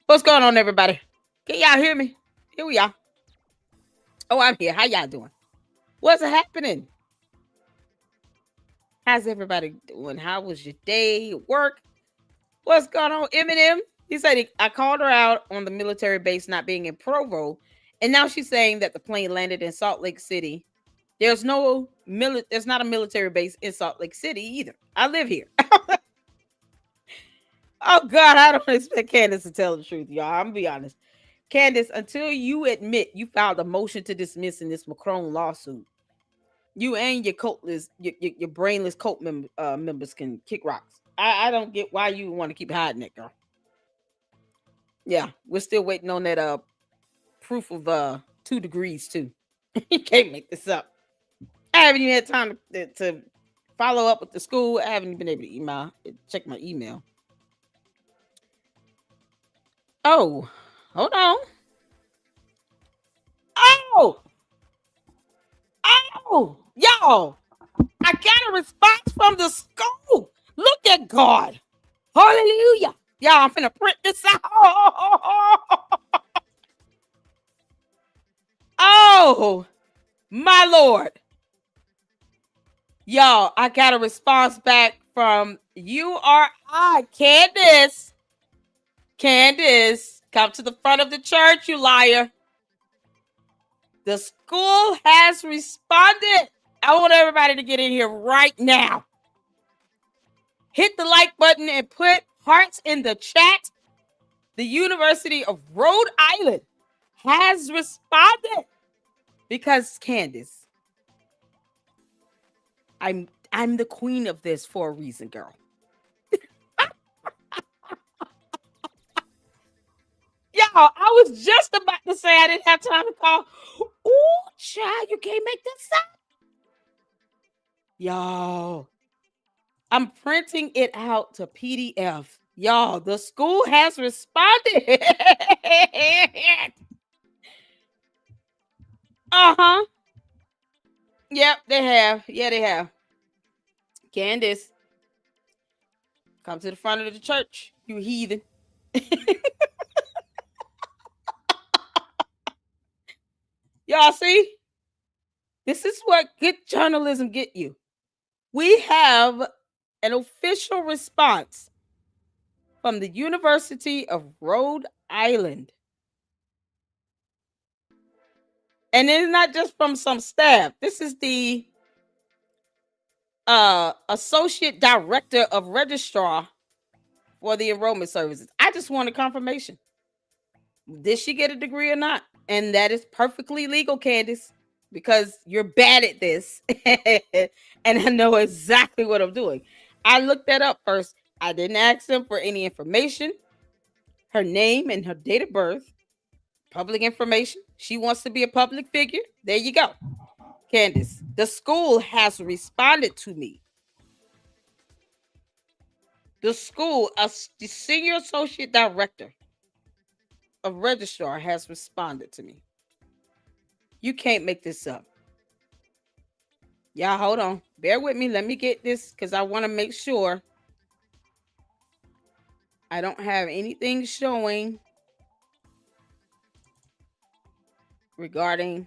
What's going on, everybody? Can y'all hear me? Here we are. Oh, I'm here. How y'all doing? What's happening? How's everybody doing? How was your day, your work? What's going on, Eminem? He said I called her out on the military base not being in Provo, and now she's saying that the plane landed in Salt Lake City. There's not a military base in Salt Lake City either. I live here. Oh God, I don't expect Candace to tell the truth, y'all. I'm gonna be honest. Candace, until you admit you filed a motion to dismiss in this Macron lawsuit, you and your your brainless cult members can kick rocks. I don't get why you want to keep hiding it, girl. Yeah, we're still waiting on that proof of 2 degrees too. You can't make this up. I haven't even had time to follow up with the school. I haven't even been able to check my email. Oh, hold on. Oh, y'all, I got a response from the school. Look at God. Hallelujah. Y'all, I'm finna print this out. Oh, my Lord. Y'all, I got a response back from URI. Candace. Candace, come to the front of the church, you liar. The school has responded. I want everybody to get in here right now. Hit the like button and put hearts in the chat. The University of Rhode Island has responded because Candace, I'm the queen of this for a reason, girl. Y'all, I was just about to say I didn't have time to call. Ooh, child, you can't make this up. Y'all, I'm printing it out to PDF. Y'all, the school has responded. Uh-huh. Yep, they have. Yeah, they have. Candace, come to the front of the church, you heathen. Y'all see? This is what good journalism get you. We have an official response from the University of Rhode Island. And it's not just from some staff. This is the associate director of registrar for the enrollment services. I just want a confirmation. Did she get a degree or not? And that is perfectly legal, Candace, because you're bad at this. And I know exactly what I'm doing. I looked that up first. I didn't ask them for any information, her name and her date of birth, public information. She wants to be a public figure. There you go. Candace, the school has responded to me. The school, the senior associate director of registrar, has responded to me. You can't make this up. Y'all, hold on. Bear with me. Let me get this because I want to make sure I don't have anything showing regarding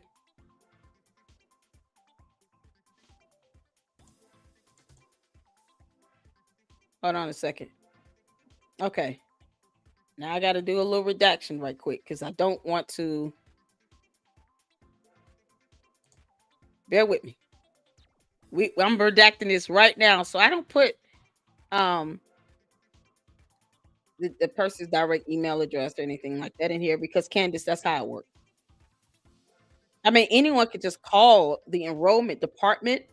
Hold on a second. Okay. Now I got to do a little redaction right quick because I don't want to. Bear with me. I'm redacting this right now, so I don't put um the person's direct email address or anything like that in here because Candace, that's how it works. I mean, anyone could just call the enrollment department,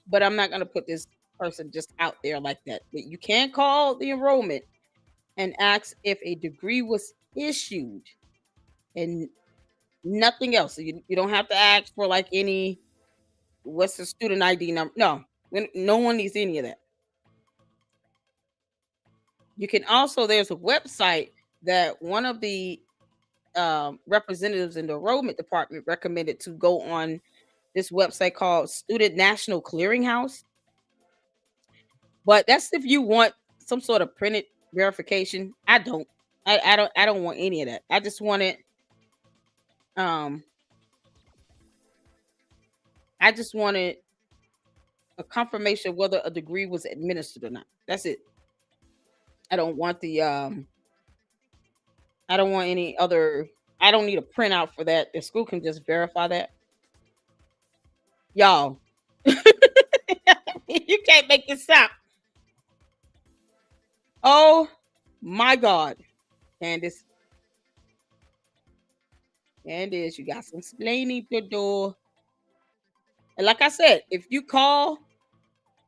but I'm not going to put this person just out there like that. But you can call the enrollment and ask if a degree was issued and nothing else. So you don't have to ask for like any what's the student ID number. No, no one needs any of that. You can also, there's a website that one of the representatives in the enrollment department recommended to go on this website called Student National Clearinghouse. But that's if you want some sort of printed verification. I don't. I don't want any of that. I just wanted um I just wanted a confirmation whether a degree was administered or not. That's it. I don't want the I don't want any other. I don't need a printout for that. The school can just verify that. Y'all, you can't make this up. Oh my God, Candace. Candace, you got some explaining to do. And like I said, if you call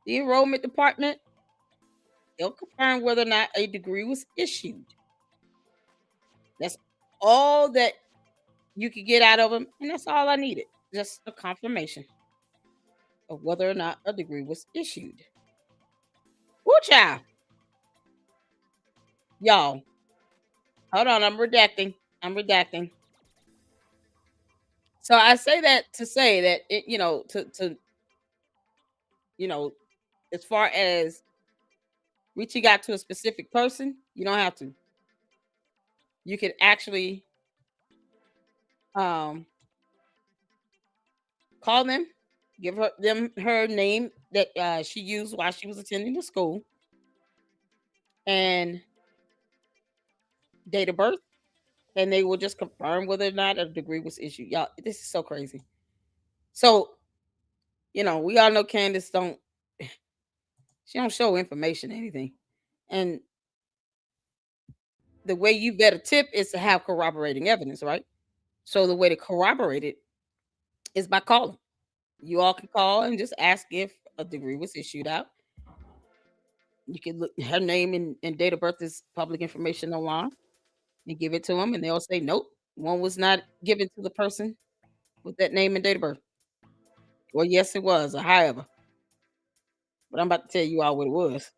the enrollment department, they'll confirm whether or not a degree was issued. That's all that you could get out of them, and that's all I needed. Just a confirmation of whether or not a degree was issued. Woo child. Y'all, hold on, I'm redacting. I'm redacting. So I say that to say that it, to you know, as far as reaching out to a specific person, you don't have to. You can actually um call them, give her name that she used while she was attending the school, and date of birth, and they will just confirm whether or not a degree was issued. Y'all, this is so crazy. So, we all know Candace don't she don't show information or anything. And the way you vet a tip is to have corroborating evidence, right? So the way to corroborate it is by calling. You all can call and just ask if a degree was issued out. You can look her name and date of birth is public information online and give it to them, and they'll say nope, one was not given to the person with that name and date of birth. Or yes, it was, or however. But I'm about to tell you all what it was.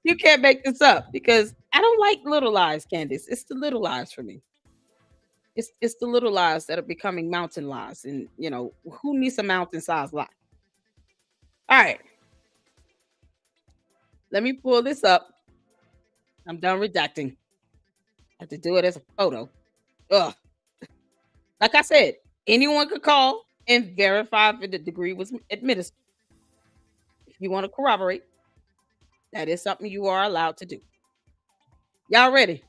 You can't make this up because I don't like little lies, Candace. It's the little lies for me. It's the little lies that are becoming mountain lies, and who needs a mountain sized lie? All right, let me pull this up. I'm done redacting. I have to do it as a photo. Ugh. Like I said, anyone could call and verify if the degree was administered. If you want to corroborate, that is something you are allowed to do. Y'all ready?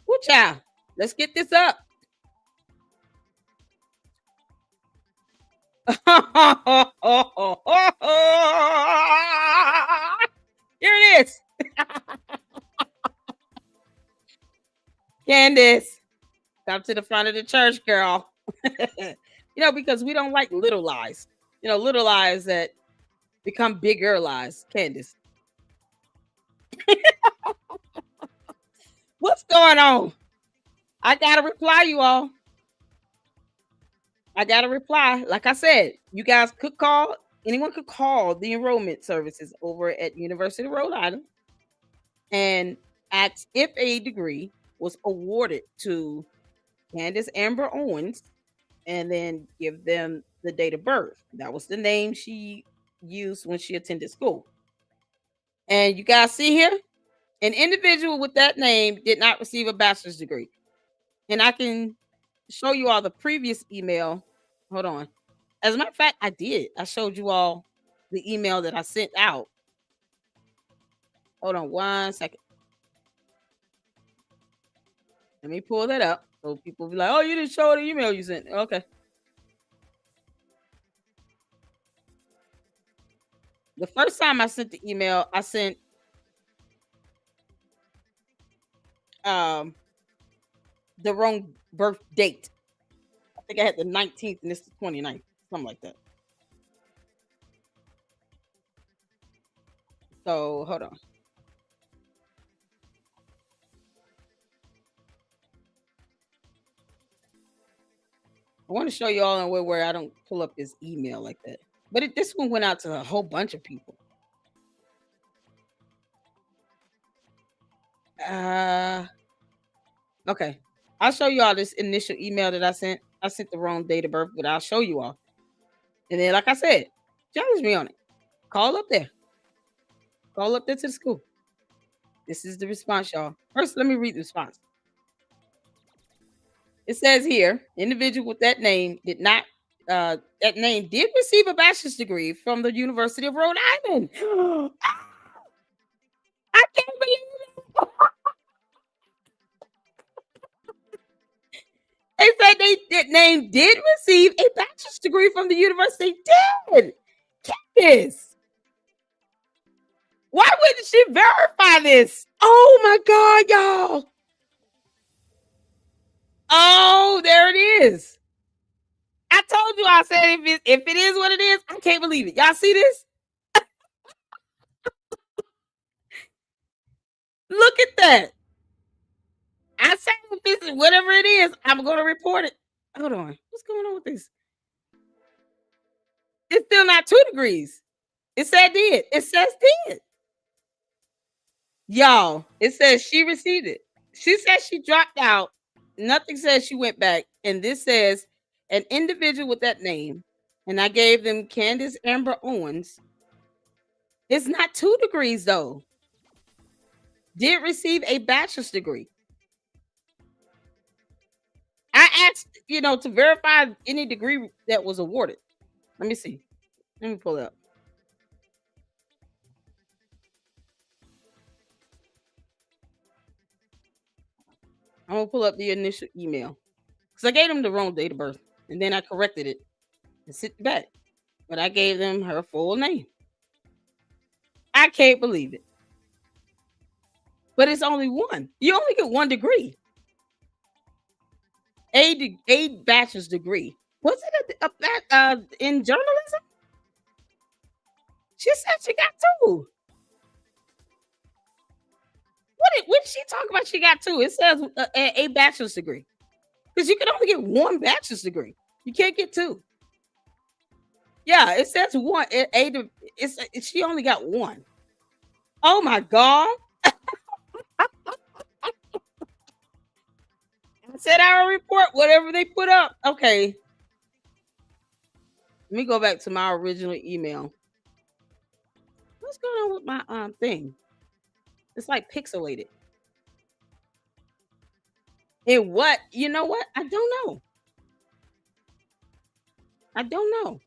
Woo child. Let's get this up. Here it is. Candace, come to the front of the church, girl. Because we don't like little lies. Little lies that become bigger lies. Candace. What's going on? I got to reply, you all. I got to reply. Like I said, you guys could call, anyone could call the enrollment services over at University of Rhode Island and ask if a degree was awarded to Candace Amber Owens and then give them the date of birth. That was the name she used when she attended school. And you guys see here, an individual with that name did not receive a bachelor's degree. And I can show you all the previous email. Hold on. As a matter of fact, I did. I showed you all the email that I sent out. Hold on one second. Let me pull that up so people be like, "Oh, you didn't show the email you sent." Okay. The first time I sent the email, I sent um the wrong birth date. I think I had the 19th and it's the 29th, something like that. So hold on. I want to show you all in a way where I don't pull up this email like that. But this one went out to a whole bunch of people. Uh okay. I'll show you all this initial email that I sent. I sent the wrong date of birth, but I'll show you all. And then, like I said, challenge me on it. Call up there. Call up there to the school. This is the response, y'all. First, let me read the response. It says here, individual with that name did not that name did receive a bachelor's degree from the University of Rhode Island. I can't believe it. They said that name did receive a bachelor's degree from the university. Did. Candace. Why wouldn't she verify this? Oh my God, y'all. Oh, there it is. I told you, I said if it is what it is, I can't believe it. Y'all see this? Look at that. I said if this is whatever it is, I'm gonna report it. Hold on. What's going on with this? It's still not 2 degrees. It said did. It says did. Y'all, it says she received it. She said she dropped out. Nothing says she went back. And this says an individual with that name. And I gave them Candace Amber Owens. It's not 2 degrees though. Did receive a bachelor's degree. I asked, to verify any degree that was awarded. Let me see. Let me pull it up. I'm gonna pull up the initial email because I gave them the wrong date of birth, and then I corrected it and sent it back. But I gave them her full name. I can't believe it. But it's only one. You only get 1 degree. A bachelor's degree. Was it in journalism? She said she got 2. What did she talk about? She got 2. It says a bachelor's degree because you can only get 1 bachelor's degree. You can't get 2. Yeah, it says 1. She only got 1. Oh my God! I said I'll report whatever they put up. Okay, let me go back to my original email. What's going on with my thing? It's like pixelated. And what? You know what? I don't know. I don't know.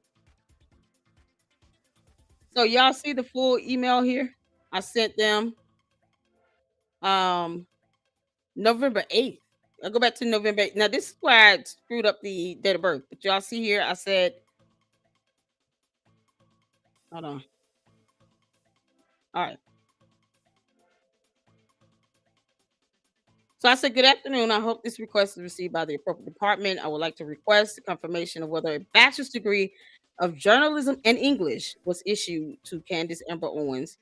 So y'all see the full email here? I sent them November 8th. I'll go back to November 8th. Now this is why I screwed up the date of birth. But y'all see here, I said, hold on. All right. So I said, good afternoon. I hope this request is received by the appropriate department. I would like to request a confirmation of whether a bachelor's degree of journalism and English was issued to Candace Amber Owens.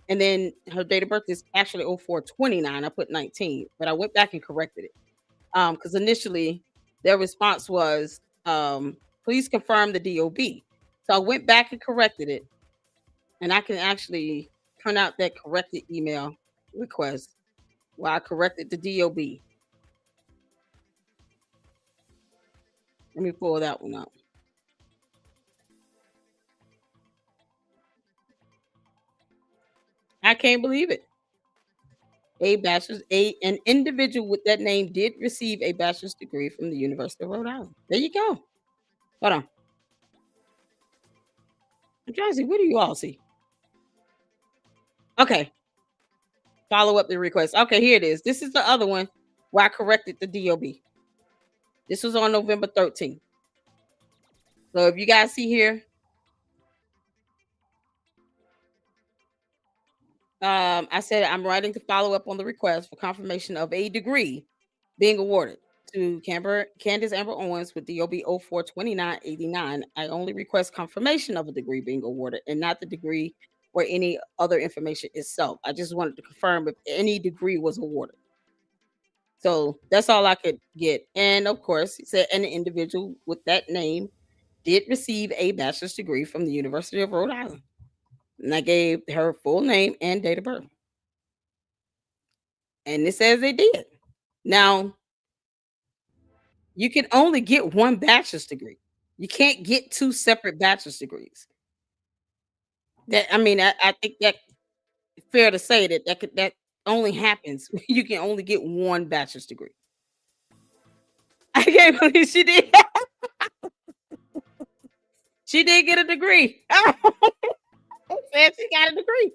And then her date of birth is actually 04/29. I put 19, but I went back and corrected it. Because initially their response was, please confirm the DOB. So I went back and corrected it. And I can actually print out that corrected email request. Well, I corrected the DOB. Let me pull that one out. I can't believe it. An individual with that name did receive a bachelor's degree from the University of Rhode Island. There you go. Hold on. I'm trying to see, what do you all see? Okay, follow up the request. Okay, here it is. This is the other one where I corrected the DOB. This was on November 13th. So if you guys see here, I said I'm writing to follow up on the request for confirmation of a degree being awarded to Candace Amber Owens with DOB 042989. I only request confirmation of a degree being awarded and not the degree or any other information itself. I just wanted to confirm if any degree was awarded. So that's all I could get. And of course, he said an individual with that name did receive a bachelor's degree from the University of Rhode Island. And I gave her full name and date of birth. And it says they did. Now, you can only get one bachelor's degree. You can't get two separate bachelor's degrees. That I mean, I think that fair to say that only happens. You can only get one bachelor's degree. I can't believe she did. She did get a degree. Said she got a degree.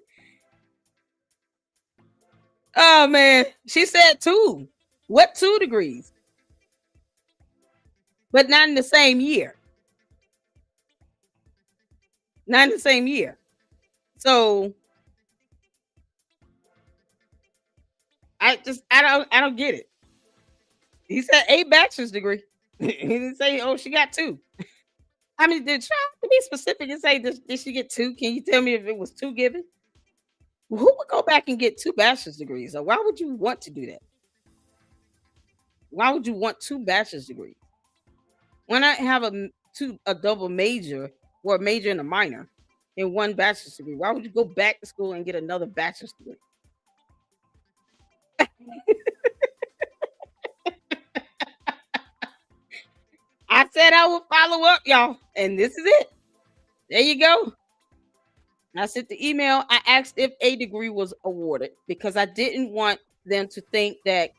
Oh man, she said two. What two degrees? But not in the same year. Not in the same year. So I don't get it. He said a bachelor's degree. He didn't say, oh, she got two. I mean, did try to be specific and say, did she get two? Can you tell me if it was two given? Who would go back and get two bachelor's degrees? Or why would you want to do that? Why would you want two bachelor's degrees? Why not have a double major or a major and a minor in one bachelor's degree? Why would you go back to school and get another bachelor's degree? I said I would follow up, y'all, and this is it. There you go. I sent the email. I asked if a degree was awarded because I didn't want them to think that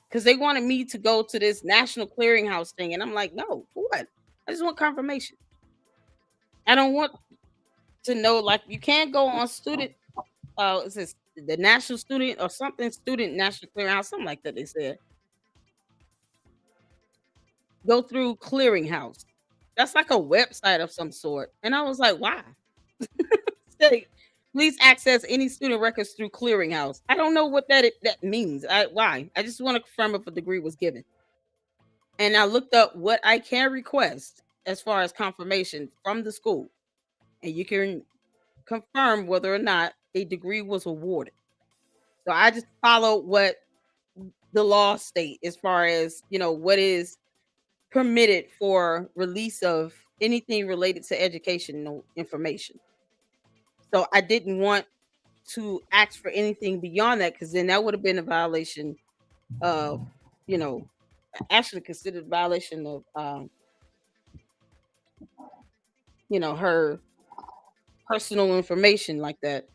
because they wanted me to go to this national clearinghouse thing, and I'm like, no, for what? I just want confirmation. I don't want to know like you can't go on student. Is this the national student or something? Student national clearinghouse, something like that. They said go through clearinghouse. That's like a website of some sort, and I was like, why? Say, please access any student records through clearinghouse. I don't know what that means. Why? I just want to confirm if a degree was given. And I looked up what I can request as far as confirmation from the school, and you can confirm whether or not a degree was awarded. So I just followed what the law state as far as what is permitted for release of anything related to educational information. So I didn't want to ask for anything beyond that because then that would have been a violation of, you know, actually considered a violation of, her personal information like that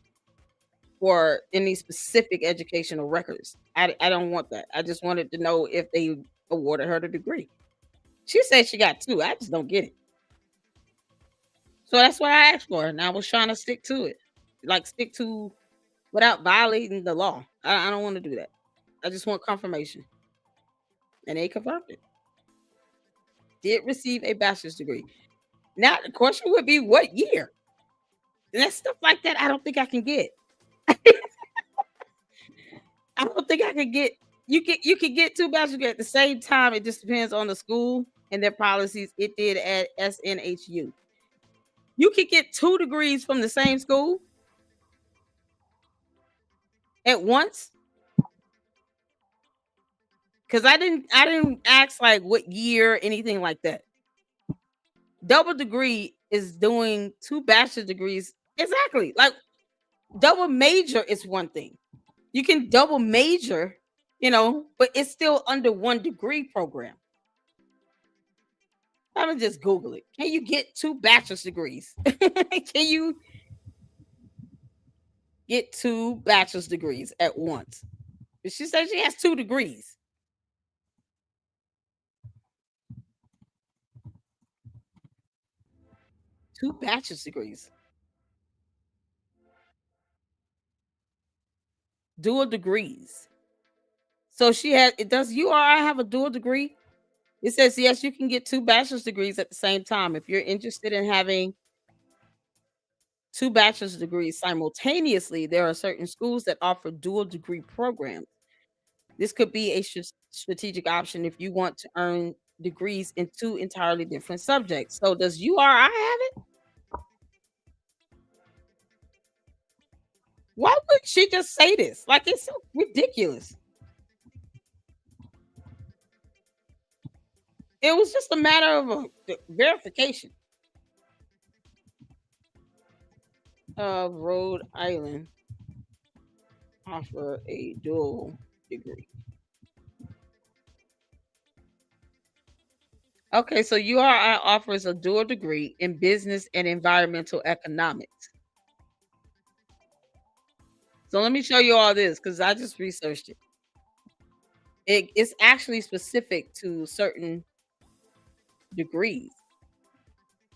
or any specific educational records. I don't want that. I just wanted to know if they awarded her the degree. She said she got two. I just don't get it. So that's what I asked for, and I was trying to stick to it, like stick to without violating the law. I don't want to do that. I just want confirmation, and they confirmed it. Did receive a bachelor's degree. Now the question would be what year? And that stuff like that, I don't think I can get. I don't think I could get. You could get two bachelor's degrees at the same time. It just depends on the school and their policies. It did at SNHU. You could get two degrees from the same school at once. Because I didn't ask like what year, anything like that. Double degree is doing two bachelor degrees. Exactly. Like double major is one thing. You can double major, but it's still under one degree program. I'm gonna just Google it. Can you get two bachelor's degrees? Can you get two bachelor's degrees at once? She said she has two degrees. Two bachelor's degrees. dual degrees. So she had it. Does URI have a dual degree? It says yes, you can get two bachelor's degrees at the same time. If you're interested in having two bachelor's degrees simultaneously, there are certain schools that offer dual degree programs. This could be a strategic option if you want to earn degrees in two entirely different subjects. So, does URI have it? Why would she just say this? Like, it's so ridiculous. It was just a matter of verification. Of Rhode Island offer a dual degree. Okay, so URI offers a dual degree in business and environmental economics. So let me show you all this because I just researched it. It's actually specific to certain degrees.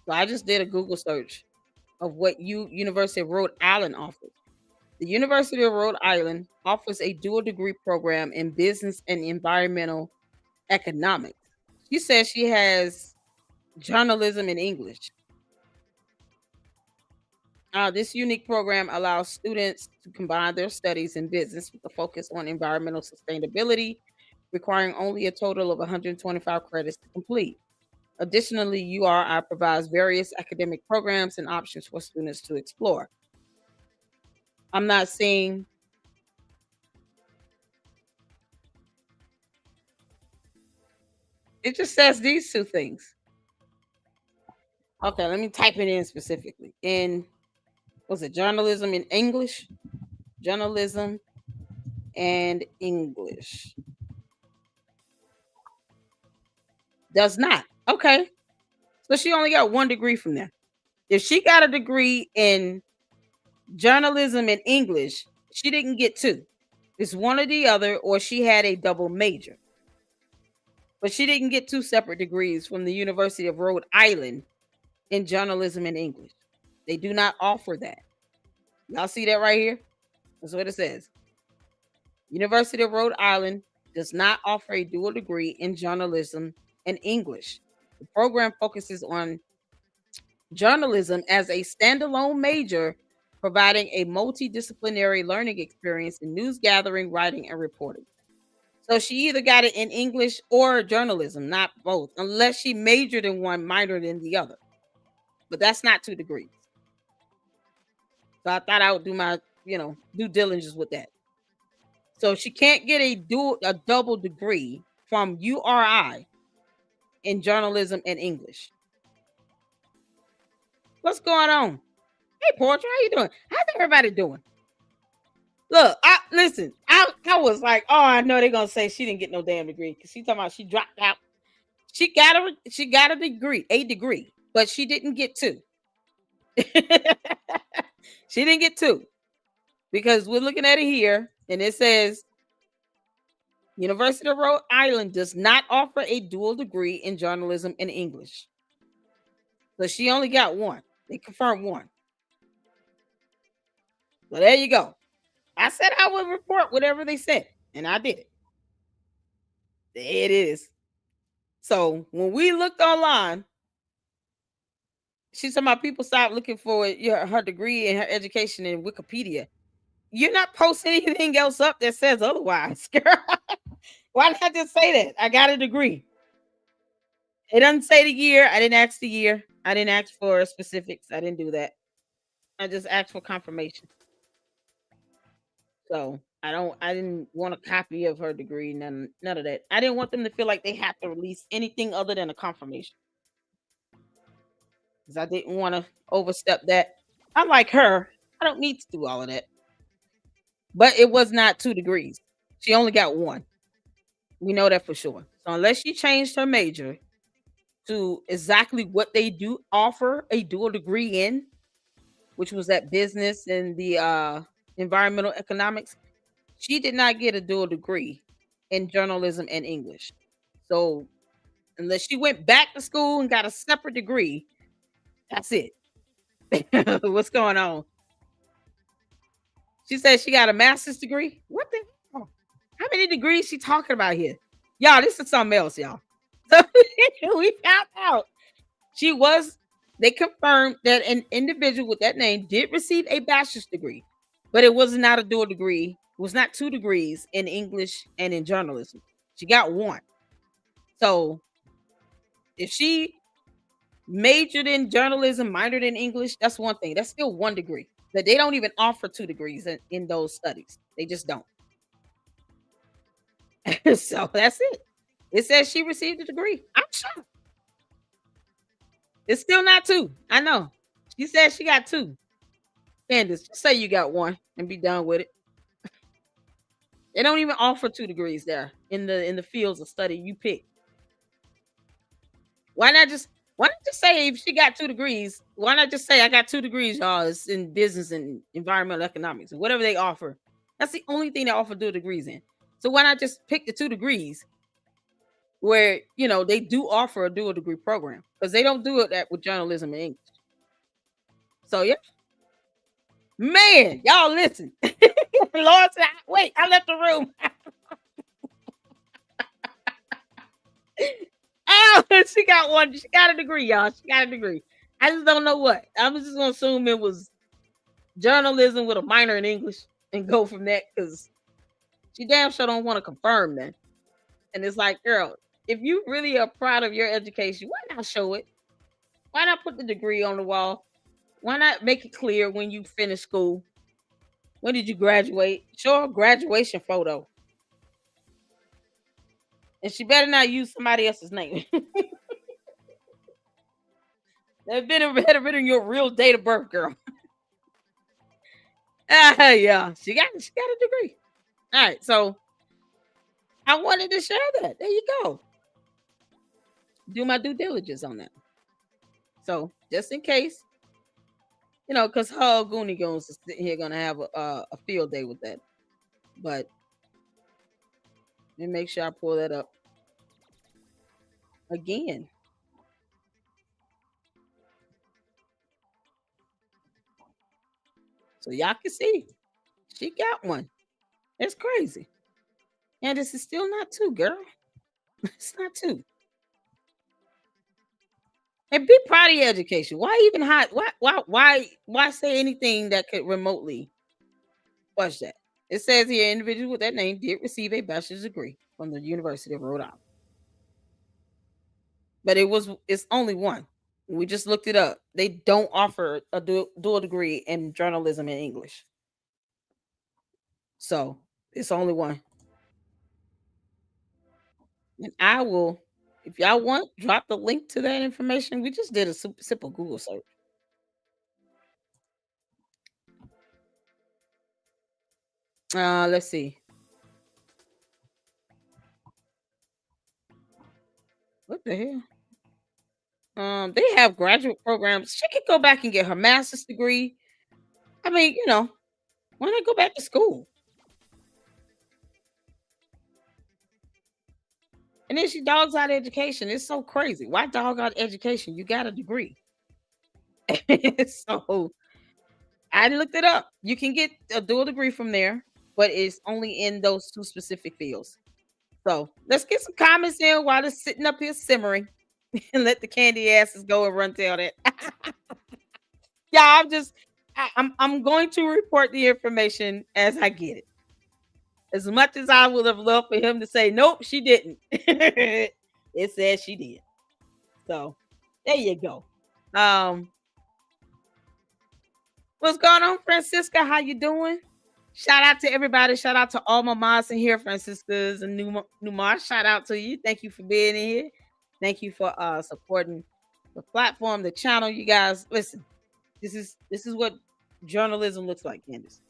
So I just did a Google search of what University of Rhode Island offers. The University of Rhode Island offers a dual degree program in business and environmental economics. She says she has journalism in English. This unique program allows students to combine their studies in business with a focus on environmental sustainability, requiring only a total of 125 credits to complete. Additionally, URI provides various academic programs and options for students to explore. I'm not seeing it, just says these two things. Okay, let me type it in specifically. In was it journalism in English? Journalism and English. Does not. Okay. So she only got one degree from there. If she got a degree in journalism and English, she didn't get two. It's one or the other, or she had a double major. But she didn't get two separate degrees from the University of Rhode Island in journalism and English. They do not offer that. Y'all see that right here? That's what it says. University of Rhode Island does not offer a dual degree in journalism and English. The program focuses on journalism as a standalone major, providing a multidisciplinary learning experience in news gathering, writing, and reporting. So she either got it in English or journalism, not both, unless she majored in one, minored in the other. But that's not two degrees. So I thought I would do my, due diligence with that. So she can't get a double degree from URI in journalism and English. What's going on? Hey, Portia, how you doing? How's everybody doing? Look, listen. I was like, oh, I know they're gonna say she didn't get no damn degree because she talking about she dropped out. She got a degree, but she didn't get two. She didn't get two because we're looking at it here, and it says University of Rhode Island does not offer a dual degree in journalism and English. So she only got one. They confirmed one. So there you go. I said I would report whatever they said, and I did it. There it is. So when we looked online, she's talking about people stop looking for her degree and her education in Wikipedia. You're not posting anything else up that says otherwise, girl. Why not just say that? I got a degree. It doesn't say the year. I didn't ask the year. I didn't ask for specifics. I didn't do that. I just asked for confirmation. So I didn't want a copy of her degree, none of that. I didn't want them to feel like they have to release anything other than a confirmation. Because I didn't want to overstep that. I'm like her. I don't need to do all of that. But it was not 2 degrees. She only got one. We know that for sure. So unless she changed her major to exactly what they do offer a dual degree in, which was that business and the environmental economics, she did not get a dual degree in journalism and English. So unless she went back to school and got a separate degree, that's it. What's going on? She said she got a master's degree. What the hell? How many degrees she talking about here? Y'all, this is something else, y'all. So we found out she was, they confirmed that an individual with that name did receive a bachelor's degree, but it was not a dual degree. It was not 2 degrees in English and in journalism. She got one. So if she majored in journalism, minored in English, that's one thing. That's still 1 degree. That they don't even offer 2 degrees in those studies. They just don't. So that's it. It says she received a degree. I'm shocked. It's still not 2. I know. She said she got 2. Candace, just say you got 1 and be done with it. They don't even offer 2 degrees there in the fields of study you pick. Why not just say if she got 2 degrees? Why not just say I got 2 degrees, y'all? It's in business and environmental economics and whatever they offer. That's the only thing they offer 2 degrees in. So why not just pick the 2 degrees where they do offer a dual degree program, because they don't do it that with journalism and English. So yeah, man, y'all listen. Lord said, wait, I left the room. Oh, she got one. She got a degree, y'all. She got a degree. I just don't know what. I was just gonna assume it was journalism with a minor in English and go from that, because she damn sure don't want to confirm that. And it's like, girl, if you really are proud of your education, why not show it? Why not put the degree on the wall? Why not make it clear when you finish school? When did you graduate? Show a graduation photo. And she better not use somebody else's name. That better been your real date of birth, girl. Yeah, she got a degree. All right, so I wanted to share that. There you go. Do my due diligence on that. So just in case, because her Goonie Goons is sitting here gonna have a field day with that. But let me make sure I pull that up again. So y'all can see she got one. It's crazy. And this is still not 2, girl. It's not 2. And be proud of your education. Why even hide? Why say anything that could remotely watch that? It says here, individual with that name did receive a bachelor's degree from the University of Rhode Island. But it's only one. We just looked it up. They don't offer a dual degree in journalism and English. So it's only one. And I will, if y'all want, drop the link to that information. We just did a simple Google search. Let's see. What the hell? They have graduate programs. She could go back and get her master's degree. I mean, why not go back to school? And then she dogs out education. It's so crazy. Why dog out education? You got a degree. So I looked it up. You can get a dual degree from there, but it's only in those 2 specific fields. So let's get some comments in while it's sitting up here simmering and let the candy asses go and run tell that. Yeah, I'm going to report the information as I get it. As much as I would have loved for him to say, nope, she didn't. It says she did. So there you go. What's going on, Francisca? How you doing? Shout out to everybody. Shout out to all my mods in here, Francisca's and Numar. Shout out to you. Thank you for being in here. Thank you for supporting the platform, the channel. You guys, listen. This is what journalism looks like, Candace.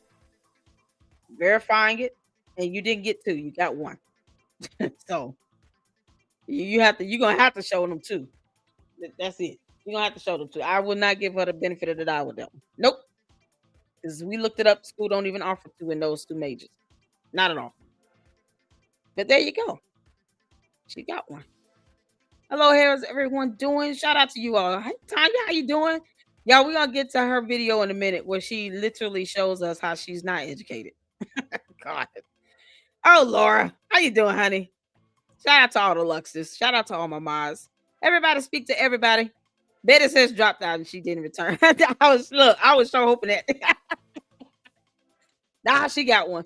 Verifying it, and you didn't get 2. You got 1. So you're gonna have to show them 2. That's it. You're gonna have to show them 2. I would not give her the benefit of the doubt with that one. Nope. Because we looked it up. School don't even offer 2 in those 2 majors. Not at all. But there you go. She got 1. Hello, how's everyone doing? Shout out to you all. Hey, Tanya, how you doing? Y'all, we're gonna get to her video in a minute where she literally shows us how she's not educated. God. Oh, Laura, how you doing, honey? Shout out to all the Luxes. Shout out to all my Mars. Everybody speak to everybody. Betty says dropped out and she didn't return. I was so hoping that. Nah, she got one.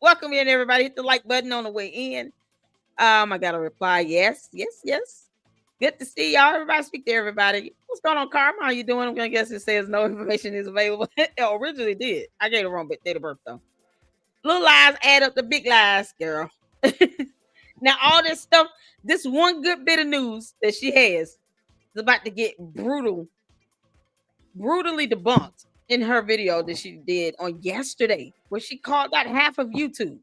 Welcome in, everybody. Hit the like button on the way in. I got a reply. Yes, yes, yes. Good to see y'all. Everybody speak to everybody. What's going on, Carmen? How you doing? I'm gonna guess it says no information is available. It originally did. I gave the wrong date of birth though. Little lies add up to big lies, girl. Now all this stuff, this one good bit of news that she has is about to get brutally debunked in her video that she did on yesterday, where she called out half of YouTube.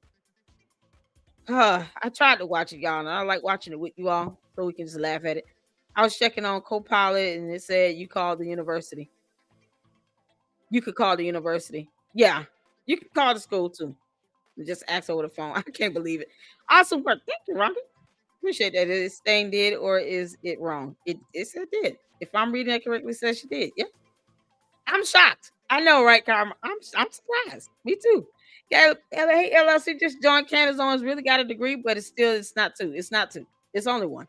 I tried to watch it, y'all, and I like watching it with you all so we can just laugh at it. I was checking on Copilot and it said you called the university. You could call the university. Yeah, you could call the school too. Just ask over the phone. I can't believe it. Awesome work. Thank you, Rocky. Appreciate that. Is Stain did or is it wrong? It said did. If I'm reading that correctly, it says she did. Yeah. I'm shocked. I know, right, Karma? I'm surprised. Me too. Yeah, hey, LLC just joined. Candace Owens really got a degree, but it's not two. It's not two. It's only one.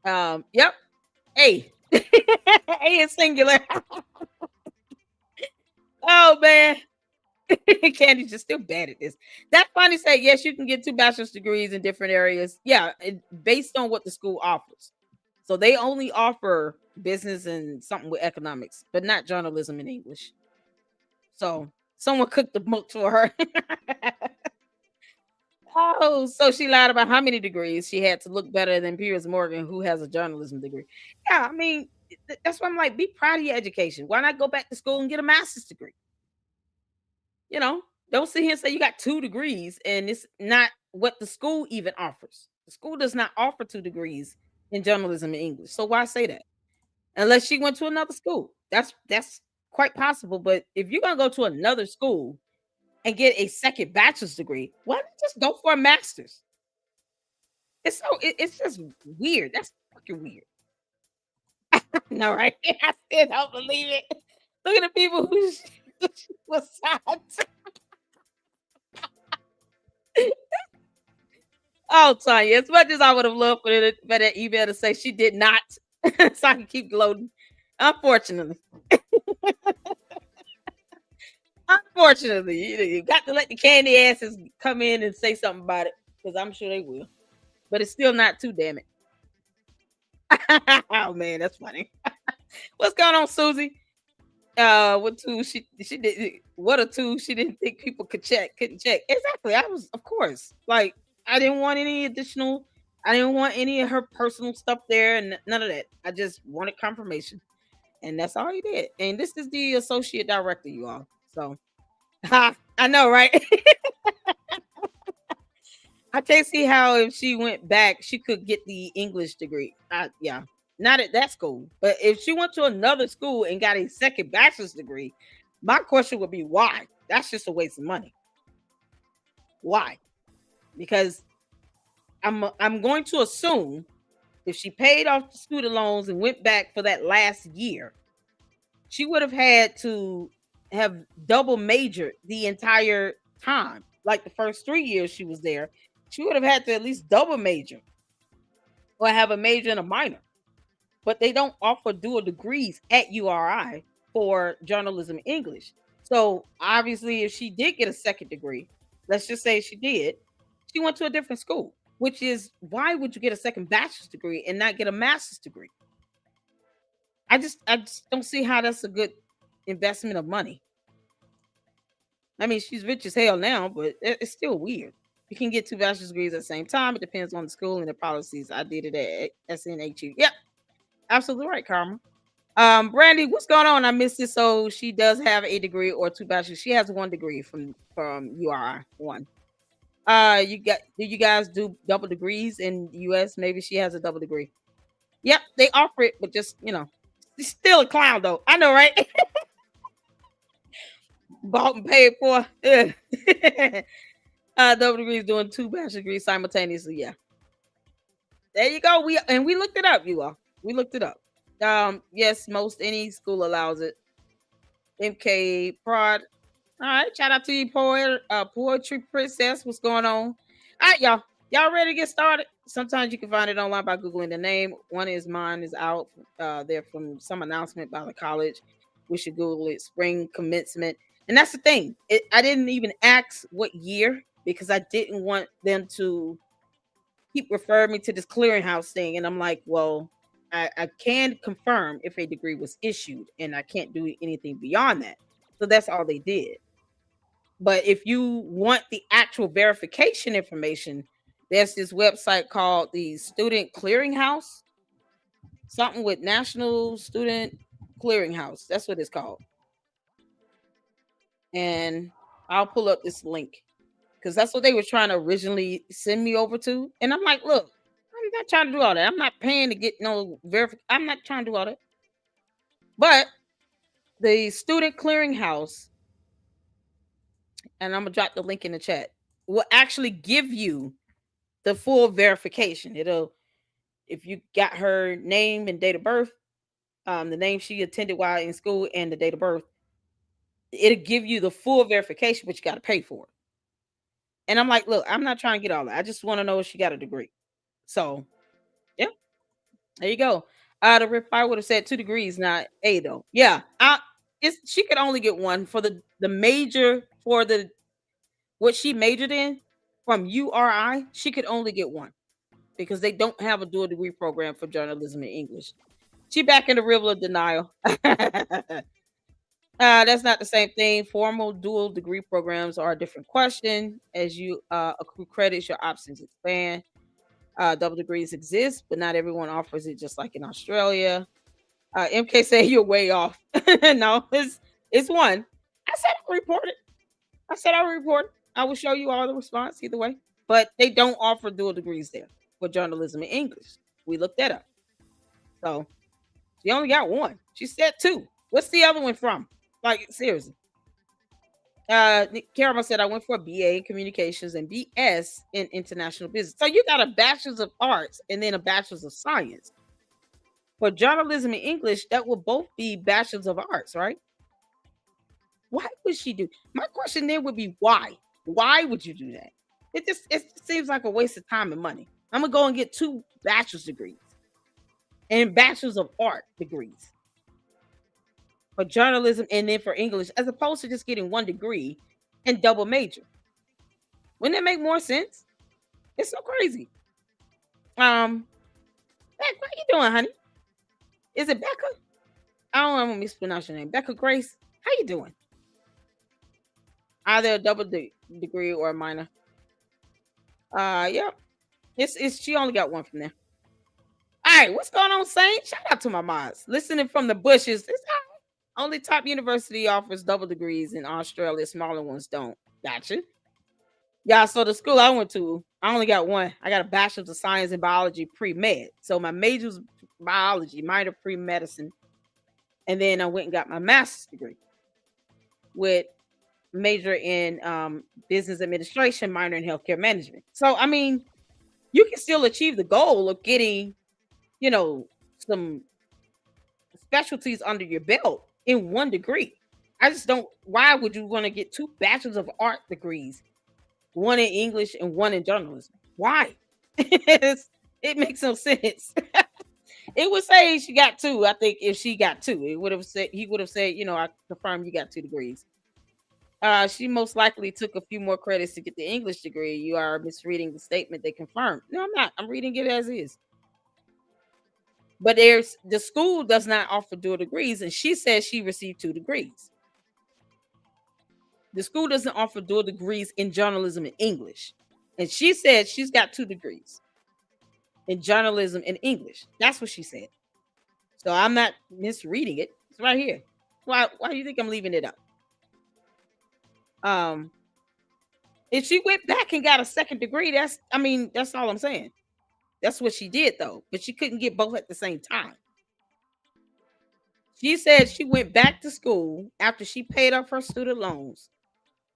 Yep. A. A is singular. Oh man. Candy's just still bad at this. That funny say, yes, you can get 2 bachelor's degrees in different areas. Yeah, based on what the school offers. So they only offer business and something with economics, but not journalism and English. So someone cooked the book for her. Oh, so she lied about how many degrees she had to look better than Piers Morgan, who has a journalism degree. Yeah, I mean, that's why I'm like, be proud of your education. Why not go back to school and get a master's degree? You know, don't sit here and say you got 2 degrees and it's not what the school even offers. The school does not offer 2 degrees in journalism and English. So why say that? Unless she went to another school. That's quite possible. But if you're gonna go to another school and get a second bachelor's degree, why not just go for a master's? It's just weird. That's fucking weird. No, right? I still don't believe it. Look at the people who was sad. Oh, Tanya, as much as I would have loved for that email to say she did not, so I can keep gloating. Unfortunately, you got to let the candy asses come in and say something about it because I'm sure they will. But it's still not too, damn it. Oh man, that's funny. What's going on, Susie? What 2 she did? What a 2 she didn't think people couldn't check. Exactly. I was, of course, like I didn't want any additional. I didn't want any of her personal stuff there, and none of that. I just wanted confirmation, and that's all he did. And this is the associate director, you all. So, I know, right? I can't see how if she went back, she could get the English degree. Yeah, not at that school. But if she went to another school and got a second bachelor's degree, my question would be why? That's just a waste of money. Why? Because I'm going to assume if she paid off the student loans and went back for that last year, she would have had to have double majored the entire time. Like the first 3 years she was there, she would have had to at least double major or have a major and a minor. But they don't offer dual degrees at URI for journalism English. So obviously, if she did get a second degree, let's just say she did, she went to a different school, which is why would you get a second bachelor's degree and not get a master's degree? I just don't see how that's a good investment of money. I mean, she's rich as hell now, but it's still weird. You can get 2 bachelor's degrees at the same time. It depends on the school and the policies. I did it at SNHU. Yep, absolutely right, Karma. Brandy, what's going on? I missed it. So she does have a degree or 2 bachelors. She has 1 degree from URI. 1. Do you guys do double degrees in the US? Maybe she has a double degree. Yep, they offer it, but just she's still a clown though. I know, right? Bought and paid for. Yeah. Double degrees doing 2 bachelor degrees simultaneously. Yeah. There you go. We looked it up, you all. We looked it up. Yes, most any school allows it. MK Prod. All right, shout out to you, poetry princess. What's going on? All right, y'all. Y'all ready to get started? Sometimes you can find it online by googling the name. One is mine is out there from some announcement by the college. We should Google it. Spring commencement, and that's the thing. I didn't even ask what year because I didn't want them to keep referring me to this clearinghouse thing. And I'm like, well, I can confirm if a degree was issued, and I can't do anything beyond that. So that's all they did. But if you want the actual verification information, there's this website called the Student Clearinghouse, something with National Student Clearinghouse. That's what it's called. And I'll pull up this link because that's what they were trying to originally send me over to. And I'm like, look, I'm not trying to do all that. I'm not paying to get no verification. I'm not trying to do all that. But the Student Clearinghouse, and I'm gonna drop the link in the chat, will actually give you the full verification. It'll, if you got her name and date of birth, the name she attended while in school, and the date of birth, it'll give you the full verification, but you got to pay for it. And I'm like, look, I'm not trying to get all that. I just want to know if she got a degree. So, yeah, there you go. The reply would have said 2 degrees, not A though. Yeah, she could only get one for the major for the what she majored in from URI. She could only get one because they don't have a dual degree program for journalism and English. She back in the river of denial. That's not the same thing. Formal dual degree programs are a different question. As you accrue credits, your options expand. Double degrees exist, but not everyone offers it, just like in Australia. MK said you're way off. No, it's one. I said I report it. I said I report it. I will show you all the response either way. But they don't offer dual degrees there for journalism and English. We looked that up. So she only got one. She said 2. What's the other one from? Like, seriously. Caramel said I went for a BA in communications and BS in international business. So you got a bachelor's of arts and then a bachelor's of science. For journalism and English, that will both be bachelor's of arts, right? Why would she do? My question then would be why? Why would you do that? It just seems like a waste of time and money. I'm gonna go and get 2 bachelor's degrees and bachelor's of art degrees for journalism and then for English, as opposed to just getting 1 degree and double major. Wouldn't that make more sense? It's so crazy. Beck, what you doing, honey? Is it Becca? I don't want to mispronounce your name. Becca Grace. How you doing? Either a double degree or a minor. Yeah. It's she only got 1 from there. All right, what's going on, Saint? Shout out to my mods. Listening from the bushes. It's only top university offers double degrees in Australia. Smaller ones don't. Gotcha. Yeah, so the school I went to, I only got 1. I got a bachelor's of science in biology pre-med. So my major was biology, minor pre-medicine. And then I went and got my master's degree with major in business administration, minor in healthcare management. So, I mean, you can still achieve the goal of getting, some specialties under your belt in 1 degree. I just don't. Why would you want to get 2 bachelors of art degrees, 1 in English and 1 in journalism? Why? It makes no sense. It would say she got 2. I think if she got 2, he would have said, I confirm you got 2 degrees. She most likely took a few more credits to get the English degree. You are misreading the statement they confirmed. No, I'm not. I'm reading it as is. But the school does not offer dual degrees, and she says she received 2 degrees. The school doesn't offer dual degrees in journalism and English, and she said she's got 2 degrees in journalism and English. That's what she said. So I'm not misreading it. It's right here. Why do you think I'm leaving it up? If she went back and got a 2nd degree, that's all I'm saying. That's what she did though, but she couldn't get both at the same time. She said she went back to school after she paid off her student loans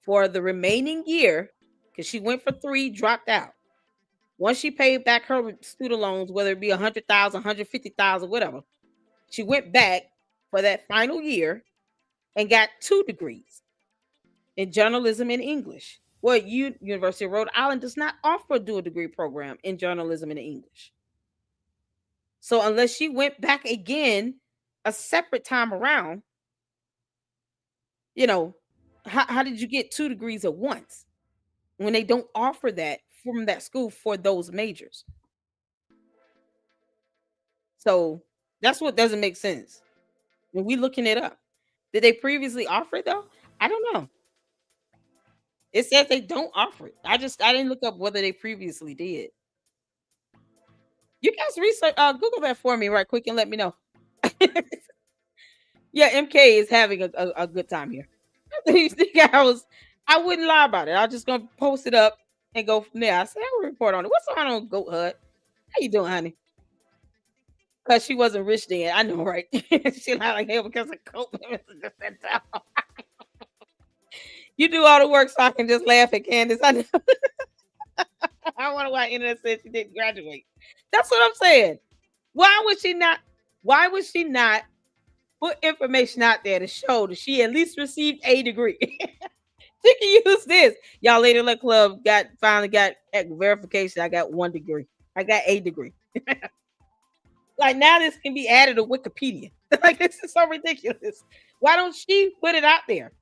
for the remaining year, because she went for 3, dropped out. Once she paid back her student loans, whether it be 100,000, 150,000, whatever, She went back for that final year and got 2 degrees in journalism and English. Well, University of Rhode Island does not offer a dual degree program in journalism and English. So unless she went back again a separate time around, you know, how did you get 2 degrees at once when they don't offer that from that school for those majors? So that's what doesn't make sense. When we looking it up, did they previously offer it though? I don't know. It says they don't offer it. I didn't look up whether they previously did. You guys research Google that for me right quick and let me know. Yeah, MK is having a good time here. You think I wouldn't lie about it. I was just gonna post it up and go from there. I said I will report on it. What's going on, Goat Hud? How you doing, honey? Because she wasn't rich then. I know, right? She not like hell because of coke. You do all the work so I can just laugh at Candace. I know. I wonder why internet said she didn't graduate. That's what I'm saying. Why would she not? Why would she not put information out there to show that she at least received a degree? She can use this. Y'all, Lady Luck Club finally got verification. I got 1 degree. I got a degree. Like now, this can be added to Wikipedia. Like this is so ridiculous. Why don't she put it out there?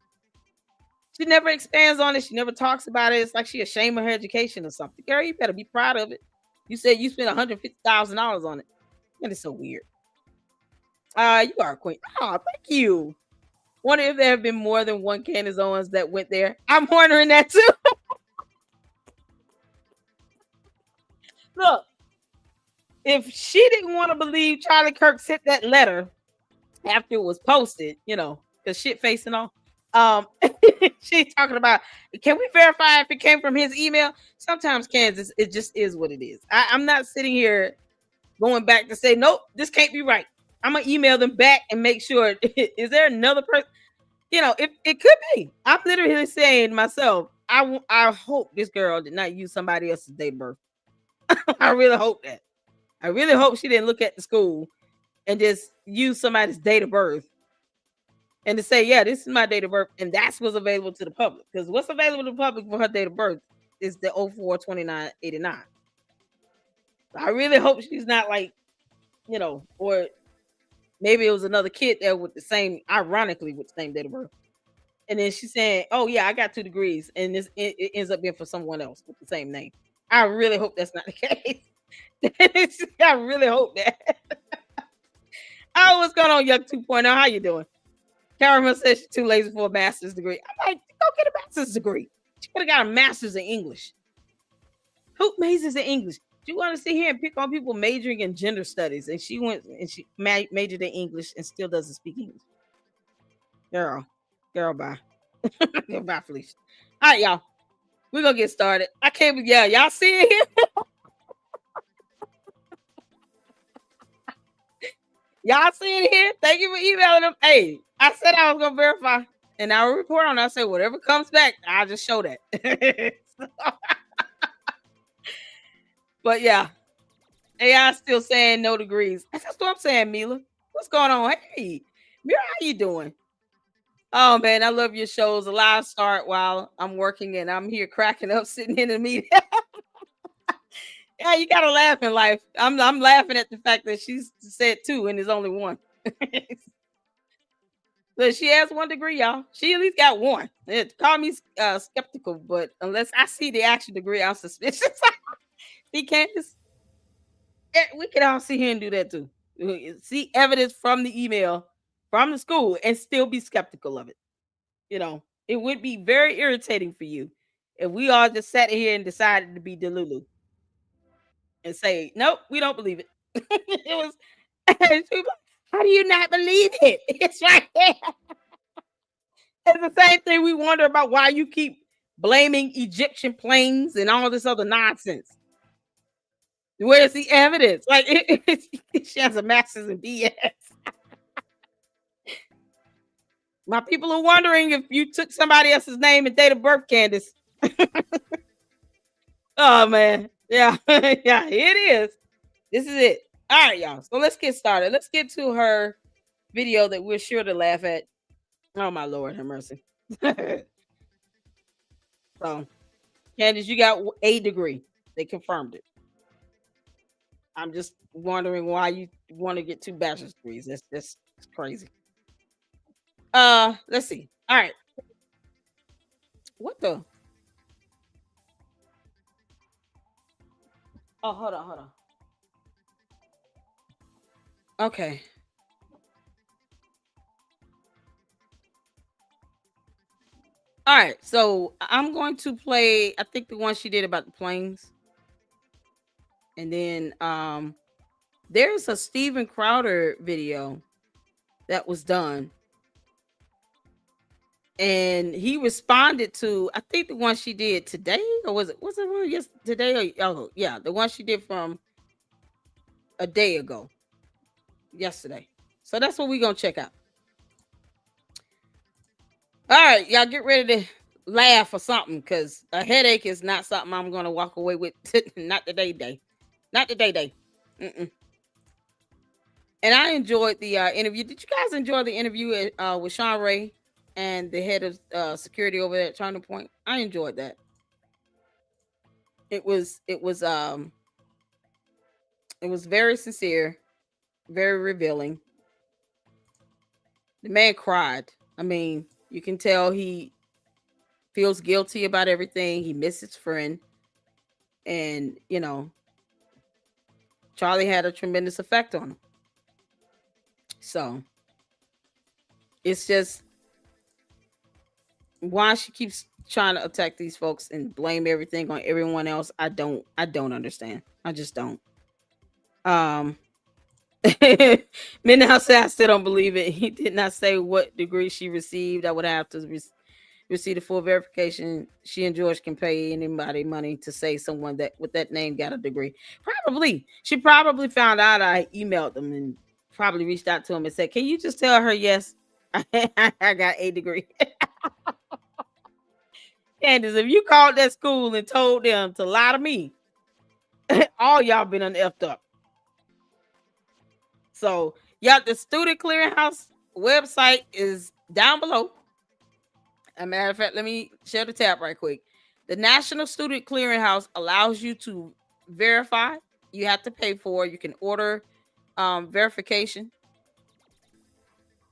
She never expands on it. She never talks about it. It's like she ashamed of her education or something. Girl, you better be proud of it. You said you spent $150,000 on it. That is so weird. You are a queen. Oh, thank you. Wonder if there have been more than one Candace Owens that went there. I'm wondering that too. Look, if she didn't want to believe Charlie Kirk sent that letter after it was posted, because shit facing all. She's talking about, can we verify if it came from his email? Sometimes, Kansas, it just is what it is. I'm not sitting here going back to say, nope, this can't be right. I'm gonna email them back and make sure. Is there another person? If it could be. I'm literally saying myself, I hope this girl did not use somebody else's date of birth. I really hope that. I really hope she didn't look at the school and just use somebody's date of birth and to say, yeah, this is my date of birth, and that's what's available to the public. Because what's available to the public for her date of birth is the 04/29/89. I really hope she's not like, or maybe it was another kid there with the same, ironically, with the same date of birth. And then she's saying, oh, yeah, I got 2 degrees. And it ends up being for someone else with the same name. I really hope that's not the case. I really hope that. Oh, what's going on, Yuck 2.0? How you doing? Karen says she's too lazy for a master's degree. I'm like, go get a master's degree. She could have got a master's in English. Who majors in English? You want to sit here and pick on people majoring in gender studies, and she went and she majored in English and still doesn't speak English. Girl, bye. Bye, Felicia. All right, y'all. We're gonna get started. I can't be, yeah, y'all see it here? Y'all see it here? Thank you for emailing them. Hey, I said I was gonna verify, and I will report on it. I said whatever comes back, I'll just show that. But yeah, AI still saying no degrees. That's what I'm saying, Mila. What's going on? Hey, Mira, how you doing? Oh man, I love your shows. A live start while I'm working, and I'm here cracking up, sitting in the meeting. Yeah, you gotta laugh in life. I'm laughing at the fact that she's said 2 and there's only 1. So she has 1 degree, y'all. She at least got 1. Call me skeptical, but unless I see the actual degree, I'm suspicious. See, Candace, we can all sit here and do that too. See evidence from the email from the school and still be skeptical of it. It would be very irritating for you if we all just sat here and decided to be Delulu and say, nope, we don't believe it. It was, how do you not believe it? It's right there. It's the same thing we wonder about why you keep blaming Egyptian planes and all this other nonsense. Where's the evidence? Like, she has a master's in BS. My people are wondering if you took somebody else's name and date of birth, Candace. Oh, man. Yeah. Yeah, it is. This is it. All right, y'all. So let's get started. Let's get to her video that we're sure to laugh at. Oh my Lord, have mercy. So, Candace, you got a degree. They confirmed it. I'm just wondering why you want to get two bachelor's degrees. That's just crazy. Let's see. All right. What the? Oh, hold on, hold on. Okay. All right. So I'm going to play, I think the one she did about the planes. And then there's a Steven Crowder video that was done. And he responded to, I think the one she did today, or was it one yes today? Or oh yeah, the one she did from a day ago, yesterday. So that's what we're gonna check out. All right, y'all get ready to laugh or something, because a headache is not something I'm gonna walk away with. Not today. Not today. Mm-mm. And I enjoyed the interview. Did you guys enjoy the interview with Sean Ray and the head of security over there at Turning Point? I enjoyed that. It was it was very sincere, very revealing. The man cried. I mean, you can tell he feels guilty about everything. He missed his friend, and Charlie had a tremendous effect on him. So it's just why she keeps trying to attack these folks and blame everything on everyone else. I don't understand. I just don't. Um Midnight said I still don't believe it. He did not say what degree she received. I would have to receive the full verification. She and George can pay anybody money to say someone that with that name got a degree. Probably. She probably found out I emailed them and probably reached out to him and said, "Can you just tell her yes? I got a degree." Candace, if you called that school and told them to lie to me, all y'all been effed up. So, yeah, the Student Clearinghouse website is down below. As a matter of fact, let me share the tab right quick. The National Student Clearinghouse allows you to verify. You have to pay for it. You can order verification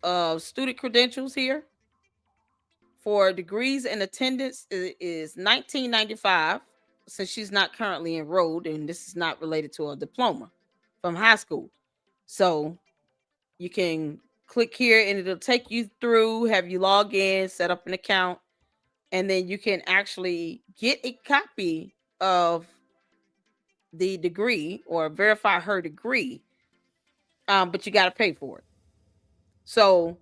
of student credentials here. For degrees and attendance, it is $19.95 since she's not currently enrolled, and this is not related to a diploma from high school. So you can click here and it'll take you through, have you log in, set up an account, and then you can actually get a copy of the degree or verify her degree. But you got to pay for it. So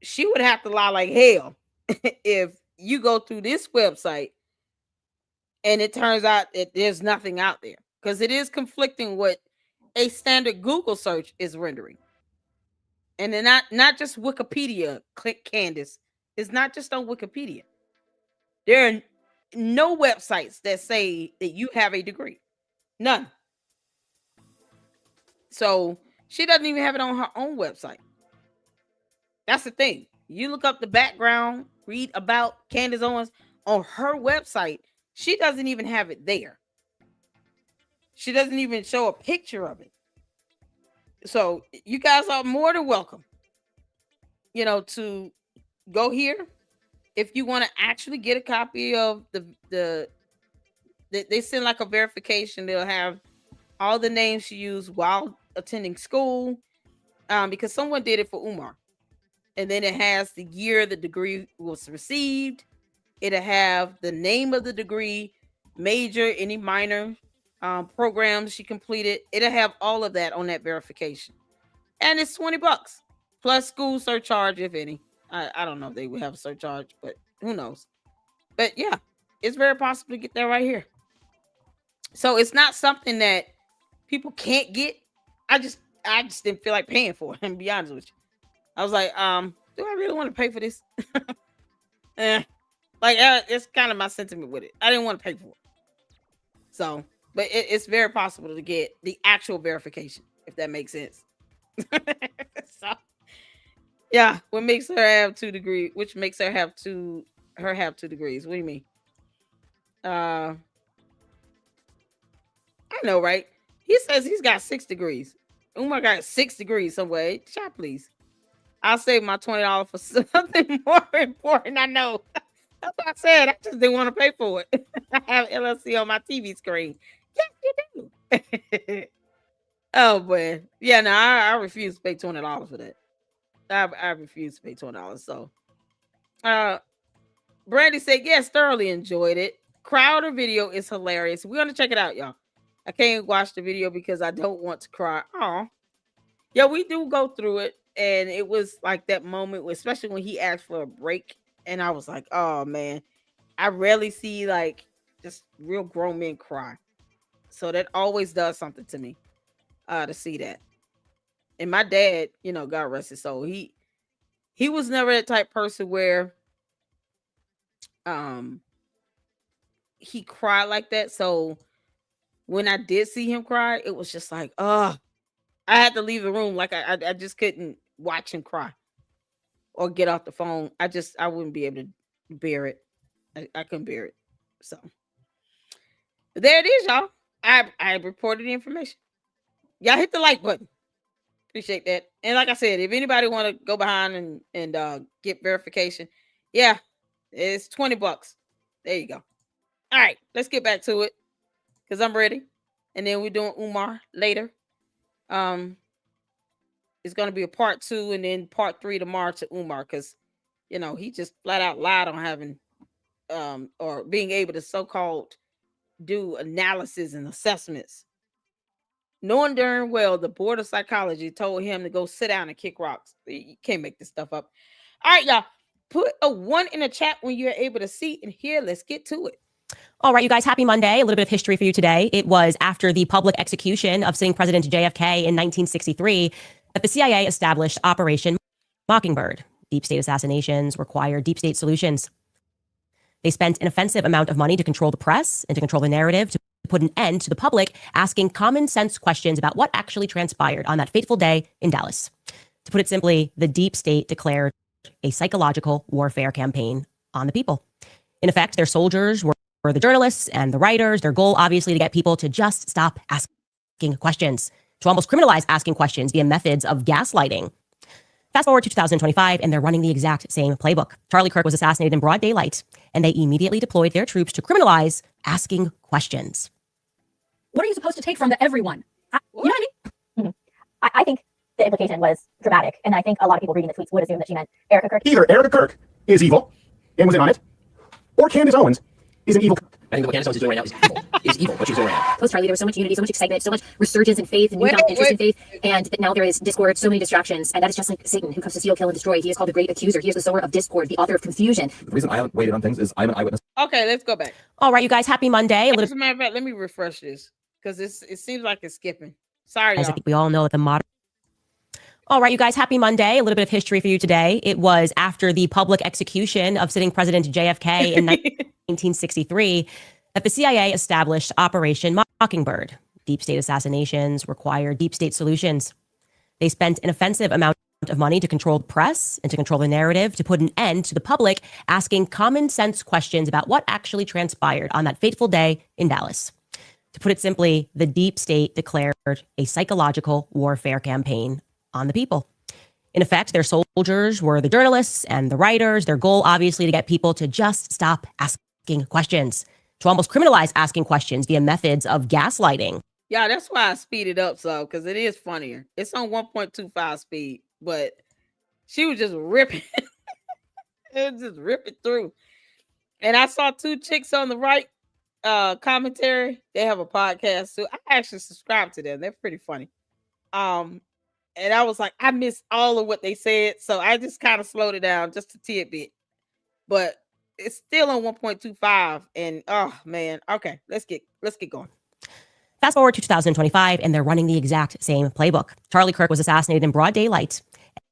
she would have to lie like hell if you go through this website and it turns out that there's nothing out there, because it is conflicting what a standard Google search is rendering. And then not just Wikipedia, click Candace. It's not just on Wikipedia. There are no websites that say that you have a degree. None. So she doesn't even have it on her own website. That's the thing. You look up the background, read about Candace Owens on her website. She doesn't even have it there. She doesn't even show a picture of it. So you guys are more than welcome, to go here. If you want to actually get a copy of they send like a verification. They'll have all the names she used while attending school, because someone did it for Umar. And then it has the year the degree was received. It'll have the name of the degree, major, any minor programs she completed. It'll have all of that on that verification. And it's $20 plus school surcharge, if any. I don't know if they would have a surcharge, but who knows? But yeah, it's very possible to get that right here. So it's not something that people can't get. I just didn't feel like paying for it, and be honest with you. I was like, do I really want to pay for this? It's kind of my sentiment with it. I didn't want to pay for it. So, but it's very possible to get the actual verification, if that makes sense. So, Yeah, what makes her have 2 degrees? Which makes her have 2 degrees? What do you mean? I know, right? He says he's got 6 degrees. Umar got 6 degrees somewhere. Shot, please. I'll save my $20 for something more important. I know. That's what I said. I just didn't want to pay for it. I have LLC on my TV screen. Yes, you do. Oh man, yeah. No, I refuse to pay $20 for that. I refuse to pay $20. So, uh, Brandy said yes, thoroughly enjoyed it. Crowder video is hilarious. We're gonna check it out, y'all. I can't watch the video because I don't want to cry. Oh, yeah, we do go through it, and it was like that moment, especially when he asked for a break, and I was like, oh man, I rarely see like just real grown men cry, so that always does something to me, to see that. And my dad, God rest his soul, he was never that type person where um he cried like that. So when I did see him cry, it was just like, I had to leave the room. Like I just couldn't watch him cry or get off the phone. I wouldn't be able to bear it. I couldn't bear it. So there it is, y'all. I reported the information. Y'all hit the like button. Appreciate that. And like I said, if anybody want to go behind and get verification, yeah, it's $20. There you go. All right, let's get back to it because I'm ready. And then we're doing Umar later. It's going to be a part 2 and then part 3 tomorrow to Umar because, he just flat out lied on having or being able to so-called do analysis and assessments, knowing darn well the board of psychology told him to go sit down and kick rocks. You can't make this stuff up. All right, y'all, put a 1 in the chat when you're able to see and hear. Let's get to it. All right, you guys, happy Monday. A little bit of history for you today. It was after the public execution of sitting President JFK in 1963 that the CIA established Operation Mockingbird. Deep state assassinations require deep state solutions. They spent an offensive amount of money to control the press and to control the narrative, to put an end to the public asking common sense questions about what actually transpired on that fateful day in Dallas. To put it simply, the deep state declared a psychological warfare campaign on the people. In effect, their soldiers were the journalists and the writers. Their goal, obviously, to get people to just stop asking questions, to almost criminalize asking questions via methods of gaslighting. Fast forward to 2025, and they're running the exact same playbook. Charlie Kirk was assassinated in broad daylight, and they immediately deployed their troops to criminalize asking questions. What are you supposed to take from the everyone? You know what I mean? I think the implication was dramatic, and I think a lot of people reading the tweets would assume that she meant Erica Kirk. Either Erica Kirk is evil and was in on it, or Candace Owens is an evil. I think what Candace Owens is doing right now is evil. Is evil, what she's doing right now. Post-Charlie, there was so much unity, so much excitement, so much resurgence in faith, and newfound interest in faith, and now there is discord, so many distractions, and that is just like Satan, who comes to steal, kill, and destroy. He is called the great accuser. He is the sower of discord, the author of confusion. The reason I haven't waited on things is I'm an eyewitness. Okay, let's go back. All right, you guys, happy Monday. As a matter of fact, let me refresh this because it seems like it's skipping. Sorry, y'all. I think we all know that the modern. All right, you guys, happy Monday. A little bit of history for you today. It was after the public execution of sitting President JFK in 1963 that the CIA established Operation Mockingbird. Deep state assassinations require deep state solutions. They spent an offensive amount of money to control the press and to control the narrative, to put an end to the public asking common sense questions about what actually transpired on that fateful day in Dallas. To put it simply, the deep state declared a psychological warfare campaign on the people. In effect, their soldiers were the journalists and the writers. Their goal, obviously, to get people to just stop asking questions, to almost criminalize asking questions via methods of gaslighting. Yeah, that's why I speed it up so because it is funnier. It's on 1.25 speed, but she was just ripping. It was just ripping through. And I saw 2 chicks on the right commentary. They have a podcast too. I actually subscribe to them. They're pretty funny. And I was like, I missed all of what they said, so I just kind of slowed it down just a tidbit. But it's still on 1.25, and oh man, okay, let's get going. Fast forward to 2025, and they're running the exact same playbook. Charlie Kirk was assassinated in broad daylight,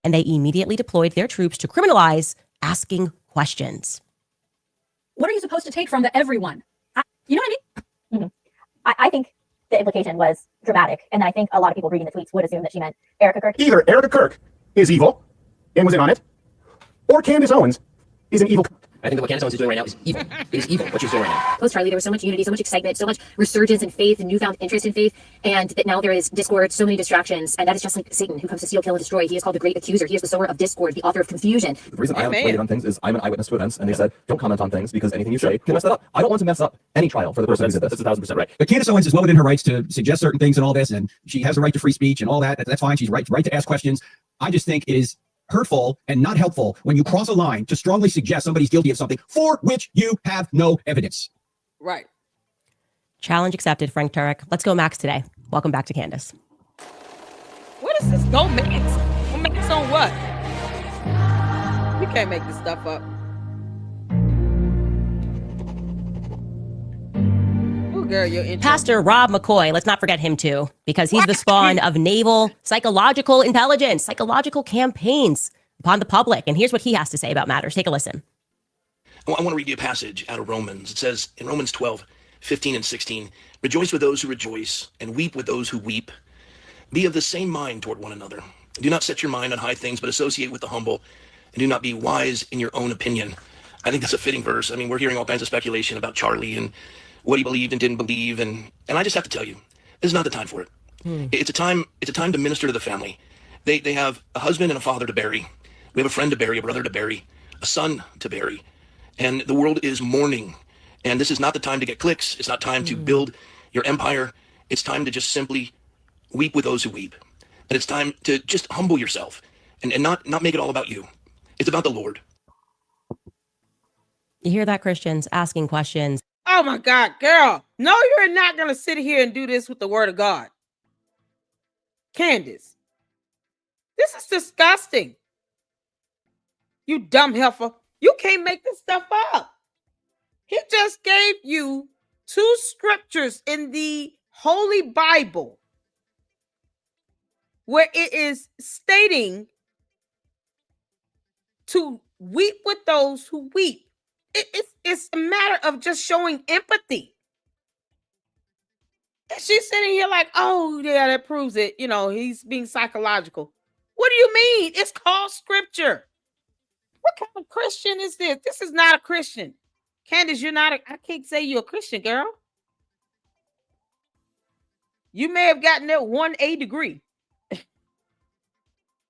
and they immediately deployed their troops to criminalize asking questions. What are you supposed to take from the everyone? You know what I mean? I think the implication was dramatic, and I think a lot of people reading the tweets would assume that she meant Erica Kirk. Either Erica Kirk is evil and was in on it, or Candace Owens is an evil. I think that what Candace Owens is doing right now is evil. It is evil what she's doing right now. Post Charlie, there was so much unity, so much excitement, so much resurgence in faith and newfound interest in faith, and that now there is discord, so many distractions, and that is just like Satan, who comes to steal, kill, and destroy. He is called the great accuser. He is the sower of discord, the author of confusion. The reason I haven't weighed on things is I'm an eyewitness to events, and they said don't comment on things because anything you say can mess that up. I don't want to mess up any trial for the person who did this. That's 1,000% right. But Candace Owens is well within her rights to suggest certain things and all this, and she has the right to free speech and all that. That's fine. She's right to ask questions. I just think it is hurtful and not helpful when you cross a line to strongly suggest somebody's guilty of something for which you have no evidence. Right. Challenge accepted, Frank Turek. Let's go Max today. Welcome back to Candace. What is this? Go Max. Go Max on what? You can't make this stuff up. Oh, girl, you're interesting. Pastor Rob McCoy, let's not forget him too, because he's the spawn of naval psychological intelligence, psychological campaigns upon the public. And here's what he has to say about matters. Take a listen. I want to read you a passage out of Romans. It says in Romans 12:15-16, rejoice with those who rejoice and weep with those who weep. Be of the same mind toward one another. Do not set your mind on high things, but associate with the humble, and do not be wise in your own opinion. I think that's a fitting verse. I mean, we're hearing all kinds of speculation about Charlie and what he believed and didn't believe, and I just have to tell you, this is not the time for it. It's a time to minister to the family. They have a husband and a father to bury. We have a friend to bury, a brother to bury, a son to bury, and the world is mourning. And this is not the time to get clicks. It's not time to build your empire. It's time to just simply weep with those who weep. And it's time to just humble yourself and not make it all about you. It's about the Lord. You hear that, Christians asking questions. Oh my God, girl. No, you're not going to sit here and do this with the word of God. Candace, this is disgusting. You dumb heifer. You can't make this stuff up. He just gave you 2 scriptures in the Holy Bible where it is stating to weep with those who weep. It's a matter of just showing empathy. And she's sitting here like, oh, yeah, that proves it. You know, he's being psychological. What do you mean? It's called scripture. What kind of Christian is this? This is not a Christian. Candace, I can't say you're a Christian, girl. You may have gotten that 1A degree.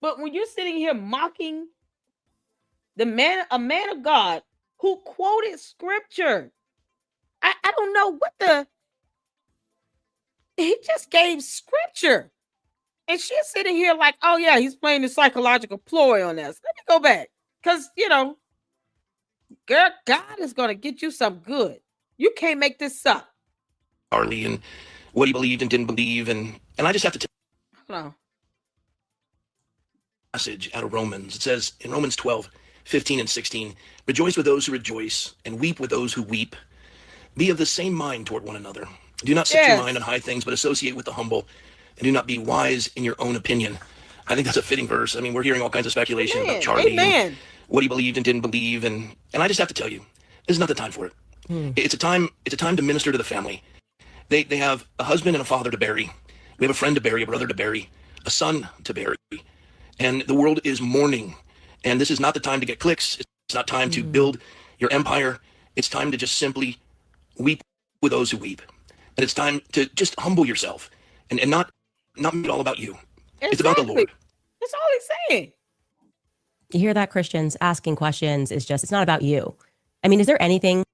But when you're sitting here mocking a man of God who quoted scripture, I don't know he just gave scripture. And she's sitting here like, oh yeah, he's playing the psychological ploy on us. Let me go back. Because, girl, God is going to get you some good. You can't make this up. Charlie and what he believed and didn't believe. And I just have to tell you No. a passage out of Romans. It says in Romans 12:15-16, rejoice with those who rejoice and weep with those who weep. Be of the same mind toward one another. Do not set your mind on high things, but associate with the humble, and do not be wise in your own opinion. I think that's a fitting verse. I mean, we're hearing all kinds of speculation about Charlie and what he believed and didn't believe, and I just have to tell you, this is not the time for it. It's a time to minister to the family. They have a husband and a father to bury. We have a friend to bury, a brother to bury, a son to bury, and the world is mourning. And this is not the time to get clicks. It's not time to build your empire. It's time to just simply weep with those who weep. And it's time to just humble yourself and not make it all about you. Exactly. It's about the Lord. That's all he's saying. You hear that, Christians asking questions it's not about you. I mean, is there anything?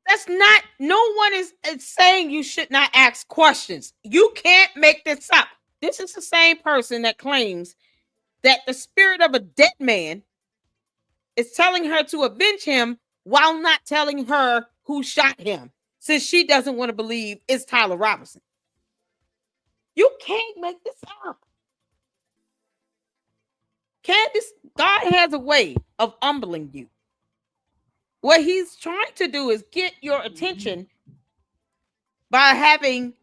No one is saying you should not ask questions. You can't make this up. This is the same person that claims that the spirit of a dead man is telling her to avenge him while not telling her who shot him, since she doesn't want to believe it's Tyler Robinson. You can't make this up. Candace, God has a way of humbling you. What he's trying to do is get your attention by having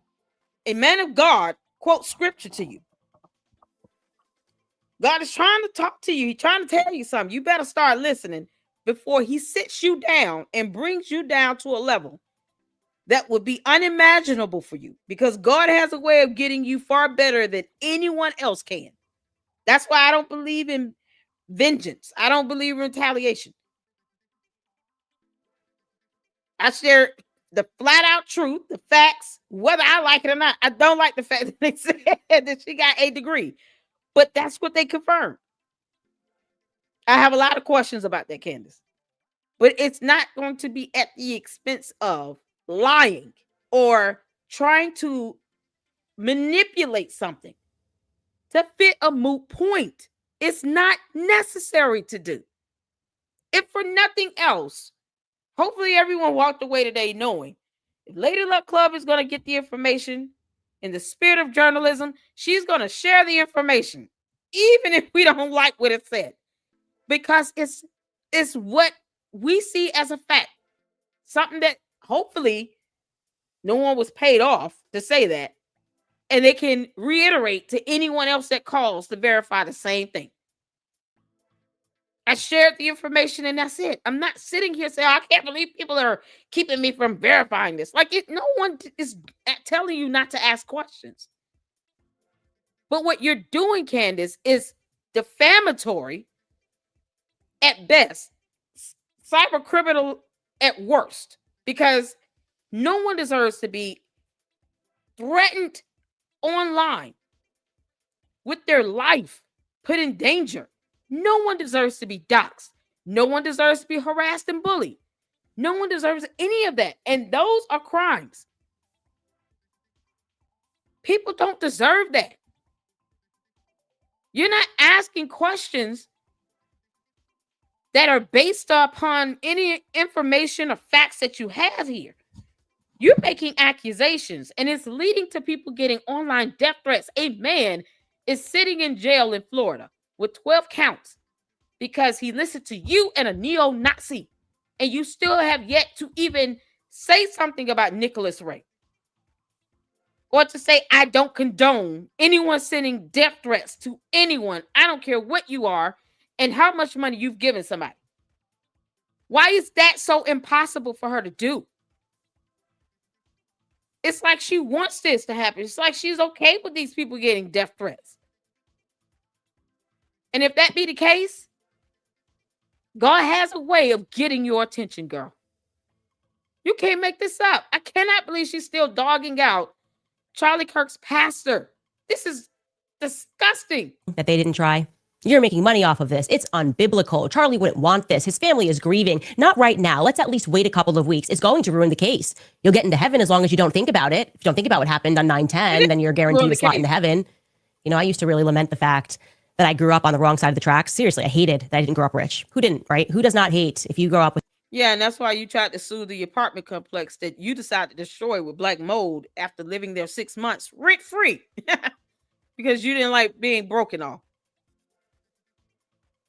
a man of God quote scripture to you. God is trying to talk to you. He's trying to tell you something. You better start listening before he sits you down and brings you down to a level that would be unimaginable for you, because God has a way of getting you far better than anyone else can. That's why I don't believe in vengeance. I don't believe in retaliation. I share the flat out truth, the facts, whether I like it or not. I don't like the fact that they said that she got a degree, but that's what they confirmed. I have a lot of questions about that, Candace, but it's not going to be at the expense of lying or trying to manipulate something to fit a moot point. It's not necessary to do. If for nothing else, hopefully everyone walked away today knowing if Lady Luck Club is going to get the information in the spirit of journalism, she's going to share the information, even if we don't like what it said, because it's what we see as a fact, something that hopefully no one was paid off to say that, and they can reiterate to anyone else that calls to verify the same thing. I shared the information and that's it. I'm not sitting here saying, I can't believe people are keeping me from verifying this. Like, no one is telling you not to ask questions. But what you're doing, Candace, is defamatory at best, cyber criminal at worst, because no one deserves to be threatened online with their life put in danger. No one deserves to be doxxed. No one deserves to be harassed and bullied. No one deserves any of that. And those are crimes. People don't deserve that. You're not asking questions that are based upon any information or facts that you have here. You're making accusations, and it's leading to people getting online death threats. A man is sitting in jail in Florida with 12 counts because he listened to you and a neo-Nazi, and you still have yet to even say something about Nicholas Ray or to say, I don't condone anyone sending death threats to anyone. I don't care what you are and how much money you've given somebody. Why is that so impossible for her to do? It's like she wants this to happen. It's like she's okay with these people getting death threats. And if that be the case, God has a way of getting your attention, girl. You can't make this up. I cannot believe she's still dogging out Charlie Kirk's pastor. This is disgusting. That they didn't try. You're making money off of this. It's unbiblical. Charlie wouldn't want this. His family is grieving. Not right now. Let's at least wait a couple of weeks. It's going to ruin the case. You'll get into heaven as long as you don't think about it. If you don't think about what happened on 9/10, then you're guaranteed a slot into heaven. You know, I used to really lament the fact that I grew up on the wrong side of the tracks. Seriously, I hated that I didn't grow up rich. Who didn't, right? Who does not hate if you grow up with... Yeah, and that's why you tried to sue the apartment complex that you decided to destroy with black mold after living there 6 months rent-free because you didn't like being broken off.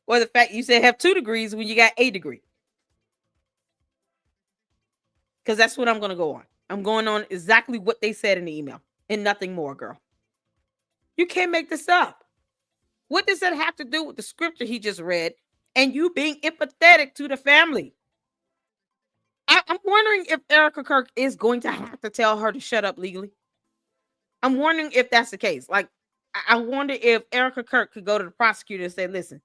Or the fact you said have 2 degrees when you got a degree. Because that's what I'm going to go on. I'm going on exactly what they said in the email and nothing more, girl. You can't make this up. What does that have to do with the scripture he just read and you being empathetic to the family? I'm wondering if Erica Kirk is going to have to tell her to shut up legally. I'm wondering if that's the case. Like, I wonder if Erica Kirk could go to the prosecutor and say, listen,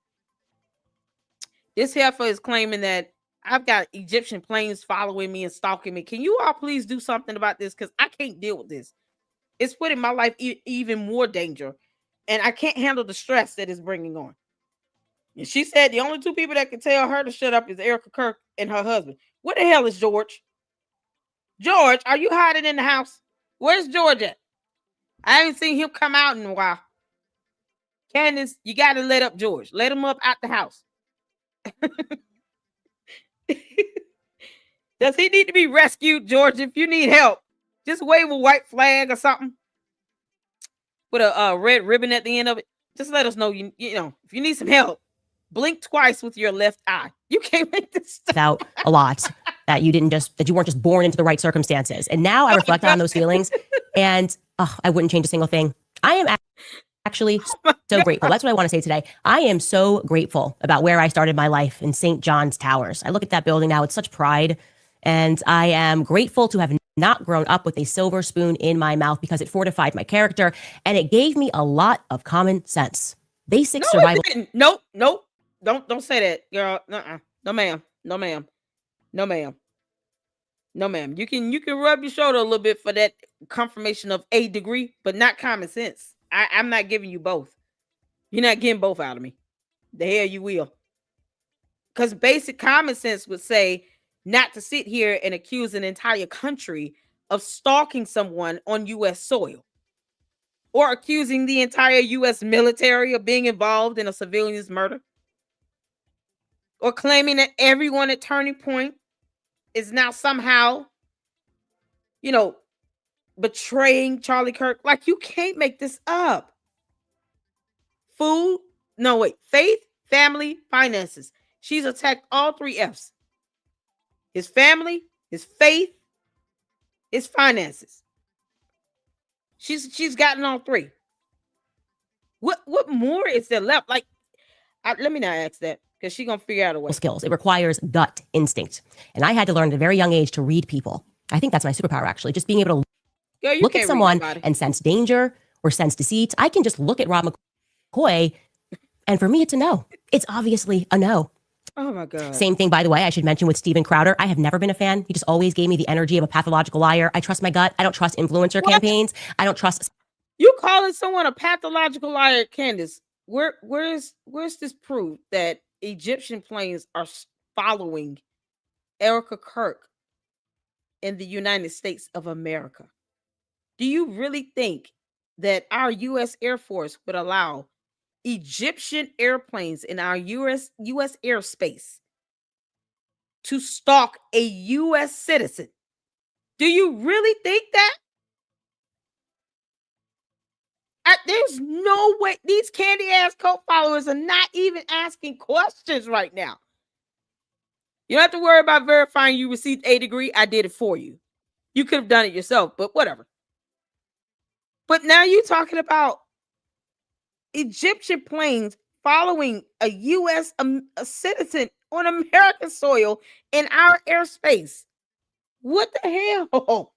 this heifer is claiming that I've got Egyptian planes following me and stalking me. Can you all please do something about this? Because I can't deal with this. It's putting my life even more danger. And I can't handle the stress that it's bringing on. And she said the only 2 people that can tell her to shut up is Erica Kirk and her husband. Where the hell is George? George, are you hiding in the house? Where's George at? I haven't seen him come out in a while. Candace, you got to let up George. Let him up out the house. Does he need to be rescued, George? If you need help, just wave a white flag or something with a red ribbon at the end of it. Just let us know. You know, if you need some help, blink twice with your left eye. You can't make this stuff out a lot. That you weren't just born into the right circumstances. And now I reflect on those feelings, and I wouldn't change a single thing. I am actually so grateful. That's what I want to say today. I am so grateful about where I started my life in St. John's Towers. I look at that building now with such pride, and I am grateful to have not grown up with a silver spoon in my mouth because it fortified my character and it gave me a lot of common sense. Basic survival. Nope. Don't say that, girl. Uh-uh. No, ma'am. No, ma'am. No, ma'am. No, ma'am. You can rub your shoulder a little bit for that confirmation of a degree, but not common sense. I'm not giving you both. You're not getting both out of me. The hell you will. Because basic common sense would say not to sit here and accuse an entire country of stalking someone on U.S. soil, or accusing the entire U.S. military of being involved in a civilian's murder, or claiming that everyone at Turning Point is now somehow, betraying Charlie Kirk. Like, you can't make this up. Faith, family, finances. She's attacked all three F's. His family, his faith, his finances. She's gotten all three. What more is there left? Like, let me not ask that, because she's gonna figure out a way. Skills. It requires gut instinct. And I had to learn at a very young age to read people. I think that's my superpower, actually. Just being able to look at someone and sense danger or sense deceit. I can just look at Rob McCoy, and for me, it's a no. It's obviously a no. Oh my God. Same thing, by the way, I should mention with Steven Crowder. I have never been a fan. He just always gave me the energy of a pathological liar. I trust my gut. I don't trust influencer campaigns. I don't trust. You calling someone a pathological liar, Candace? Where's this proof that Egyptian planes are following Erica Kirk in the United States of America? Do you really think that our U.S. Air Force would allow Egyptian airplanes in our U.S. airspace to stalk a U.S. citizen? Do you really think that? There's no way. These candy ass cult followers are not even asking questions right now. You don't have to worry about verifying you received a degree. I did it for you. You could have done it yourself, but whatever. But now you're talking about Egyptian planes following a U.S. a citizen on American soil in our airspace. What the hell?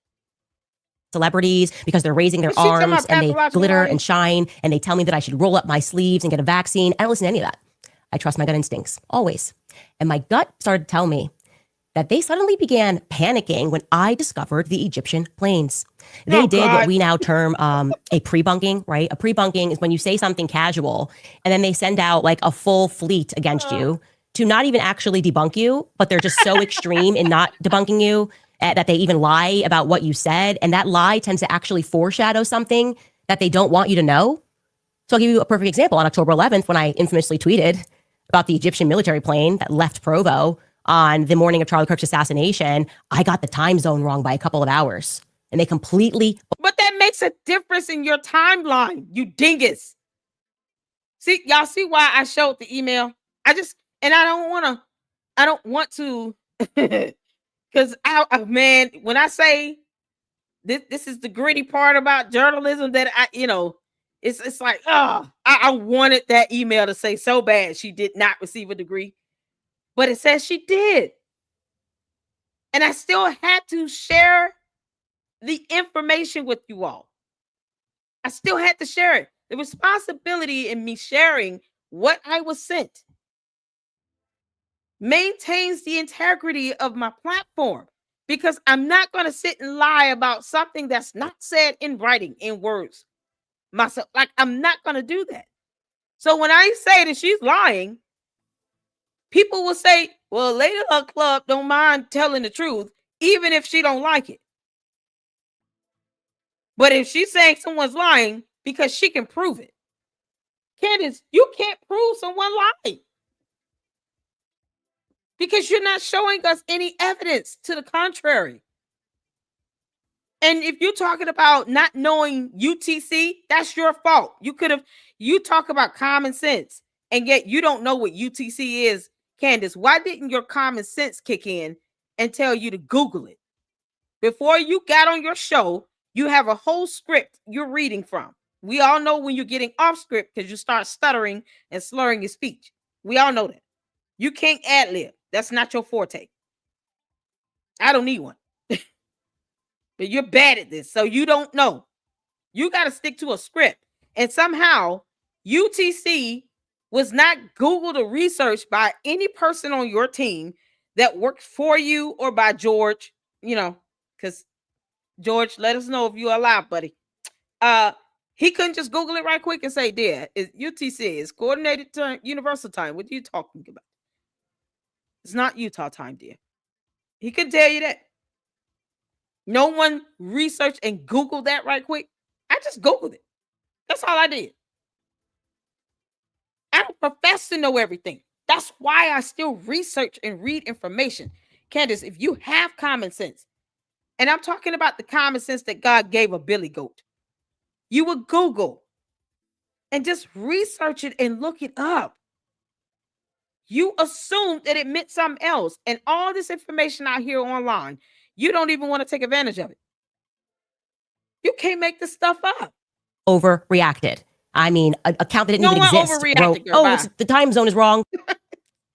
Celebrities, because they're raising their arms and they glitter and shine, and they tell me that I should roll up my sleeves and get a vaccine. I don't listen to any of that. I trust my gut instincts, always. And my gut started to tell me that they suddenly began panicking when I discovered the Egyptian planes. They did what we now term a pre-bunking, right? A pre-bunking is when you say something casual and then they send out like a full fleet against you to not even actually debunk you, but they're just so extreme in not debunking you that they even lie about what you said. And that lie tends to actually foreshadow something that they don't want you to know. So I'll give you a perfect example. On October 11th, when I infamously tweeted about the Egyptian military plane that left Provo on the morning of Charlie Kirk's assassination, I got the time zone wrong by a couple of hours. And they completely... But that makes a difference in your timeline, you dingus. See, y'all see why I showed the email? I don't want to... Because, man, when I say this is the gritty part about journalism that it's like, I wanted that email to say so bad she did not receive a degree. But it says she did. And I still had to share the information with you all. I still had to share it. The responsibility in me sharing what I was sent maintains the integrity of my platform, because I'm not going to sit and lie about something that's not said in writing, in words myself. Like, I'm not going to do that. So when I say that she's lying, people will say, well, Lady Luck Club don't mind telling the truth, even if she don't like it. But if she's saying someone's lying because she can prove it, Candace, you can't prove someone lied, because you're not showing us any evidence to the contrary. And if you're talking about not knowing UTC, that's your fault. You talk about common sense, and yet you don't know what UTC is. Candace, why didn't your common sense kick in and tell you to Google it? Before you got on your show, you have a whole script you're reading from. We all know when you're getting off script because you start stuttering and slurring your speech. We all know that. You can't ad-lib. That's not your forte. I don't need one. But you're bad at this, so you don't know. You got to stick to a script. And somehow, UTC was not Googled or researched by any person on your team that worked for you or by George, because George, let us know if you're alive, buddy. He couldn't just Google it right quick and say, "Dear, UTC is coordinated time, universal time." What are you talking about? It's not Utah time, dear. He could tell you that. No one researched and Googled that right quick. I just Googled it. That's all I did. I don't profess to know everything. That's why I still research and read information. Candace, if you have common sense, and I'm talking about the common sense that God gave a billy goat, you would Google and just research it and look it up. You assume that it meant something else. And all this information out here online, you don't even want to take advantage of it. You can't make this stuff up. Overreacted. I mean, an account that didn't No even one exist. overreacted, girl. The time zone is wrong.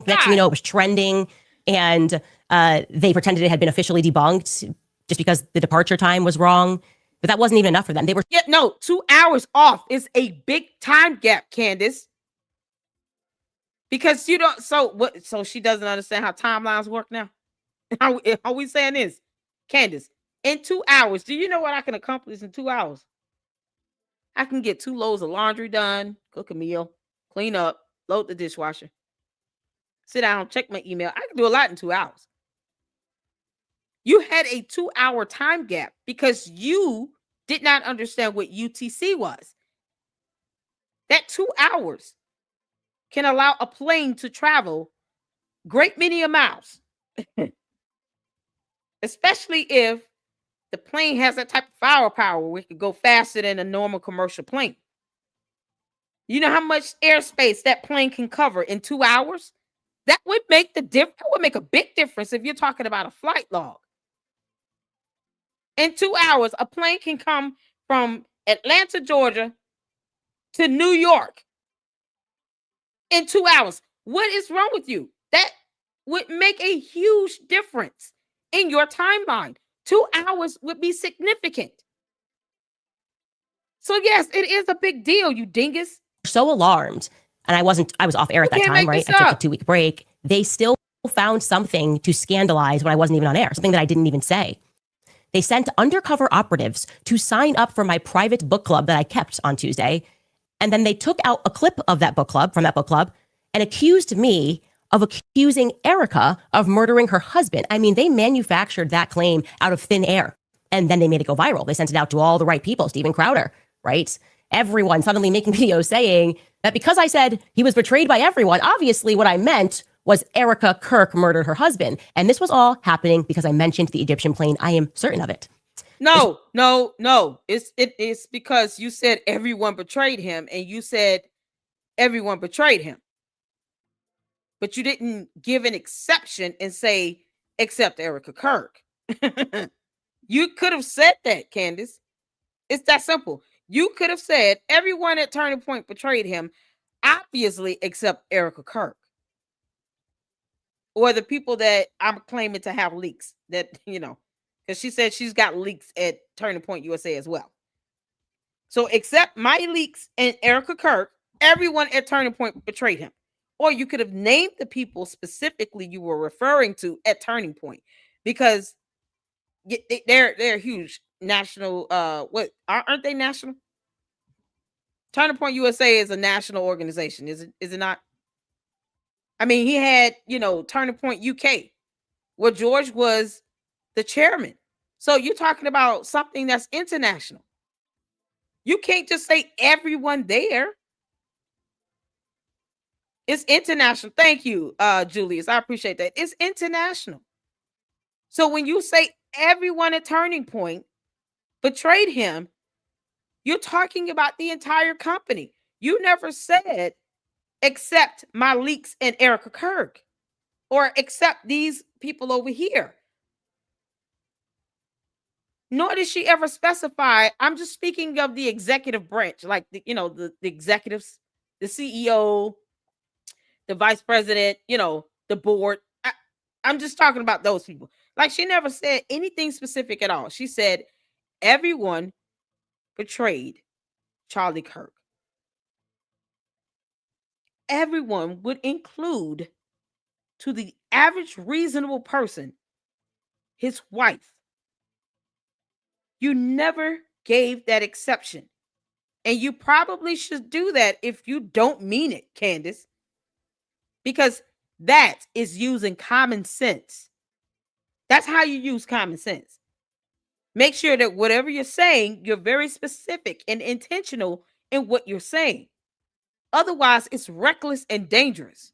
Next thing you God. know, it was trending, and they pretended it had been officially debunked just because the departure time was wrong. But that wasn't even enough for them. They were 2 hours off is a big time gap, Candace. Because you don't, so she doesn't understand how timelines work now. How we saying this? Candace, in 2 hours, do you know what I can accomplish in 2 hours? I can get 2 loads of laundry done, cook a meal, clean up, load the dishwasher, sit down, check my email. I can do a lot in 2 hours. You had a 2 hour time gap because you did not understand what UTC was. That 2 hours can allow a plane to travel great many miles, especially if the plane has that type of firepower where it could go faster than a normal commercial plane. You know how much airspace that plane can cover in 2 hours? That would make the difference. That would make a big difference if you're talking about a flight log. In 2 hours, a plane can come from Atlanta, Georgia to New York in 2 hours. What is wrong with you? That would make a huge difference in your timeline. 2 hours would be significant. So yes, it is a big deal, you dingus. so alarmed. And I was off air at that can't time, make right? this I took a up. 2-week break. They still found something to scandalize when I wasn't even on air, something that I didn't even say. They sent undercover operatives to sign up for my private book club that I kept on Tuesday. And then they took out a clip of that book club, from that book club, and accused me of accusing Erica of murdering her husband. I mean, they manufactured that claim out of thin air. And then they made it go viral. They sent it out to all the right people, Steven Crowder, right? Everyone suddenly making videos saying that because I said he was betrayed by everyone, obviously what I meant was Erica Kirk murdered her husband. And this was all happening because I mentioned the Egyptian plane. I am certain of it. No. It's because you said everyone betrayed him, and you said everyone betrayed him. But you didn't give an exception and say, except Erica Kirk. You could have said that, Candace. It's that simple. You could have said everyone at Turning Point betrayed him, obviously, except Erica Kirk. Or the people that I'm claiming to have leaks that, because she said she's got leaks at Turning Point USA as well. So except my leaks and Erica Kirk, everyone at Turning Point betrayed him. Or you could have named the people specifically you were referring to at Turning Point, because they're huge national. What aren't they national? Turning Point USA is a national organization, is it not? I mean, he had Turning Point UK, where George was the chairman. So you're talking about something that's international. You can't just say everyone there. It's international. Thank you, Julius. I appreciate that. It's international. So when you say everyone at Turning Point betrayed him, you're talking about the entire company. You never said except my leaks and Erica Kirk, or except these people over here. Nor did she ever specify. I'm just speaking of the executive branch, like the executives, the CEO, the vice president, the board. I'm just talking about those people. Like, she never said anything specific at all. She said everyone betrayed Charlie Kirk. everyone would include, to the average reasonable person, his wife. You never gave that exception. And you probably should do that if you don't mean it, Candace. Because that is using common sense. That's how you use common sense. Make sure that whatever you're saying, you're very specific and intentional in what you're saying. Otherwise, it's reckless and dangerous.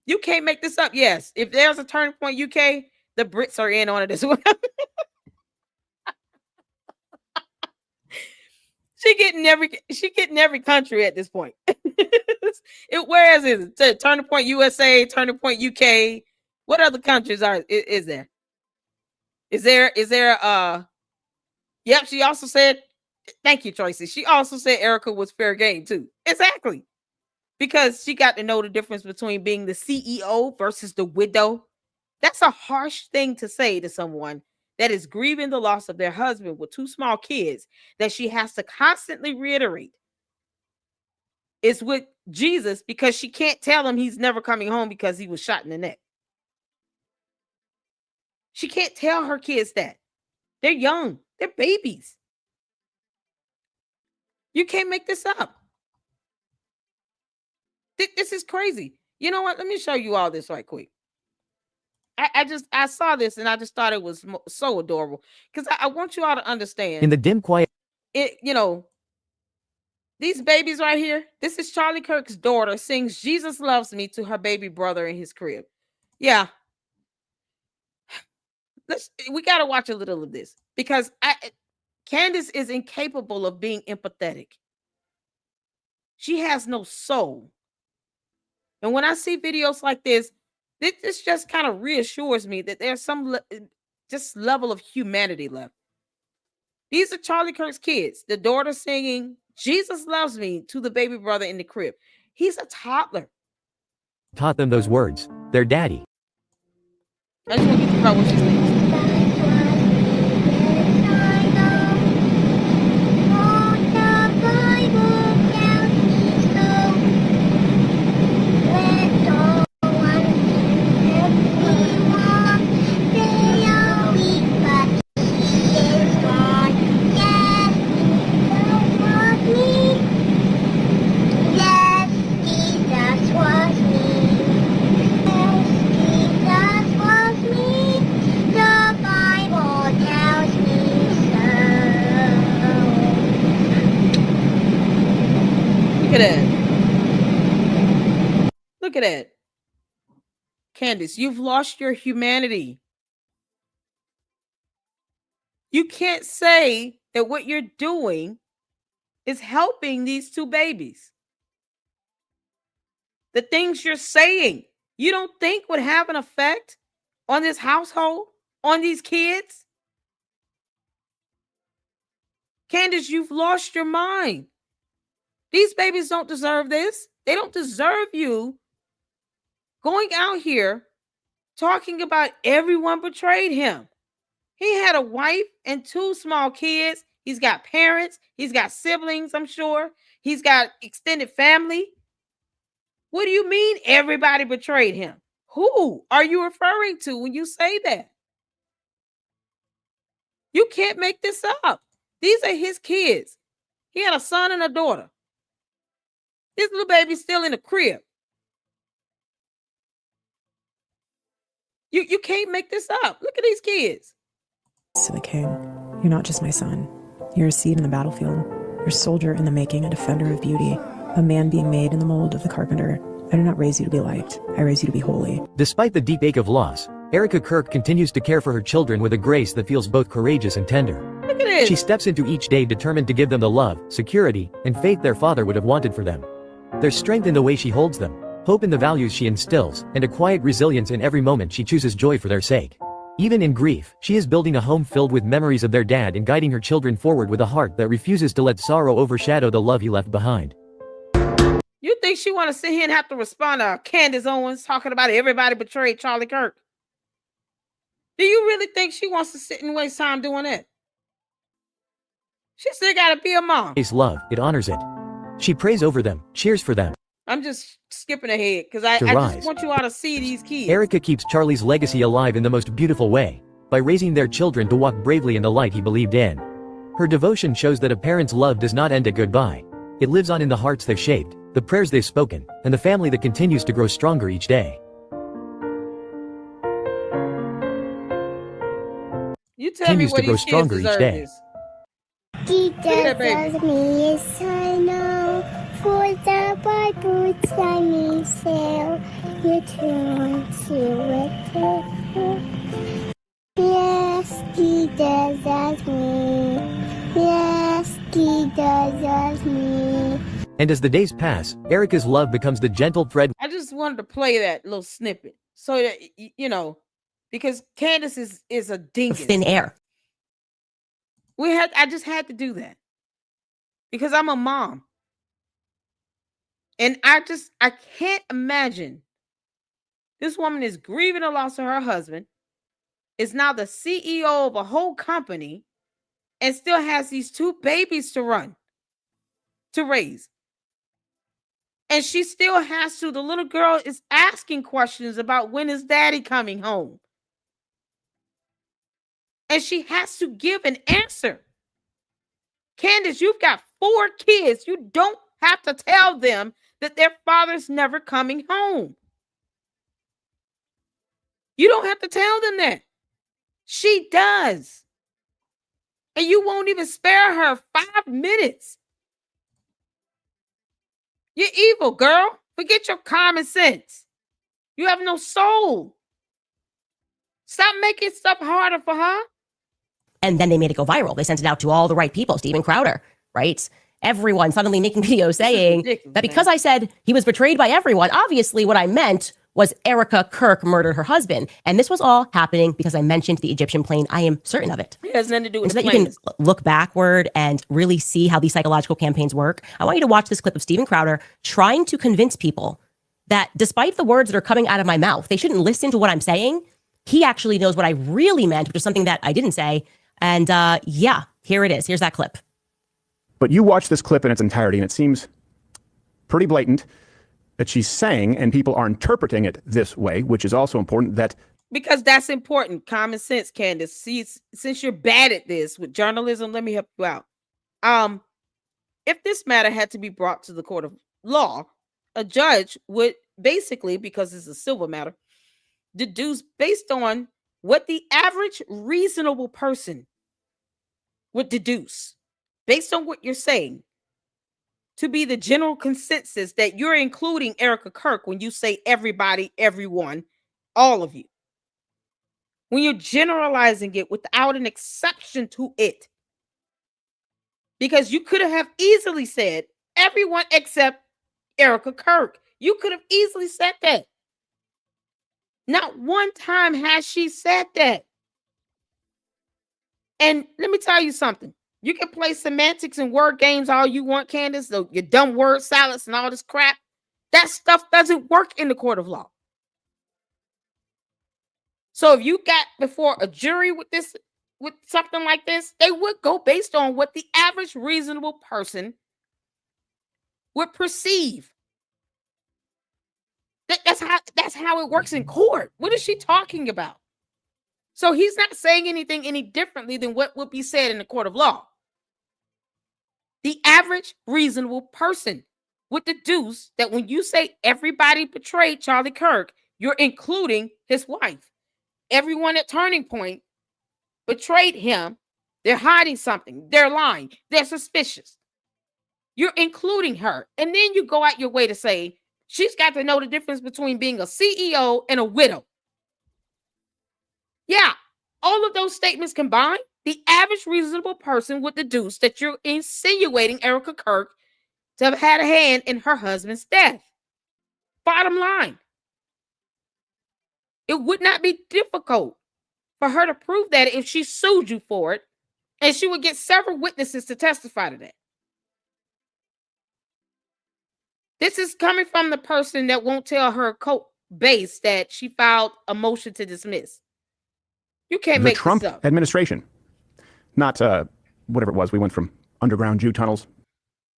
You can't make this up. Yes, if there's a turning point UK, the Brits are in on it as well. She getting every country at this point. Where is it? Turning point USA, turning point UK. What other countries is there? Is there yep, she also said, thank you, Tracy. She also said Erica was fair game too. Exactly. Because she got to know the difference between being the CEO versus the widow. That's a harsh thing to say to someone that is grieving the loss of their husband with 2 small kids, that she has to constantly reiterate is with Jesus, because she can't tell him he's never coming home because he was shot in the neck. She can't tell her kids that. They're young. They're babies. You can't make this up. This is crazy. You know what? Let me show you all this right quick. I saw this and I just thought it was so adorable, because I want you all to understand. In the dim quiet, These babies right here. This is Charlie Kirk's daughter sings "Jesus Loves Me" to her baby brother in his crib. Yeah, we got to watch a little of this, because Candace is incapable of being empathetic. She has no soul. And when I see videos like this just kind of reassures me that there's some just level of humanity left. These are Charlie Kirk's kids. The daughter singing "Jesus Loves Me" to the baby brother in the crib. He's a toddler. taught them those words. Their daddy. I just want to get to what she sings. Look at that. Look at that. Candace, you've lost your humanity. You can't say that what you're doing is helping these 2 babies. The things you're saying, you don't think would have an effect on this household, on these kids? Candace, you've lost your mind. These babies don't deserve this. They don't deserve you going out here talking about everyone betrayed him. He had a wife and 2 small kids. He's got parents. He's got siblings, I'm sure. He's got extended family. What do you mean everybody betrayed him? Who are you referring to when you say that? You can't make this up. These are his kids. He had a son and a daughter. This little baby's still in the crib. You can't make this up. Look at these kids. To the king, you're not just my son. You're a seed in the battlefield. You're a soldier in the making, a defender of beauty, a man being made in the mold of the carpenter. I do not raise you to be liked. I raise you to be holy. Despite the deep ache of loss, Erica Kirk continues to care for her children with a grace that feels both courageous and tender. Look at this. She steps into each day determined to give them the love, security, and faith their father would have wanted for them. There's strength in the way she holds them, hope in the values she instills, and a quiet resilience in every moment she chooses joy for their sake. Even in grief, she is building a home filled with memories of their dad and guiding her children forward with a heart that refuses to let sorrow overshadow the love he left behind. You think she want to sit here and have to respond to Candace Owens talking about everybody betrayed Charlie Kirk? Do you really think she wants to sit and waste time doing that? She still got to be a mom. Love, it honors it. She prays over them, cheers for them. I'm just skipping ahead because I To just rise. want you all to see these kids. Erica keeps Charlie's legacy alive in the most beautiful way, by raising their children to walk bravely in the light he believed in. Her devotion shows that a parent's love does not end at goodbye. It lives on in the hearts they've shaped, the prayers they've spoken, and the family that continues to grow stronger each day. You tell me Continues what to grow these kids stronger each deserve day. this. Jesus baby. loves me, yes I know. For the Bible tells me so. You turn to it. Yes, Jesus loves me. Yes, Jesus loves me. And as the days pass, Erica's love becomes the gentle thread. I just wanted to play that little snippet so that you know, because Candace is a dingus. Thin air. I just had to do that because I'm a mom, and I can't imagine this woman is grieving the loss of her husband, is now the CEO of a whole company, and still has these 2 babies to raise. And she still has to. The little girl is asking questions about when is daddy coming home. And she has to give an answer. Candace, you've got 4 kids. You don't have to tell them that their father's never coming home. You don't have to tell them that. She does. And you won't even spare her 5 minutes. You're evil, girl. Forget your common sense. You have no soul. Stop making stuff harder for her. And then they made it go viral. They sent it out to all the right people. Steven Crowder, right? Everyone suddenly making videos saying that because I said he was betrayed by everyone, obviously what I meant was Erica Kirk murdered her husband. And this was all happening because I mentioned the Egyptian plane. I am certain of it. It has nothing to do with And so the that you planes. can look backward and really see how these psychological campaigns work. I want you to watch this clip of Steven Crowder trying to convince people that despite the words that are coming out of my mouth, they shouldn't listen to what I'm saying. He actually knows what I really meant, which is something that I didn't say. And yeah, here it is. Here's that clip. But you watch this clip in its entirety, and it seems pretty blatant that she's saying, and people are interpreting it this way, which is also important, that Because that's important. Common sense, Candace. See, since you're bad at this with journalism, let me help you out. If this matter had to be brought to the court of law, a judge would basically, because it's a civil matter, deduce based on what the average reasonable person would deduce, based on what you're saying, to be the general consensus that you're including Erica Kirk when you say everybody, everyone, all of you. When you're generalizing it without an exception to it. Because you could have easily said everyone except Erica Kirk. You could have easily said that. Not one time has she said that. And let me tell you something. You can play semantics and word games all you want, Candace, your dumb word salads and all this crap. That stuff doesn't work in the court of law. So if you got before a jury with something like this, they would go based on what the average reasonable person would perceive. That's how it works in court. What is she talking about? So he's not saying anything any differently than what would be said in the court of law. The average reasonable person would deduce that when you say everybody betrayed Charlie Kirk, you're including his wife. Everyone at Turning Point betrayed him. They're hiding something. They're lying. They're suspicious. You're including her. And then you go out your way to say she's got to know the difference between being a CEO and a widow. Yeah, all of those statements combined, the average reasonable person would deduce that you're insinuating Erica Kirk to have had a hand in her husband's death. Bottom line. It would not be difficult for her to prove that if she sued you for it, and she would get several witnesses to testify to that. This is coming from the person that won't tell her court base that she filed a motion to dismiss. You can't make Trump this up. administration, not whatever it was. We went from underground Jew tunnels,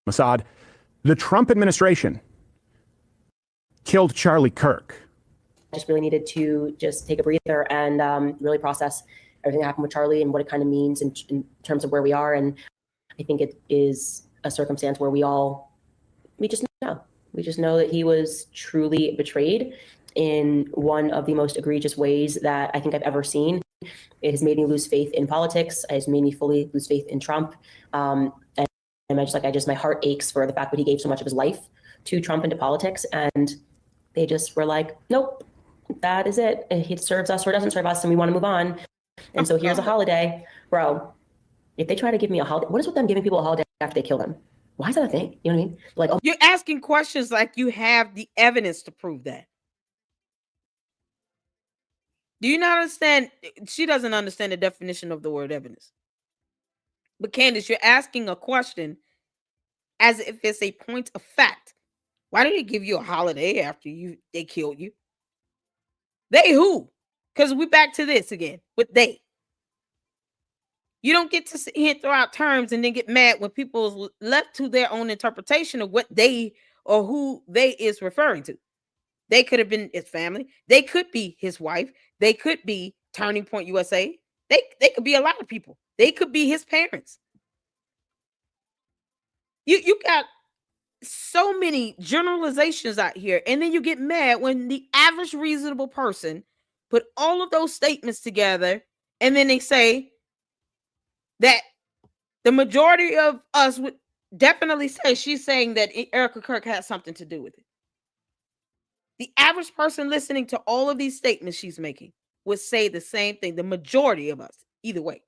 Mossad, The Trump administration killed Charlie Kirk. I just really needed to just take a breather and really process everything that happened with Charlie and what it kind of means in terms of where we are. And I think it is a circumstance where we just know. We just know that he was truly betrayed in one of the most egregious ways that I think I've ever seen. It has made me lose faith in politics. It has made me fully lose faith in Trump. And my heart aches for the fact that he gave so much of his life to Trump and to politics. And they just were like, nope, that is it. He serves us or doesn't serve us, and we want to move on. And so here's a holiday. Bro, if they try to give me a holiday, what is with them giving people a holiday after they kill them? Why is that a thing? You know what I mean? Like, oh, you're asking questions like you have the evidence to prove that. Do you not understand? She doesn't understand the definition of the word evidence. But Candace, you're asking a question as if it's a point of fact. Why did they give you a holiday after they killed you? They who? Because we're back to this again with they. You don't get to sit here and throw out terms and then get mad when people's left to their own interpretation of what they or who they is referring to. They could have been his family. They could be his wife. They could be Turning Point USA. They could be a lot of people. They could be his parents. You got so many generalizations out here, and then you get mad when the average reasonable person put all of those statements together, and then they say that the majority of us would definitely say she's saying that Erica Kirk has something to do with it. The average person listening to all of these statements she's making would say the same thing. The majority of us, either way.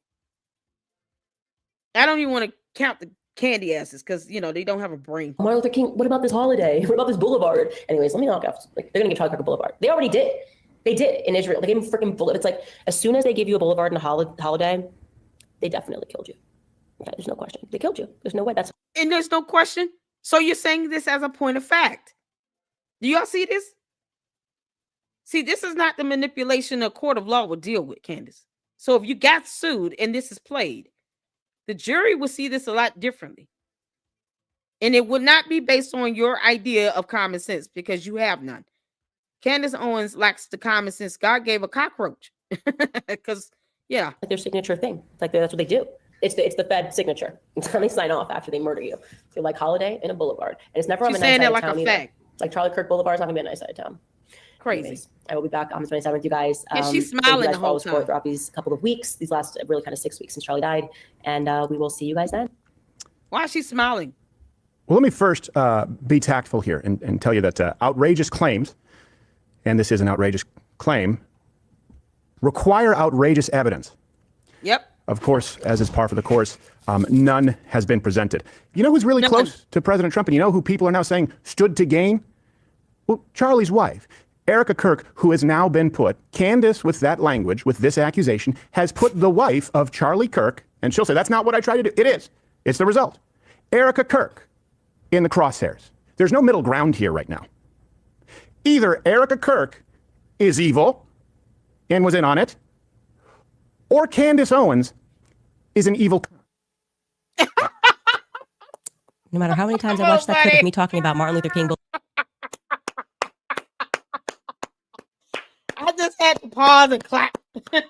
I don't even want to count the candy asses because, they don't have a brain. Martin Luther King, what about this holiday? What about this boulevard? Anyways, let me knock off. Like, they're going to give Charlie Kirk a boulevard. They already did. They did in Israel. They gave him freaking boulevard. It's like, as soon as they give you a boulevard and a holiday, they definitely killed you. Okay, there's no question. They killed you. There's no way. And there's no question. So you're saying this as a point of fact. Do y'all see this? See, this is not the manipulation a court of law would deal with, Candace. So if you got sued and this is played, the jury will see this a lot differently. And it would not be based on your idea of common sense because you have none. Candace Owens lacks the common sense God gave a cockroach. Because, yeah. Like their signature thing. It's like that's what they do. It's the Fed signature. It's when they sign off after they murder you. They're like holiday and a boulevard. And it's never on a nice side of town either. Fact. Like Charlie Kirk Boulevard is not going to be a nice side of town. Crazy. Anyways, I will be back on the 27th with you guys. And she's smiling the whole time throughout these couple of weeks, these last really kind of 6 weeks since Charlie died. And we will see you guys then. Why is she smiling? Well, let me first be tactful here and tell you that outrageous claims, and this is an outrageous claim, require outrageous evidence. Yep. Of course, as is par for the course, none has been presented. You know who's really close to President Trump, and you know who people are now saying stood to gain? Well, Charlie's wife, Erica Kirk, who has now been put, Candace with that language, with this accusation, has put the wife of Charlie Kirk, and she'll say, that's not what I tried to do. It is. It's the result. Erica Kirk in the crosshairs. There's no middle ground here right now. Either Erica Kirk is evil and was in on it, or Candace Owens is an evil. No matter how many times I watch that clip of me talking about Martin Luther King. I just had to pause and clap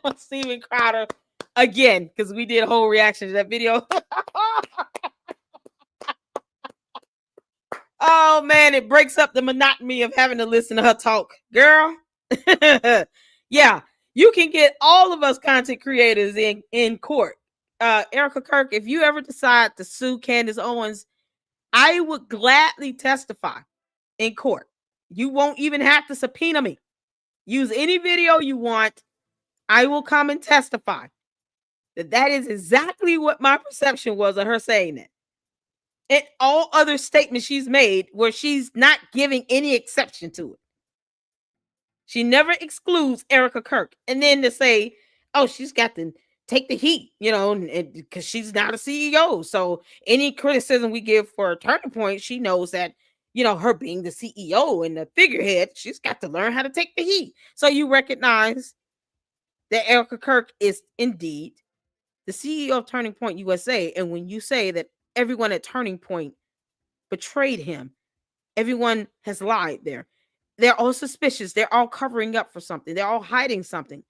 on Steven Crowder again because we did a whole reaction to that video. Oh, man, it breaks up the monotony of having to listen to her talk. Girl, yeah, you can get all of us content creators in court. Erica Kirk, if you ever decide to sue Candace Owens, I would gladly testify in court. You won't even have to subpoena me. Use any video you want. I will come and testify that is exactly what my perception was of her saying that. And all other statements she's made where she's not giving any exception to it. She never excludes Erica Kirk. And then to say, oh, she's got to take the heat, because she's not a CEO. So any criticism we give for a Turning Point, she knows that, her being the CEO and the figurehead, she's got to learn how to take the heat. So you recognize that Erica Kirk is indeed the CEO of Turning Point USA. And when you say that everyone at Turning Point betrayed him. Everyone has lied there. They're all suspicious. They're all covering up for something. They're all hiding something.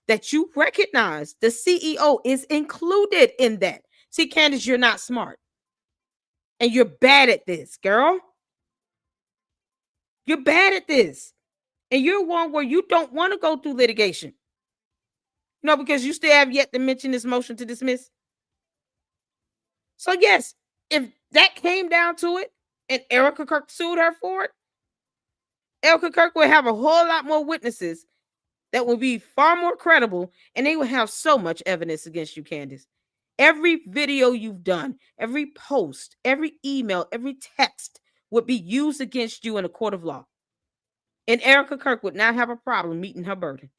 That you recognize the CEO is included in that. See, Candace, you're not smart. And you're bad at this, girl. You're bad at this. And you're one where you don't want to go through litigation. No, because you still have yet to mention this motion to dismiss. So yes, if that came down to it and Erica Kirk sued her for it, Erica Kirk would have a whole lot more witnesses that would be far more credible, and they would have so much evidence against you, Candace. Every video you've done, every post, every email, every text would be used against you in a court of law. And Erica Kirk would not have a problem meeting her burden.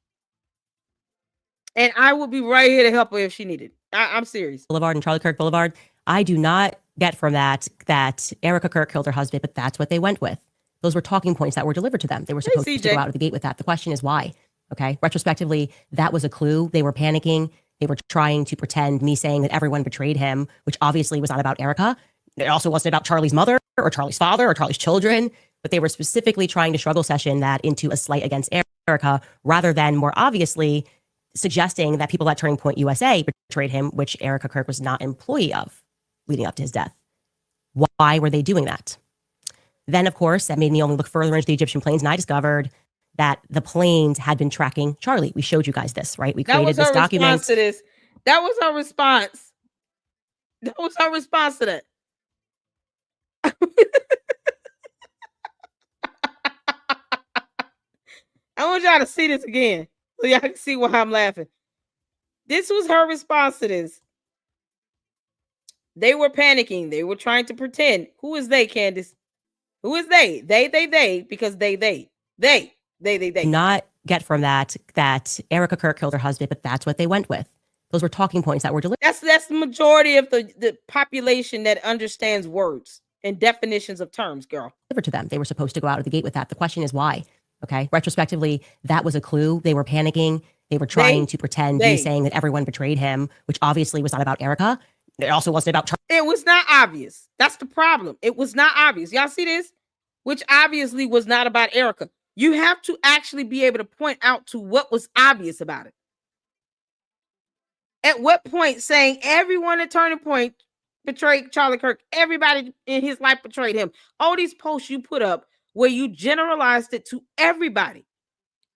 And I would be right here to help her if she needed. I'm serious. Boulevard and Charlie Kirk Boulevard. I do not get from that Erica Kirk killed her husband, but that's what they went with. Those were talking points that were delivered to them. They were supposed to go out of the gate with that. The question is why? Okay. Retrospectively, that was a clue. They were panicking. They were trying to pretend me saying that everyone betrayed him, which obviously was not about Erica. It also wasn't about Charlie's mother or Charlie's father or Charlie's children, but they were specifically trying to struggle session that into a slight against Erica rather than more obviously suggesting that people at Turning Point USA betrayed him, which Erica Kirk was not an employee of leading up to his death. Why were they doing that? Then, of course, that made me only look further into the Egyptian planes, and I discovered that the planes had been tracking Charlie. We showed you guys this, right? We created this document. To this. That was our response. That was our response to that. I want y'all to see this again so y'all can see why I'm laughing. This was her response to this. They were panicking. They were trying to pretend. Who is they, Candace? Who is they? They, because they. Not get from that Erica Kirk killed her husband, but that's what they went with. Those were talking points that were delivered. That's the majority of the population that understands words and definitions of terms, girl. To them. They were supposed to go out of the gate with that. The question is why? Okay. Retrospectively, that was a clue. They were panicking. They were trying to pretend me saying that everyone betrayed him, which obviously was not about Erica. It also wasn't about It was not obvious. That's the problem. It was not obvious. Y'all see this? Which obviously was not about Erica. You have to actually be able to point out to what was obvious about it. At what point saying everyone at Turning Point betrayed Charlie Kirk, everybody in his life betrayed him. All these posts you put up where you generalized it to everybody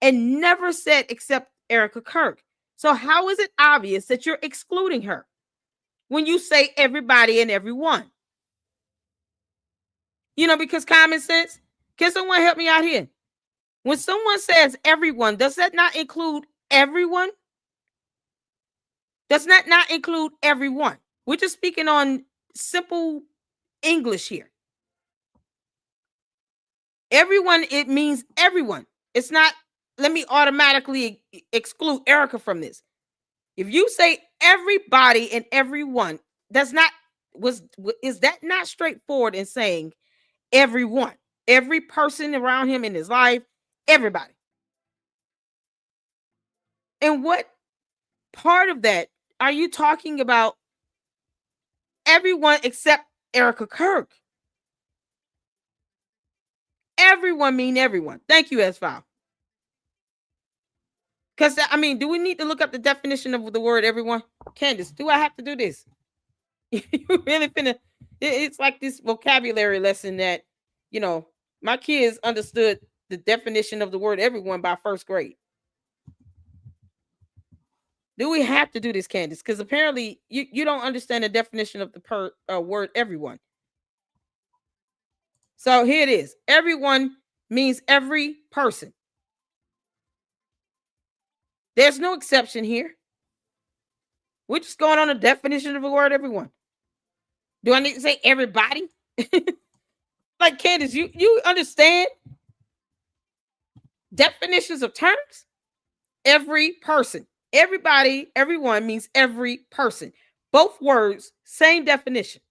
and never said except Erica Kirk. So how is it obvious that you're excluding her when you say everybody and everyone? You know, because common sense. Can someone help me out here? When someone says everyone, does that not include everyone? Does that not include everyone? We're just speaking on simple English here. Everyone, it means everyone. It's not, let me automatically exclude Erica from this. If you say everybody and everyone, is that not straightforward in saying everyone, every person around him in his life, everybody? And what part of that are you talking about? Everyone except Erica Kirk. Everyone mean everyone. Thank you, S-File. Because, I mean, do we need to look up the definition of the word everyone? Candace, do I have to do this? You really finna, it's like this vocabulary lesson that, you know, my kids understood the definition of the word everyone by first grade. Do we have to do this, Candace? Because apparently you don't understand the definition of the word everyone. So here it is. Everyone means every person. There's no exception here. We're just going on a definition of the word everyone. Do I need to say everybody? Like, Candace, you understand definitions of terms? Every person. Everybody, everyone means every person. Both words, same definition.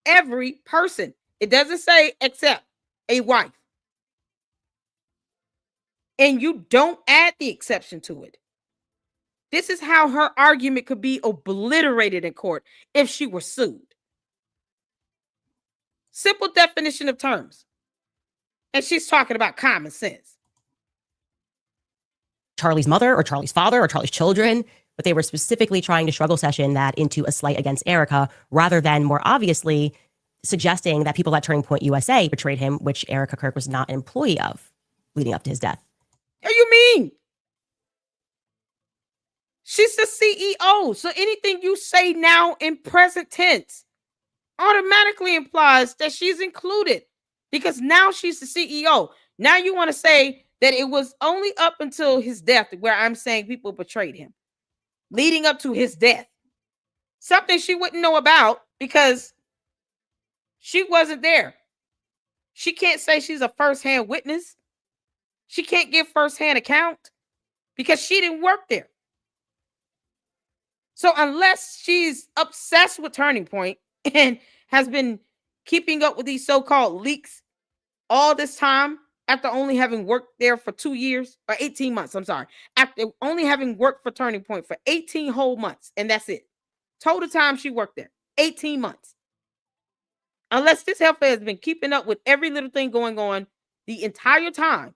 Every person. It doesn't say except a wife. And you don't add the exception to it. This is how her argument could be obliterated in court if she were sued. Simple definition of terms. And she's talking about common sense. Charlie's mother or Charlie's father or Charlie's children, but they were specifically trying to struggle session that into a slight against Erica rather than more obviously suggesting that people at Turning Point USA betrayed him, which Erica Kirk was not an employee of leading up to his death. What do you mean? She's the CEO. So anything you say now in present tense automatically implies that she's included because now she's the CEO. Now you want to say that it was only up until his death where I'm saying people betrayed him, leading up to his death. Something she wouldn't know about because she wasn't there. She can't say she's a firsthand witness. She can't give firsthand account because she didn't work there. So unless she's obsessed with Turning Point and has been keeping up with these so-called leaks all this time, after only having worked there for 2 years or 18 months, I'm sorry, after only having worked for Turning Point for 18 whole months, and that's it. Total time she worked there, 18 months. Unless this heifer has been keeping up with every little thing going on the entire time,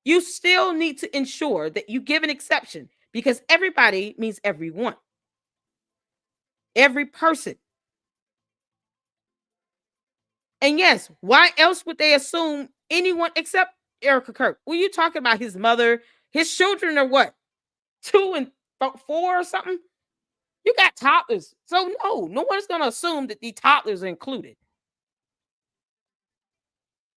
you still need to ensure that you give an exception because everybody means everyone. Every person. And yes, why else would they assume anyone except Erica Kirk? Were you talking about his mother, his children are what? 2 and 4 or something? You got toddlers. So no one's going to assume that the toddlers are included.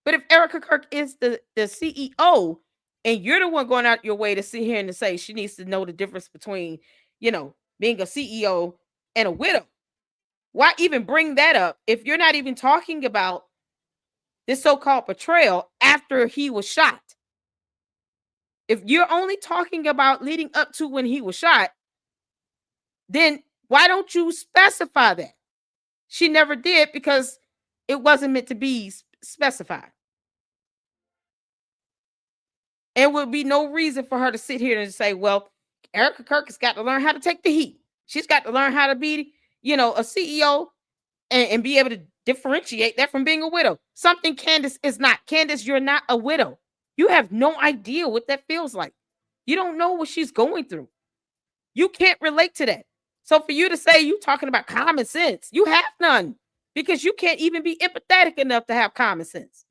But if Erica Kirk is the CEO and you're the one going out your way to sit here and to say she needs to know the difference between, being a CEO and a widow, why even bring that up if you're not even talking about this so-called betrayal after he was shot? If you're only talking about leading up to when he was shot, then why don't you specify that? She never did because it wasn't meant to be specified. And would be no reason for her to sit here and say, well, Erica Kirk has got to learn how to take the heat. She's got to learn how to be, a CEO and be able to differentiate that from being a widow. Something Candace is not. Candace, you're not a widow. You have no idea what that feels like. You don't know what she's going through. You can't relate to that. So for you to say you talking about common sense, you have none because you can't even be empathetic enough to have common sense.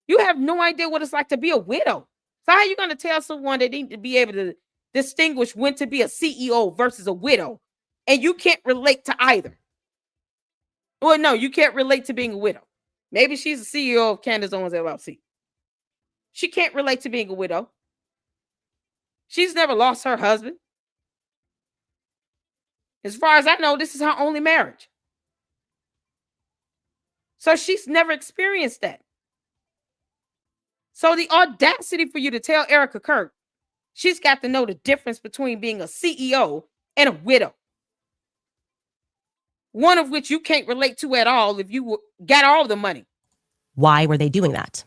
You have no idea what it's like to be a widow. So how are you going to tell someone they need to be able to distinguish when to be a CEO versus a widow? And you can't relate to either. Well, no, you can't relate to being a widow. Maybe she's the CEO of Candace Owens LLC. She can't relate to being a widow. She's never lost her husband. As far as I know, this is her only marriage. So she's never experienced that. So the audacity for you to tell Erica Kirk, she's got to know the difference between being a CEO and a widow. One of which you can't relate to at all if you got all the money. Why were they doing that?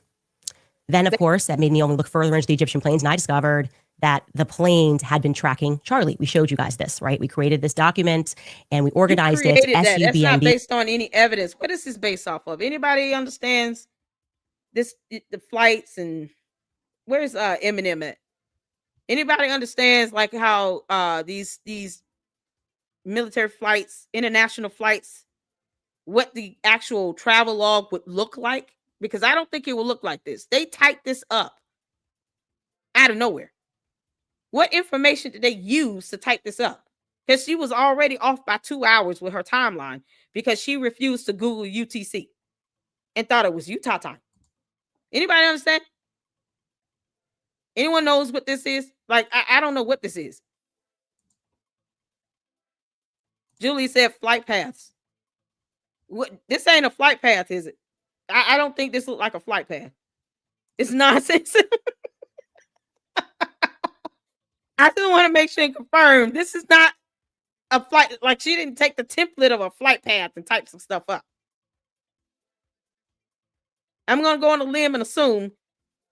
Then, of course, that made me only look further into the Egyptian planes, and I discovered that the planes had been tracking Charlie. We showed you guys this, right? We created this document and we organized it. That. That's not based on any evidence. What is this based off of? Anybody understands this? The flights and where's Eminem at? Anybody understands like how these military flights, international flights, what the actual travel log would look like? Because I don't think it will look like this. They typed this up out of nowhere. What information did they use to type this up? Because she was already off by 2 hours with her timeline because she refused to Google UTC and thought it was Utah time. Anybody understand? Anyone knows what this is? Like, I don't know what this is. Julie said flight paths. What? This ain't a flight path, is it? I don't think this looks like a flight path. It's nonsense. I still want to make sure and confirm this is not a flight. Like she didn't take the template of a flight path and type some stuff up. I'm going to go on a limb and assume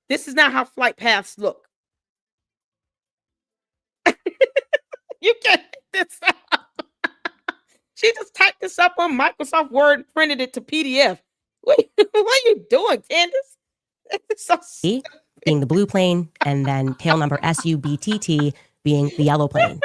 this is not how flight paths look. You can't make this up. She just typed this up on Microsoft Word and printed it to PDF. What are you doing, Candace? It's so being the blue plane, and then tail number SUBTT being the yellow plane.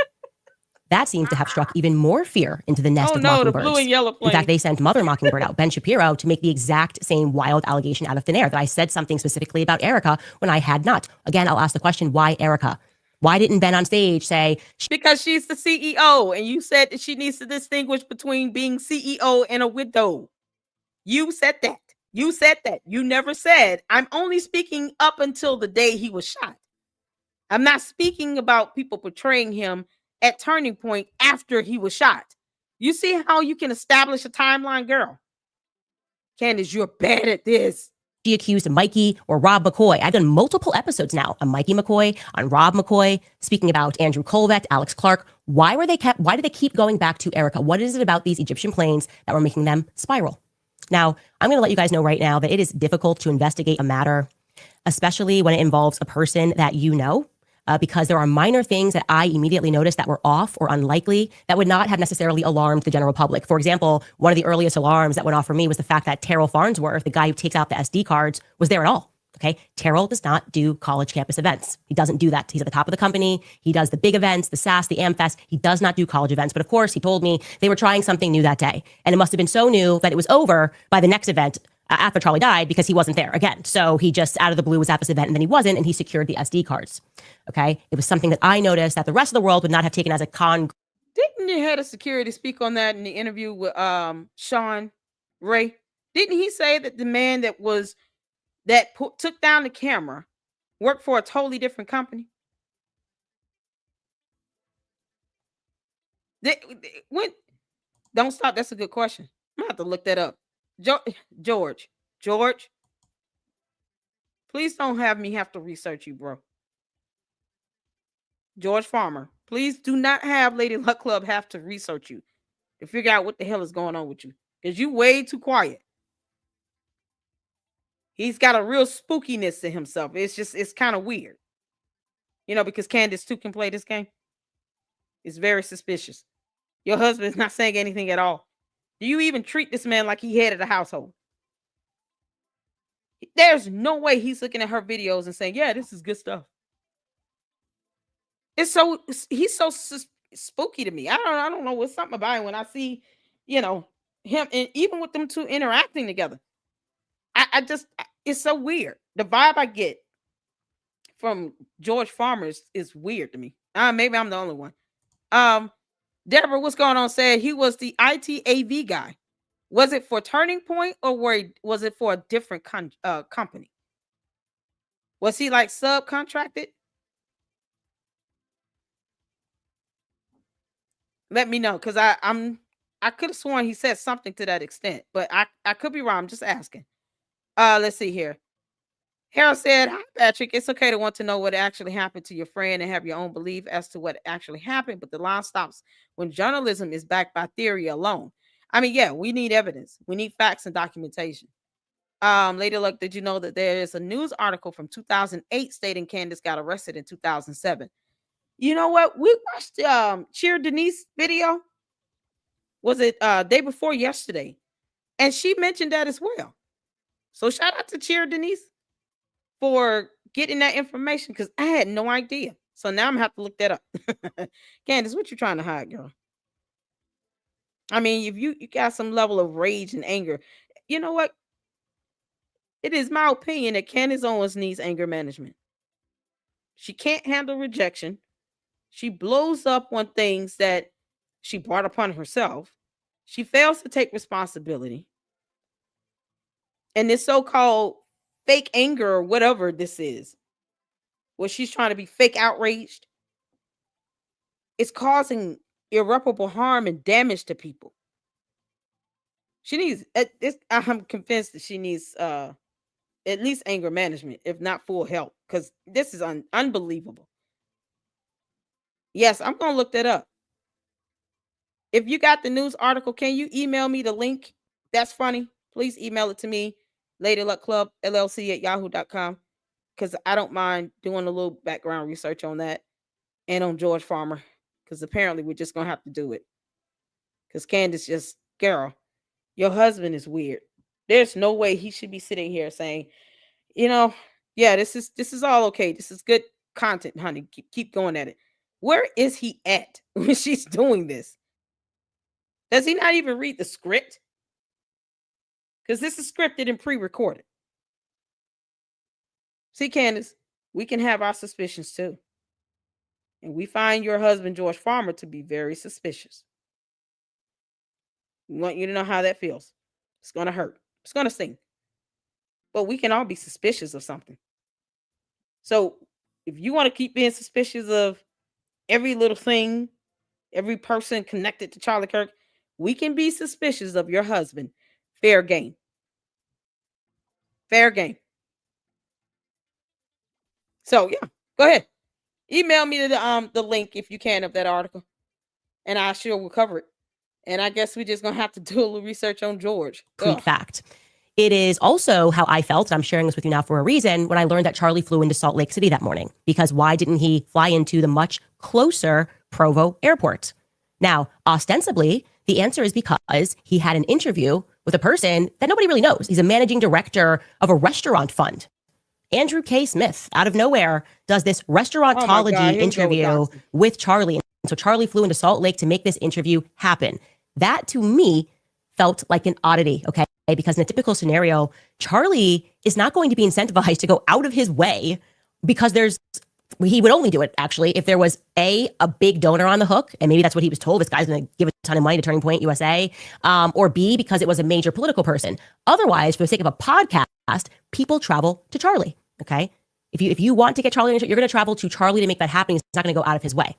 That seems to have struck even more fear into the nest of the mockingbirds. blue and yellow plane. In fact, they sent Mother Mockingbird out, Ben Shapiro, to make the exact same wild allegation out of thin air that I said something specifically about Erica when I had not. Again, I'll ask the question, why Erica? Why didn't Ben on stage say... Because she's the CEO, and you said that she needs to distinguish between being CEO and a widow. You said that. You said that. You never said, I'm only speaking up until the day he was shot. I'm not speaking about people portraying him at Turning Point after he was shot. You see how you can establish a timeline, girl? Candace, you're bad at this. She accused Mikey or Rob McCoy. I've done multiple episodes now on Mikey McCoy, on Rob McCoy, speaking about Andrew Colvett, Alex Clark. Why did they keep going back to Erica? What is it about these Egyptian planes that were making them spiral? Now, I'm going to let you guys know right now that it is difficult to investigate a matter, especially when it involves a person that you know, because there are minor things that I immediately noticed that were off or unlikely that would not have necessarily alarmed the general public. For example, one of the earliest alarms that went off for me was the fact that Terrell Farnsworth, the guy who takes out the SD cards, was there at all. Okay, Terrell does not do college campus events. He doesn't do that. He's at the top of the company. He does the big events, the SAS, the AmFest. He does not do college events. But of course, he told me they were trying something new that day. And it must have been so new that it was over by the next event after Charlie died because he wasn't there again. So he just out of the blue was at this event and then he wasn't, and he secured the SD cards. Okay, it was something that I noticed that the rest of the world would not have taken as a con. Didn't the head of security speak on that in the interview with Sean Ray? Didn't he say that the man that took down the camera worked for a totally different company? Don't stop. That's a good question. I'm gonna have to look that up. George, please don't have me have to research you, bro. George Farmer, please do not have Lady Luck Club have to research you to figure out what the hell is going on with you, because you way too quiet. He's got a real spookiness to himself. It's kind of weird. Because Candace too can play this game. It's very suspicious. Your husband's not saying anything at all. Do you even treat this man like he head of the household? There's no way he's looking at her videos and saying, yeah, this is good stuff. He's so spooky to me. I don't know what's something about him when I see, him, and even with them two interacting together. It's so weird. The vibe I get from George Farmer is weird to me. Maybe I'm the only one. Deborah, what's going on? Said he was the IT AV guy. Was it for Turning Point or was it for a different company? Was he like subcontracted? Let me know, because I could have sworn he said something to that extent, but I could be wrong. I'm just asking. Let's see here. Harold said, hi, Patrick. It's okay to want to know what actually happened to your friend and have your own belief as to what actually happened, but the line stops when journalism is backed by theory alone. I mean, yeah, we need evidence. We need facts and documentation. Lady Luck, did you know that there is a news article from 2008 stating Candace got arrested in 2007? You know what? We watched Cheer Denise video. Was it day before yesterday? And she mentioned that as well. So shout out to Cheer Denise for getting that information, because I had no idea. So now I'm gonna have to look that up. Candace, what you trying to hide, girl? I mean, if you got some level of rage and anger, you know what? It is my opinion that Candace Owens needs anger management. She can't handle rejection. She blows up on things that she brought upon herself. She fails to take responsibility. And this so-called fake anger or whatever this is, where she's trying to be fake outraged, it's causing irreparable harm and damage to people. She needs, I'm convinced that she needs at least anger management, if not full help, because this is unbelievable. Yes, I'm going to look that up. If you got the news article, can you email me the link? That's funny. Please email it to me, LadyLuckClubLLC@yahoo.com, because I don't mind doing a little background research on that and on George Farmer, because apparently we're just going to have to do it. Because Candace just, girl, your husband is weird. There's no way he should be sitting here saying, yeah, this is all okay. This is good content, honey. Keep going at it. Where is he at when she's doing this? Does he not even read the script? Because this is scripted and pre-recorded. See, Candace, we can have our suspicions too. And we find your husband, George Farmer, to be very suspicious. We want you to know how that feels. It's going to hurt. It's going to sting. But we can all be suspicious of something. So if you want to keep being suspicious of every little thing, every person connected to Charlie Kirk, we can be suspicious of your husband. Fair game. Fair game. So yeah, go ahead. Email me the link if you can of that article, and I sure will cover it. And I guess we're just gonna have to do a little research on George. Complete fact. It is also how I felt, and I'm sharing this with you now for a reason, when I learned that Charlie flew into Salt Lake City that morning. Because why didn't he fly into the much closer Provo airport? Now, ostensibly, the answer is because he had an interview with a person that nobody really knows. He's a managing director of a restaurant fund. Andrew K. Smith, out of nowhere, does this restaurantology interview with Charlie. And so Charlie flew into Salt Lake to make this interview happen. That, to me, felt like an oddity, okay? Because in a typical scenario, Charlie is not going to be incentivized to go out of his way because he would only do it, actually, if there was a big donor on the hook, and maybe that's what he was told, this guy's going to give a ton of money to Turning Point USA, or B, because it was a major political person. Otherwise, for the sake of a podcast, people travel to Charlie, okay? If you want to get Charlie, you're going to travel to Charlie to make that happen. He's not going to go out of his way.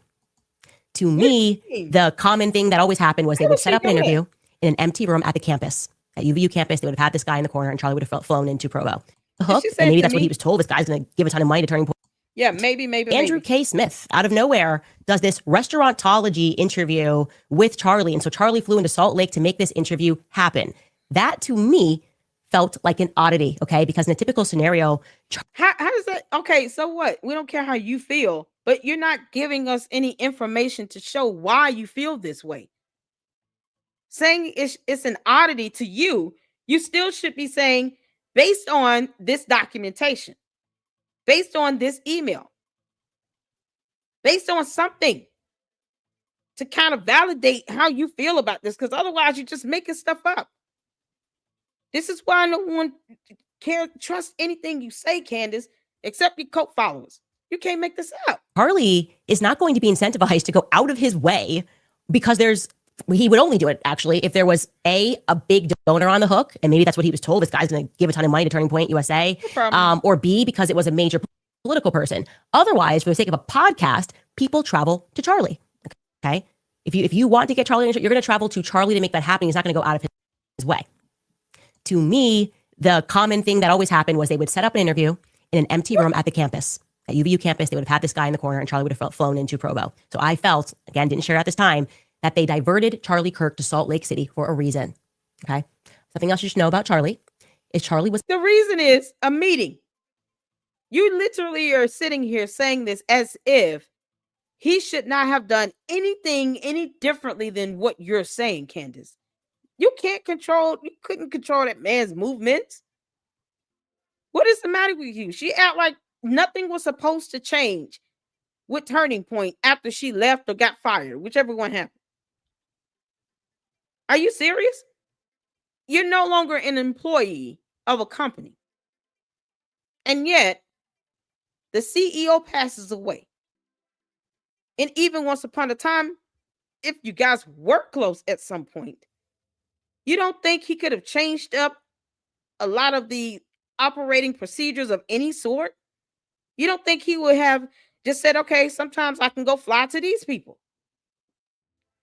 To me, the common thing that always happened was they would set up an interview in an empty room at the campus, at UVU campus. They would have had this guy in the corner, and Charlie would have flown into Provo. The hook, and maybe that's what he was told, this guy's going to give a ton of money to Turning Point. Yeah, maybe. Andrew K. Smith, out of nowhere, does this restaurantology interview with Charlie. And so Charlie flew into Salt Lake to make this interview happen. That, to me, felt like an oddity, okay? Because in a typical scenario... How does that... Okay, so what? We don't care how you feel, but you're not giving us any information to show why you feel this way. Saying it's an oddity to you, you still should be saying, based on this documentation, based on this email, based on something to kind of validate how you feel about this, because otherwise you're just making stuff up. This is why no one trust anything you say, Candace, except your cult followers. You can't make this up. Charlie is not going to be incentivized to go out of his way because he would only do it, actually, if there was a big donor on the hook, and maybe that's what he was told, this guy's going to give a ton of money to Turning Point USA, or B, because it was a major political person. Otherwise, for the sake of a podcast, people travel to Charlie, okay? If you want to get Charlie, you're going to travel to Charlie to make that happen. He's not going to go out of his way. To me, the common thing that always happened was they would set up an interview in an empty room at the campus, at UVU campus. They would have had this guy in the corner, and Charlie would have flown into Provo. So I felt, again, didn't share at this time, that they diverted Charlie Kirk to Salt Lake City for a reason, okay? Something else you should know about Charlie is Charlie was... The reason is a meeting. You literally are sitting here saying this as if he should not have done anything any differently than what you're saying, Candace. You couldn't control that man's movements. What is the matter with you? She act like nothing was supposed to change with Turning Point after she left or got fired, whichever one happened. Are you serious? You're no longer an employee of a company. And yet, the CEO passes away. And even once upon a time, if you guys were close at some point, you don't think he could have changed up a lot of the operating procedures of any sort? You don't think he would have just said, okay, sometimes I can go fly to these people?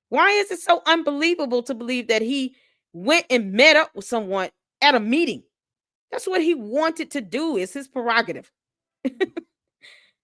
Why is it so unbelievable to believe that he went and met up with someone at a meeting? That's what he wanted to do. It's his prerogative.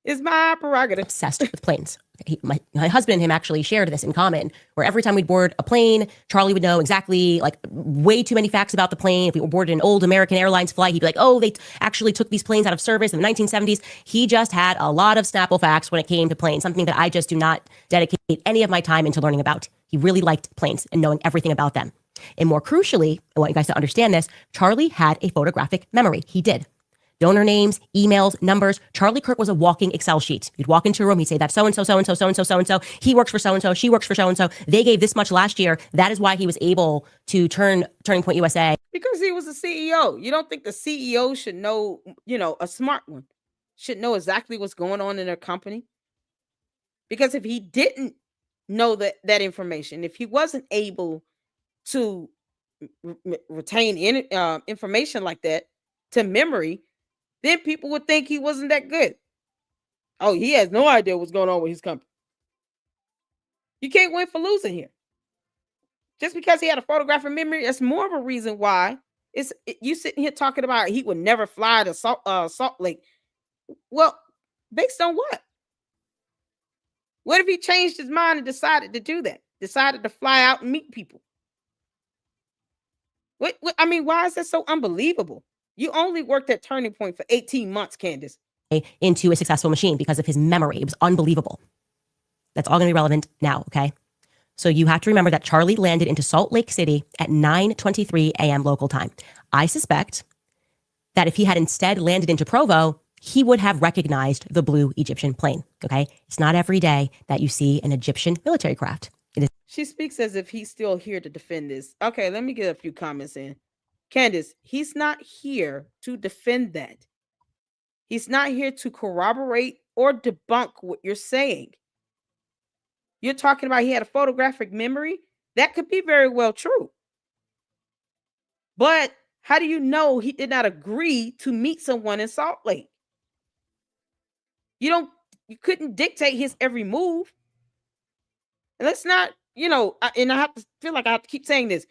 It's my prerogative. Obsessed with planes. My husband and him actually shared this in common, where every time we'd board a plane, Charlie would know exactly, like, way too many facts about the plane. If we were boarded an old American Airlines flight, he'd be like, oh, they actually took these planes out of service in the 1970s. He just had a lot of Snapple facts when it came to planes, something that I just do not dedicate any of my time into learning about. He really liked planes and knowing everything about them. And more crucially, I want you guys to understand this, Charlie had a photographic memory. He did. Donor names, emails, numbers. Charlie Kirk was a walking Excel sheet. You'd walk into a room, he'd say that so-and-so, so-and-so, so-and-so, so-and-so. He works for so-and-so, she works for so-and-so. They gave this much last year. That is why he was able to turn Turning Point USA. Because he was a CEO. You don't think the CEO should know, a smart one should know exactly what's going on in their company? Because if he didn't know that information, if he wasn't able to retain information like that to memory, then people would think he wasn't that good. Oh, he has no idea what's going on with his company. You can't win for losing here. Just because he had a photographic memory, that's more of a reason why you sitting here talking about he would never fly to Salt Lake. Well, based on what? What if he changed his mind and decided to do that? Decided to fly out and meet people? What I mean, why is that so unbelievable? You only worked at Turning Point for 18 months, Candace. Into a successful machine because of his memory. It was unbelievable. That's all going to be relevant now, okay? So you have to remember that Charlie landed into Salt Lake City at 9:23 a.m. local time. I suspect that if he had instead landed into Provo, he would have recognized the blue Egyptian plane, okay? It's not every day that you see an Egyptian military craft. She speaks as if he's still here to defend this. Okay, let me get a few comments in. Candace, he's not here to defend that. He's not here to corroborate or debunk what you're saying. You're talking about he had a photographic memory. That could be very well true. But how do you know he did not agree to meet someone in Salt Lake? You couldn't dictate his every move. And let's not, and I have to feel like I have to keep saying this.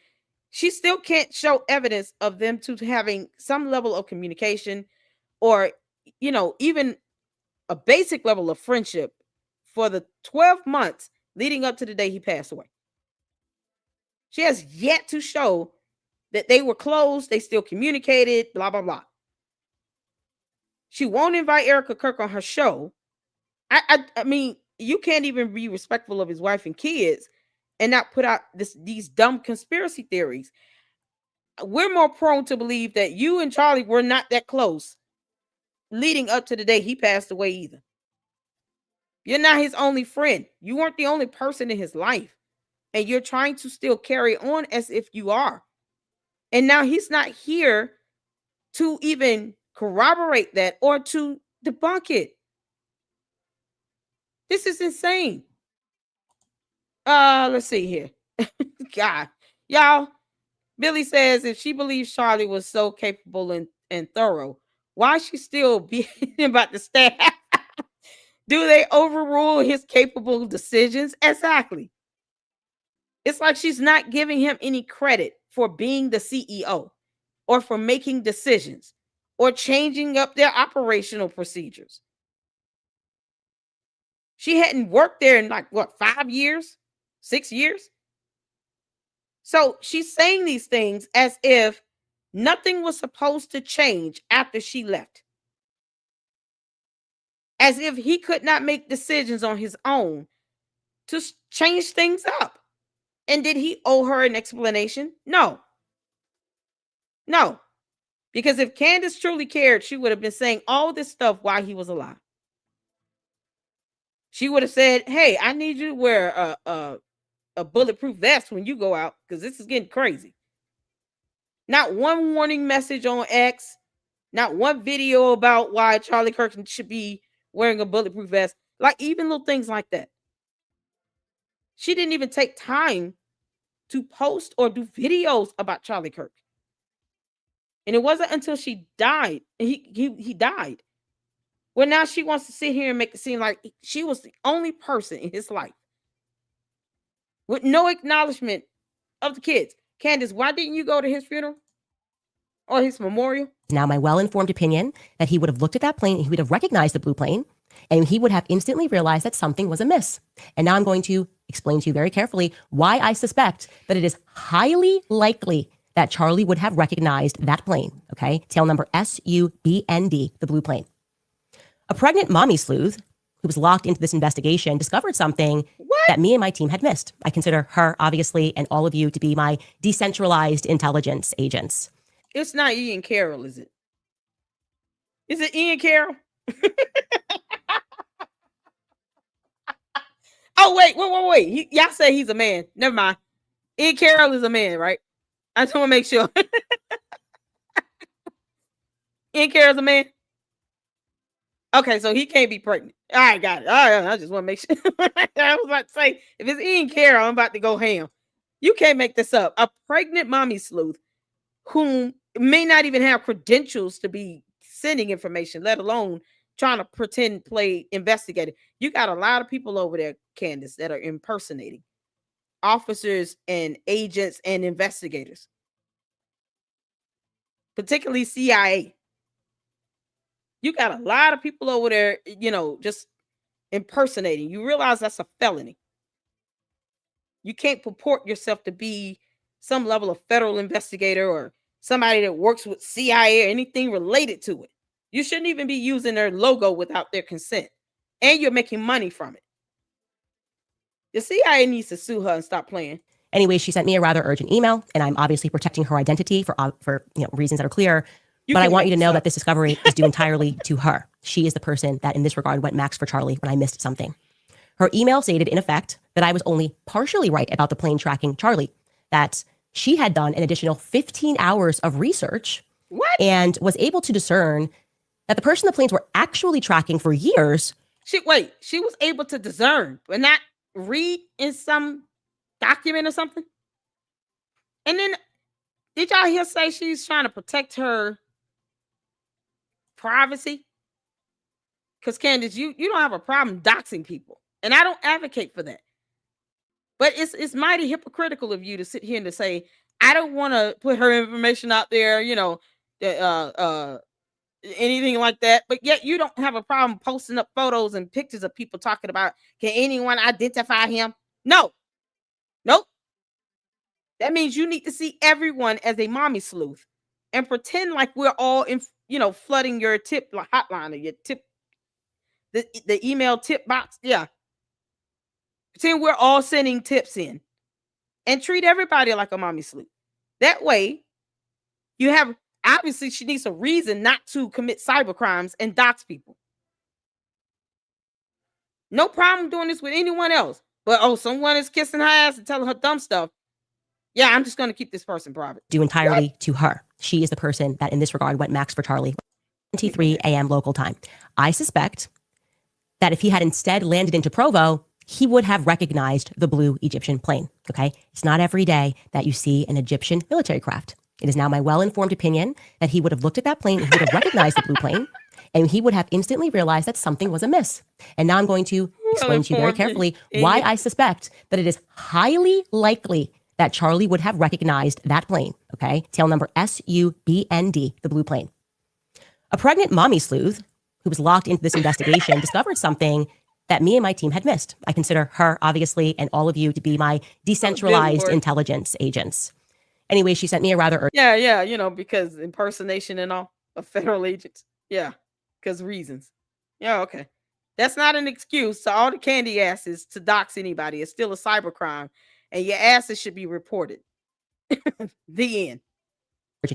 She still can't show evidence of them two having some level of communication or, even a basic level of friendship for the 12 months leading up to the day he passed away. She has yet to show that they were close, they still communicated, blah, blah, blah. She won't invite Erica Kirk on her show. I mean, you can't even be respectful of his wife and kids and not put out these dumb conspiracy theories. We're more prone to believe that you and Charlie were not that close leading up to the day he passed away either. You're not his only friend. You weren't the only person in his life. And you're trying to still carry on as if you are. And now he's not here to even corroborate that or to debunk it. This is insane. Let's see here. God. Y'all, Billy says if she believes Charlie was so capable and thorough, why is she still being about the staff? Do they overrule his capable decisions? Exactly. It's like she's not giving him any credit for being the CEO or for making decisions or changing up their operational procedures. She hadn't worked there in 5 years, 6 years? So she's saying these things as if nothing was supposed to change after she left. As if he could not make decisions on his own to change things up. And did he owe her an explanation? No. No. Because if Candace truly cared, she would have been saying all this stuff while he was alive. She would have said, hey, I need you to wear a bulletproof vest when you go out because this is getting crazy. Not one warning message on X. Not one video about why Charlie Kirk should be wearing a bulletproof vest. Like even little things like that. She didn't even take time to post or do videos about Charlie Kirk. And it wasn't until she died, he died. Well, now she wants to sit here and make it seem like she was the only person in his life with no acknowledgement of the kids. Candace, why didn't you go to his funeral or his memorial? Now, my well-informed opinion that he would have looked at that plane, he would have recognized the blue plane, and he would have instantly realized that something was amiss. And now I'm going to explain to you very carefully why I suspect that it is highly likely that Charlie would have recognized that plane, okay? Tail number SUBND, the blue plane. A pregnant mommy sleuth who was locked into this investigation, discovered something that me and my team had missed. I consider her, obviously, and all of you to be my decentralized intelligence agents. It's not Ian Carroll, is it? Is it Ian Carroll? Oh, wait. Y'all say he's a man. Never mind. Ian Carroll is a man, right? I just want to make sure. Ian Carroll's a man? Okay, so he can't be pregnant. All right, got it. All right, I just want to make sure. I was about to say, if it's Ian Carroll, I'm about to go ham. You can't make this up. A pregnant mommy sleuth who may not even have credentials to be sending information, let alone trying to pretend play investigator. You got a lot of people over there, Candace, that are impersonating officers and agents and investigators, particularly CIA. You got a lot of people over there, just impersonating. You realize that's a felony. You can't purport yourself to be some level of federal investigator or somebody that works with CIA or anything related to it. You shouldn't even be using their logo without their consent. And you're making money from it. The CIA needs to sue her and stop playing. Anyway, she sent me a rather urgent email, and I'm obviously protecting her identity for reasons that are clear. But I want you to know that this discovery is due entirely to her. She is the person that in this regard went max for Charlie when I missed something. Her email stated, in effect, that I was only partially right about the plane tracking Charlie, that she had done an additional 15 hours of research and was able to discern that the person the planes were actually tracking for years. She was able to discern, but not read in some document or something? And then, did y'all hear say she's trying to protect her privacy? Because Candace, you don't have a problem doxing people, and I don't advocate for that. But it's mighty hypocritical of you to sit here and to say, I don't want to put her information out there, anything like that. But yet you don't have a problem posting up photos and pictures of people talking about, can anyone identify him? No. Nope. That means you need to see everyone as a mommy sleuth and pretend like we're all flooding your tip hotline or your tip, the email tip box. Yeah. Pretend we're all sending tips in and treat everybody like a mommy sleuth. That way you have, obviously she needs a reason not to commit cyber crimes and dox people. No problem doing this with anyone else. But, someone is kissing her ass and telling her dumb stuff. Yeah, I'm just going to keep this person private. Due entirely to her. She is the person that in this regard went max for Charlie. 23 a.m. local time. I suspect that if he had instead landed into Provo, he would have recognized the blue Egyptian plane. Okay. It's not every day that you see an Egyptian military craft. It is now my well-informed opinion that he would have looked at that plane and he would have recognized the blue plane, and he would have instantly realized that something was amiss. And now I'm going to explain to you very carefully why I suspect that it is highly likely that Charlie would have recognized that plane. Okay. Tail number SUBND, the blue plane. A pregnant mommy sleuth who was locked into this investigation discovered something that me and my team had missed. I consider her, obviously, and all of you to be my decentralized intelligence agents. Anyway, she sent me a rather... Yeah, because impersonation and all of federal agents. Yeah, because reasons. Yeah, okay. That's not an excuse to all the candy asses to dox anybody. It's still a cyber crime, and your asses should be reported. The end.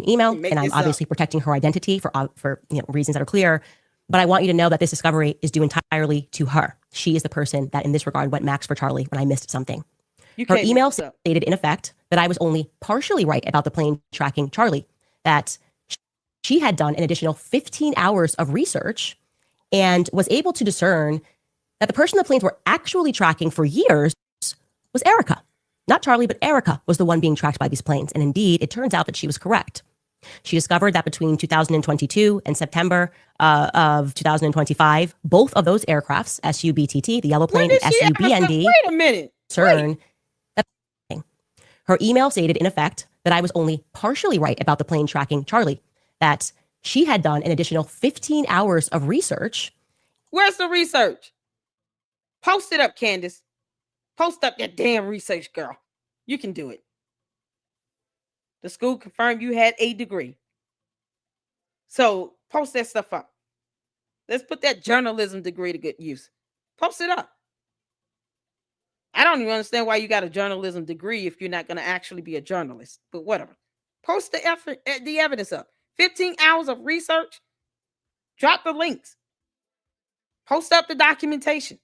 Email, and I'm obviously protecting her identity for reasons that are clear. But I want you to know that this discovery is due entirely to her. She is the person that in this regard went max for Charlie when I missed something. Her email stated, in effect, that I was only partially right about the plane tracking Charlie, that she had done an additional 15 hours of research and was able to discern that the person the planes were actually tracking for years was Erica. Not Charlie, but Erica was the one being tracked by these planes. And indeed, it turns out that she was correct. She discovered that between 2022 and September of 2025, both of those aircrafts, SUBTT, the yellow plane, and SUBND, wait a minute. Her email stated, in effect, that I was only partially right about the plane tracking Charlie, that she had done an additional 15 hours of research. Where's the research? Post it up, Candace. Post up that damn research, girl. You can do it. The school confirmed you had a degree. So post that stuff up. Let's put that journalism degree to good use. Post it up. I don't even understand why you got a journalism degree if you're not going to actually be a journalist, but whatever. Post the evidence up. 15 hours of research. Drop the links. Post up the documentation.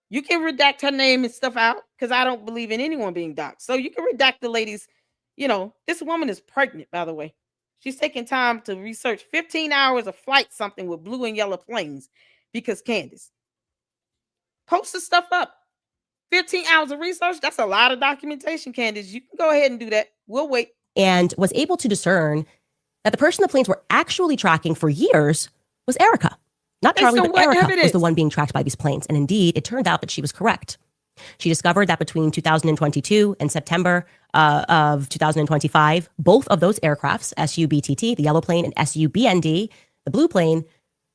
You can redact her name and stuff out because I don't believe in anyone being doxxed. So you can redact the ladies. You know, this woman is pregnant, by the way. She's taking time to research 15 hours of flight something with blue and yellow planes because Candace. Post the stuff up. 15 hours of research. That's a lot of documentation, Candace. You can go ahead and do that. We'll wait. And was able to discern that the person the planes were actually tracking for years was Erica. Not Charlie, but Erica was the one being tracked by these planes. And indeed, it turned out that she was correct. She discovered that between 2022 and September of 2025, both of those aircrafts, SU-BTT, the yellow plane, and SU-BND, the blue plane,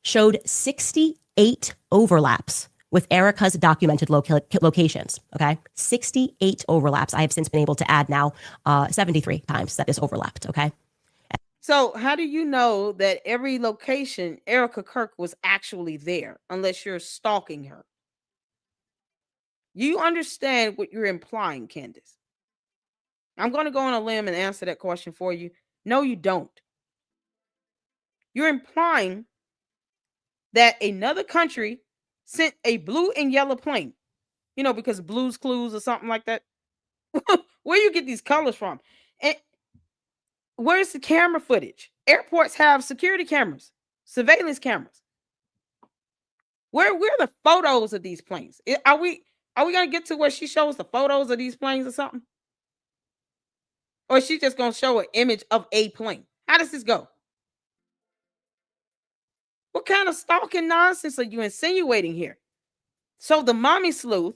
showed 68 overlaps with Erica's documented locations, okay? 68 overlaps. I have since been able to add now 73 times that this overlapped, okay? So how do you know that every location Erica Kirk was actually there unless you're stalking her? You understand what you're implying, Candace? I'm going to go on a limb and answer that question for you. No, you don't. You're implying that another country sent a blue and yellow plane, you know, because Blue's Clues or something like that. Where you get these colors from? And where's the camera footage? Airports have security cameras, surveillance cameras. Where are the photos of these planes? Are we going to get to where she shows the photos of these planes or something? Or is she just going to show an image of a plane? How does this go? What kind of stalking nonsense are you insinuating here? So the mommy sleuth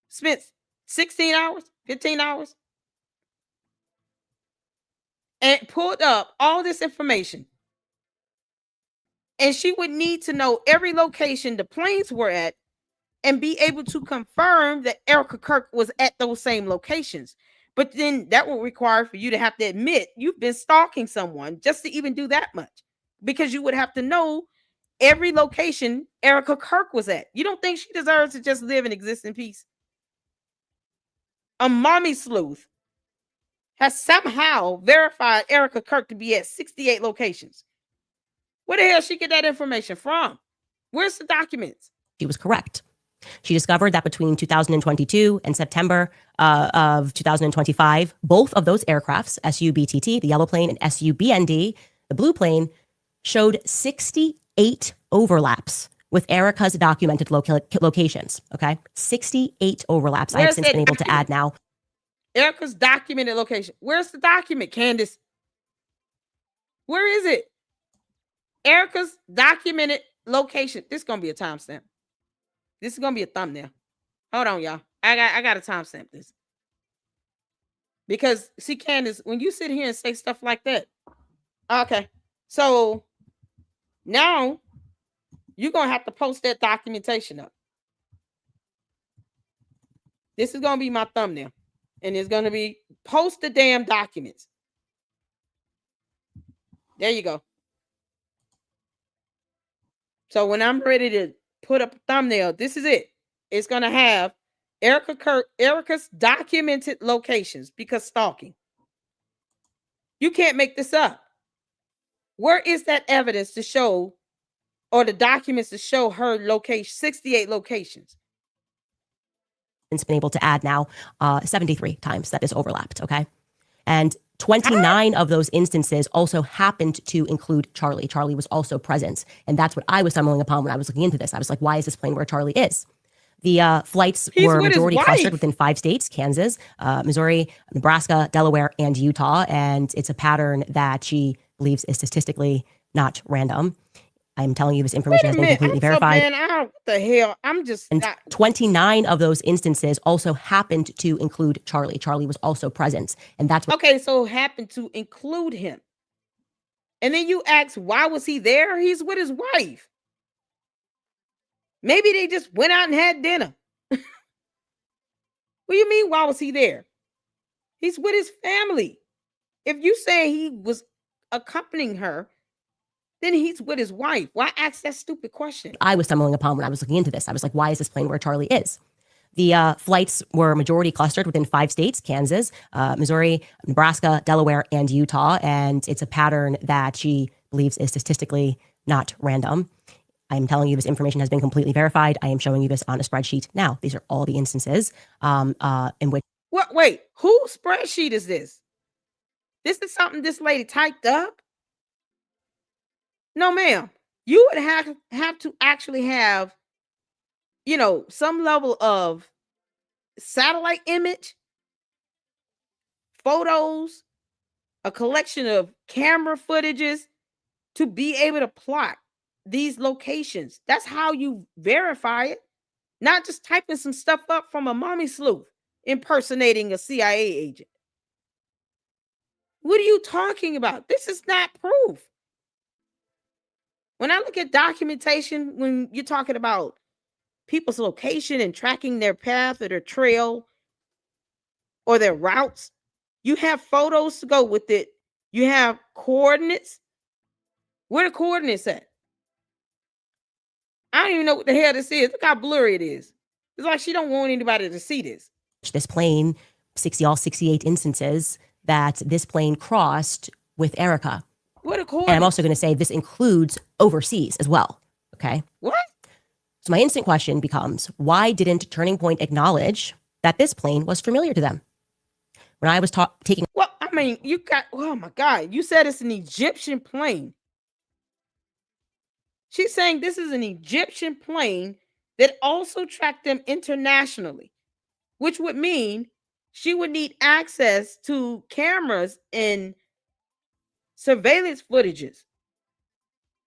spent 16 hours, 15 hours, and pulled up all this information. And she would need to know every location the planes were at and be able to confirm that Erica Kirk was at those same locations. But then that would require for you to have to admit you've been stalking someone just to even do that much, because you would have to know every location Erica Kirk was at. You don't think she deserves to just live and exist in peace? A mommy sleuth has somehow verified Erica Kirk to be at 68 locations. Where the hell she get that information from? Where's the documents? She was correct. She discovered that between 2022 and September of 2025, both of those aircrafts, SU-BTT, the yellow plane, and SU-BND, the blue plane, showed 68 overlaps with Erica's documented locations, okay? 68 overlaps. I have since been able to add now. Erica's documented location. Where's the document, Candace? Where is it? Erica's documented location. This is going to be a timestamp. This is going to be a thumbnail. Hold on, y'all. I got to timestamp this. Because, see, Candace, when you sit here and say stuff like that, okay, so now you're going to have to post that documentation up. This is going to be my thumbnail. And it's going to be post the damn documents. There you go. So when I'm ready to put up a thumbnail, this is it. It's going to have Erica's documented locations, because stalking. You can't make this up. Where is that evidence to show, or the documents to show her location, 68 locations? It's been able to add now 73 times that is overlapped, okay? And 29 of those instances also happened to include Charlie. Charlie was also present. And that's what I was stumbling upon when I was looking into this. I was like, why is this plane where Charlie is? The flights were majority clustered within 5 states: Kansas, Missouri, Nebraska, Delaware, and Utah. And it's a pattern that she believes is statistically not random. I'm telling you, this information has been completely verified. What the hell? I'm just... And 29 of those instances also happened to include Charlie. Charlie was also present. And that's what... Okay, so happened to include him. And then you ask, why was he there? He's with his wife. Maybe they just went out and had dinner. What do you mean, why was he there? He's with his family. If you say he was accompanying her, Then he's with his wife. Why ask that stupid question? I was stumbling upon when I was looking into this. I was like, why is this plane where Charlie is? The flights were majority clustered within 5 states: Kansas, Missouri, Nebraska, Delaware, and Utah. And it's a pattern that she believes is statistically not random. I am telling you this information has been completely verified. I am showing you this on a spreadsheet now. These are all the instances in which... What? Wait, whose spreadsheet is this? This is something this lady typed up? No, ma'am. You would have to actually have, some level of satellite image, photos, a collection of camera footages to be able to plot these locations. That's how you verify it. Not just typing some stuff up from a mommy sleuth impersonating a CIA agent. What are you talking about? This is not proof. When I look at documentation, when you're talking about people's location and tracking their path or their trail or their routes, you have photos to go with it. You have coordinates. Where the coordinates at? I don't even know what the hell this is. Look how blurry it is. It's like she don't want anybody to see this. This plane, 68 instances that this plane crossed with Erica. What a coordinates? And I'm also going to say this includes overseas as well. Okay. What? So my instant question becomes, why didn't Turning Point acknowledge that this plane was familiar to them? When I was taking... Well, I mean, oh my God, you said it's an Egyptian plane. She's saying this is an Egyptian plane that also tracked them internationally, which would mean she would need access to cameras and surveillance footages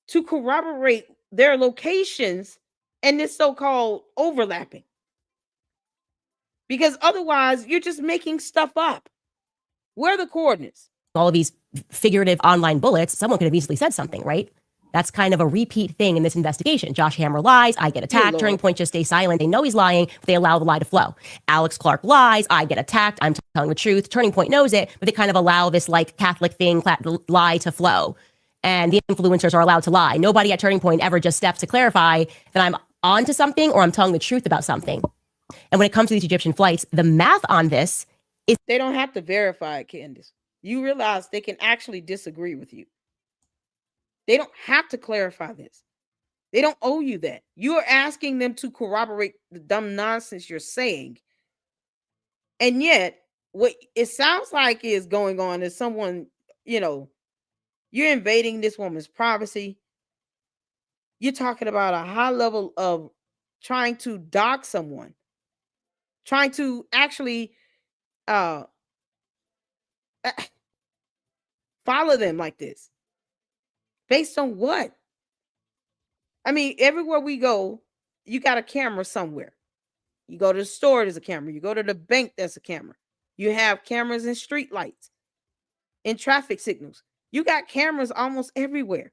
to corroborate their locations and this so-called overlapping. Because otherwise, you're just making stuff up. Where are the coordinates? All of these figurative online bullets, someone could have easily said something, right? That's kind of a repeat thing in this investigation. Josh Hammer lies, I get attacked. Turning Point just stays silent. They know he's lying, but they allow the lie to flow. Alex Clark lies, I get attacked, I'm telling the truth. Turning Point knows it, but they kind of allow this like Catholic thing, lie to flow. And the influencers are allowed to lie. Nobody at Turning Point ever just steps to clarify that I'm onto something or I'm telling the truth about something. And when it comes to these Egyptian flights, the math on this is... They don't have to verify it, Candace. You realize they can actually disagree with you. They don't have to clarify this. They don't owe you that. You are asking them to corroborate the dumb nonsense you're saying. And yet, what it sounds like is going on is someone, you're invading this woman's privacy. You're talking about a high level of trying to dox someone, trying to actually follow them like this. Based on what? I mean, everywhere we go, you got a camera somewhere. You go to the store, there's a camera. You go to the bank, there's a camera. You have cameras in street lights, in traffic signals. You got cameras almost everywhere.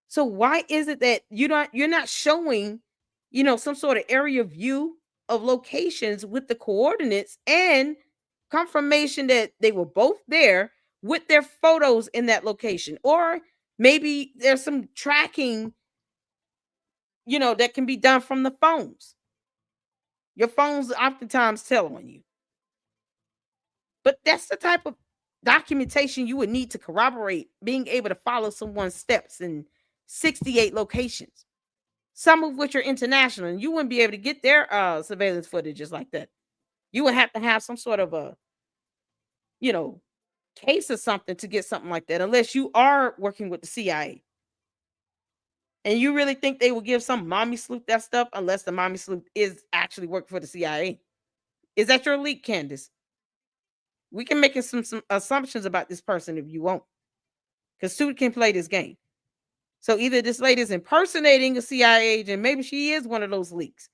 So why is it that you're not showing, some sort of area view of locations with the coordinates and confirmation that they were both there with their photos in that location? Or maybe there's some tracking, that can be done from the phones. Your phones oftentimes tell on you. But that's the type of documentation you would need to corroborate being able to follow someone's steps in 68 locations, some of which are international, and you wouldn't be able to get their surveillance footage just like that. You would have to have some sort of a, case or something to get something like that, unless you are working with the CIA. And you really think they will give some mommy sleuth that stuff unless the mommy sleuth is actually working for the CIA? Is that your leak, Candace? We can make some assumptions about this person if you want, because two can play this game. So either this lady is impersonating a CIA agent, maybe she is one of those leaks.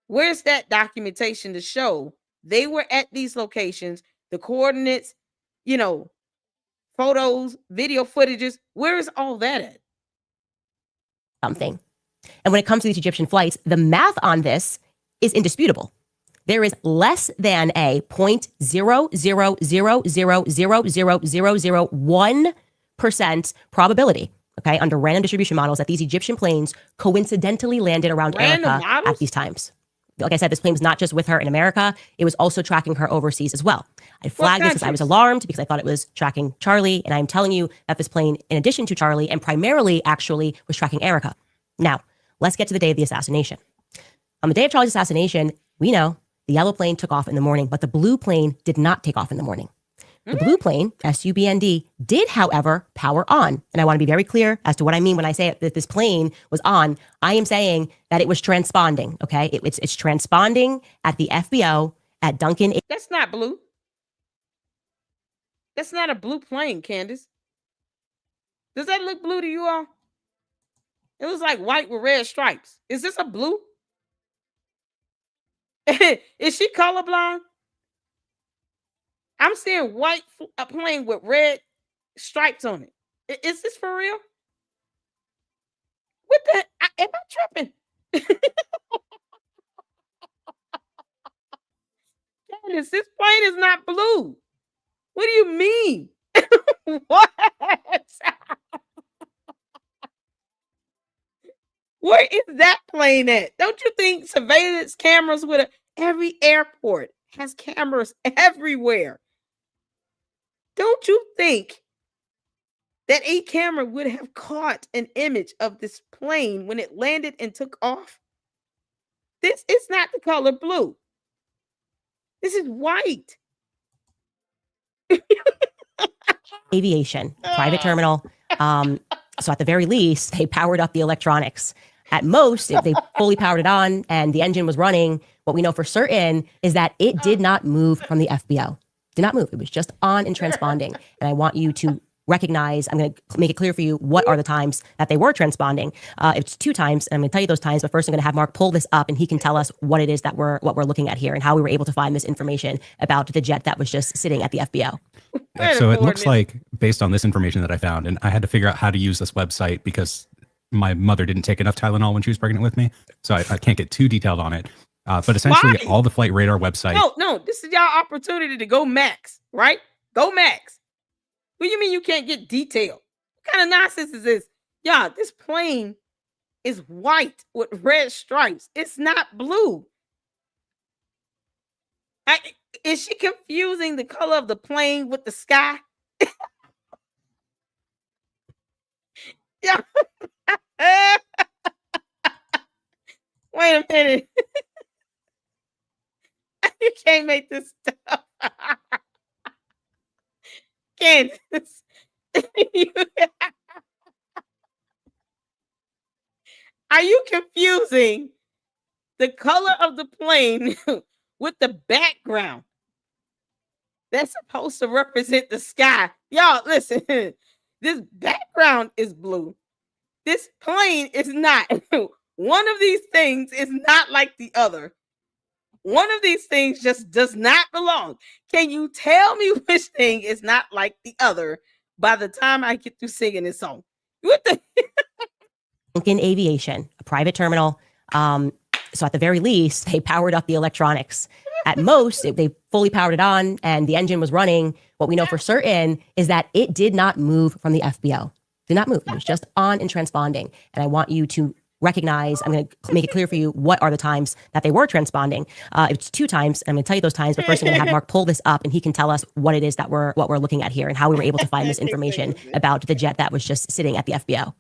Where's that documentation to show they were at these locations, the coordinates, photos, video footages? Where is all that at? Something. And when it comes to these Egyptian flights, the math on this is indisputable. There is less than a 0.000000001 50% probability, okay, under random distribution models that these Egyptian planes coincidentally landed around Random Erica models? at these times. Like I said, this plane was not just with her in America. It was also tracking her overseas as well. I flagged this because I was countries? alarmed because I thought it was tracking Charlie. And I'm telling you that this plane, in addition to Charlie and primarily actually was tracking Erica. Now, let's get to the day of the assassination. On the day of Charlie's assassination, we know the yellow plane took off in the morning, but the blue plane did not take off in the morning. The blue plane, SUBND, did, however, power on. And I want to be very clear as to what I mean when I say that this plane was on. I am saying that it was transponding, okay? It's transponding at the FBO at Duncan. That's not blue. That's not a blue plane, Candace. Does that look blue to you all? It was like white with red stripes. Is this a blue? Is she colorblind? I'm seeing white a plane with red stripes on it. Is this for real? What the? Am I tripping? Candace, this plane is not blue. What do you mean? What? Where is that plane at? Don't you think surveillance cameras every airport has cameras everywhere? Don't you think that a camera would have caught an image of this plane when it landed and took off? This is not the color blue. This is white. Aviation, private terminal. So at the very least, they powered up the electronics. At most, if they fully powered it on and the engine was running, what we know for certain is that it did not move from the FBO. Did not move. It was just on and transponding. And I want you to recognize, I'm going to make it clear for you what are the times that they were transponding. It's 2 times, and I'm going to tell you those times, but first I'm going to have Mark pull this up and he can tell us what it is that we're looking at here and how we were able to find this information about the jet that was just sitting at the FBO. So it looks like, based on this information that I found, and I had to figure out how to use this website because my mother didn't take enough Tylenol when she was pregnant with me, so I can't get too detailed on it. But essentially, Why? all the flight radar websites. No, this is y'all opportunity to go max, right? Go max. What do you mean you can't get detail? What kind of nonsense is this? Y'all, this plane is white with red stripes. It's not blue. Is she confusing the color of the plane with the sky? Yeah. Wait a minute. You can't make this stuff. Candace. Are you confusing the color of the plane with the background that's supposed to represent the sky? Y'all, listen. This background is blue. This plane is not. One of these things is not like the other. One of these things just does not belong. Can you tell me which thing is not like the other by the time I get through singing this song? What the? Duncan Aviation, a private terminal. So at the very least, they powered up the electronics. At most, if they fully powered it on and the engine was running, what we know for certain is that it did not move from the FBO. Did not move. It was just on and transponding. And I want you to recognize, I'm going to make it clear for you what are the times that they were transponding. It's 2 times, and I'm going to tell you those times, but first I'm going to have Mark pull this up and he can tell us what it is that we're looking at here and how we were able to find this information about the jet that was just sitting at the FBO.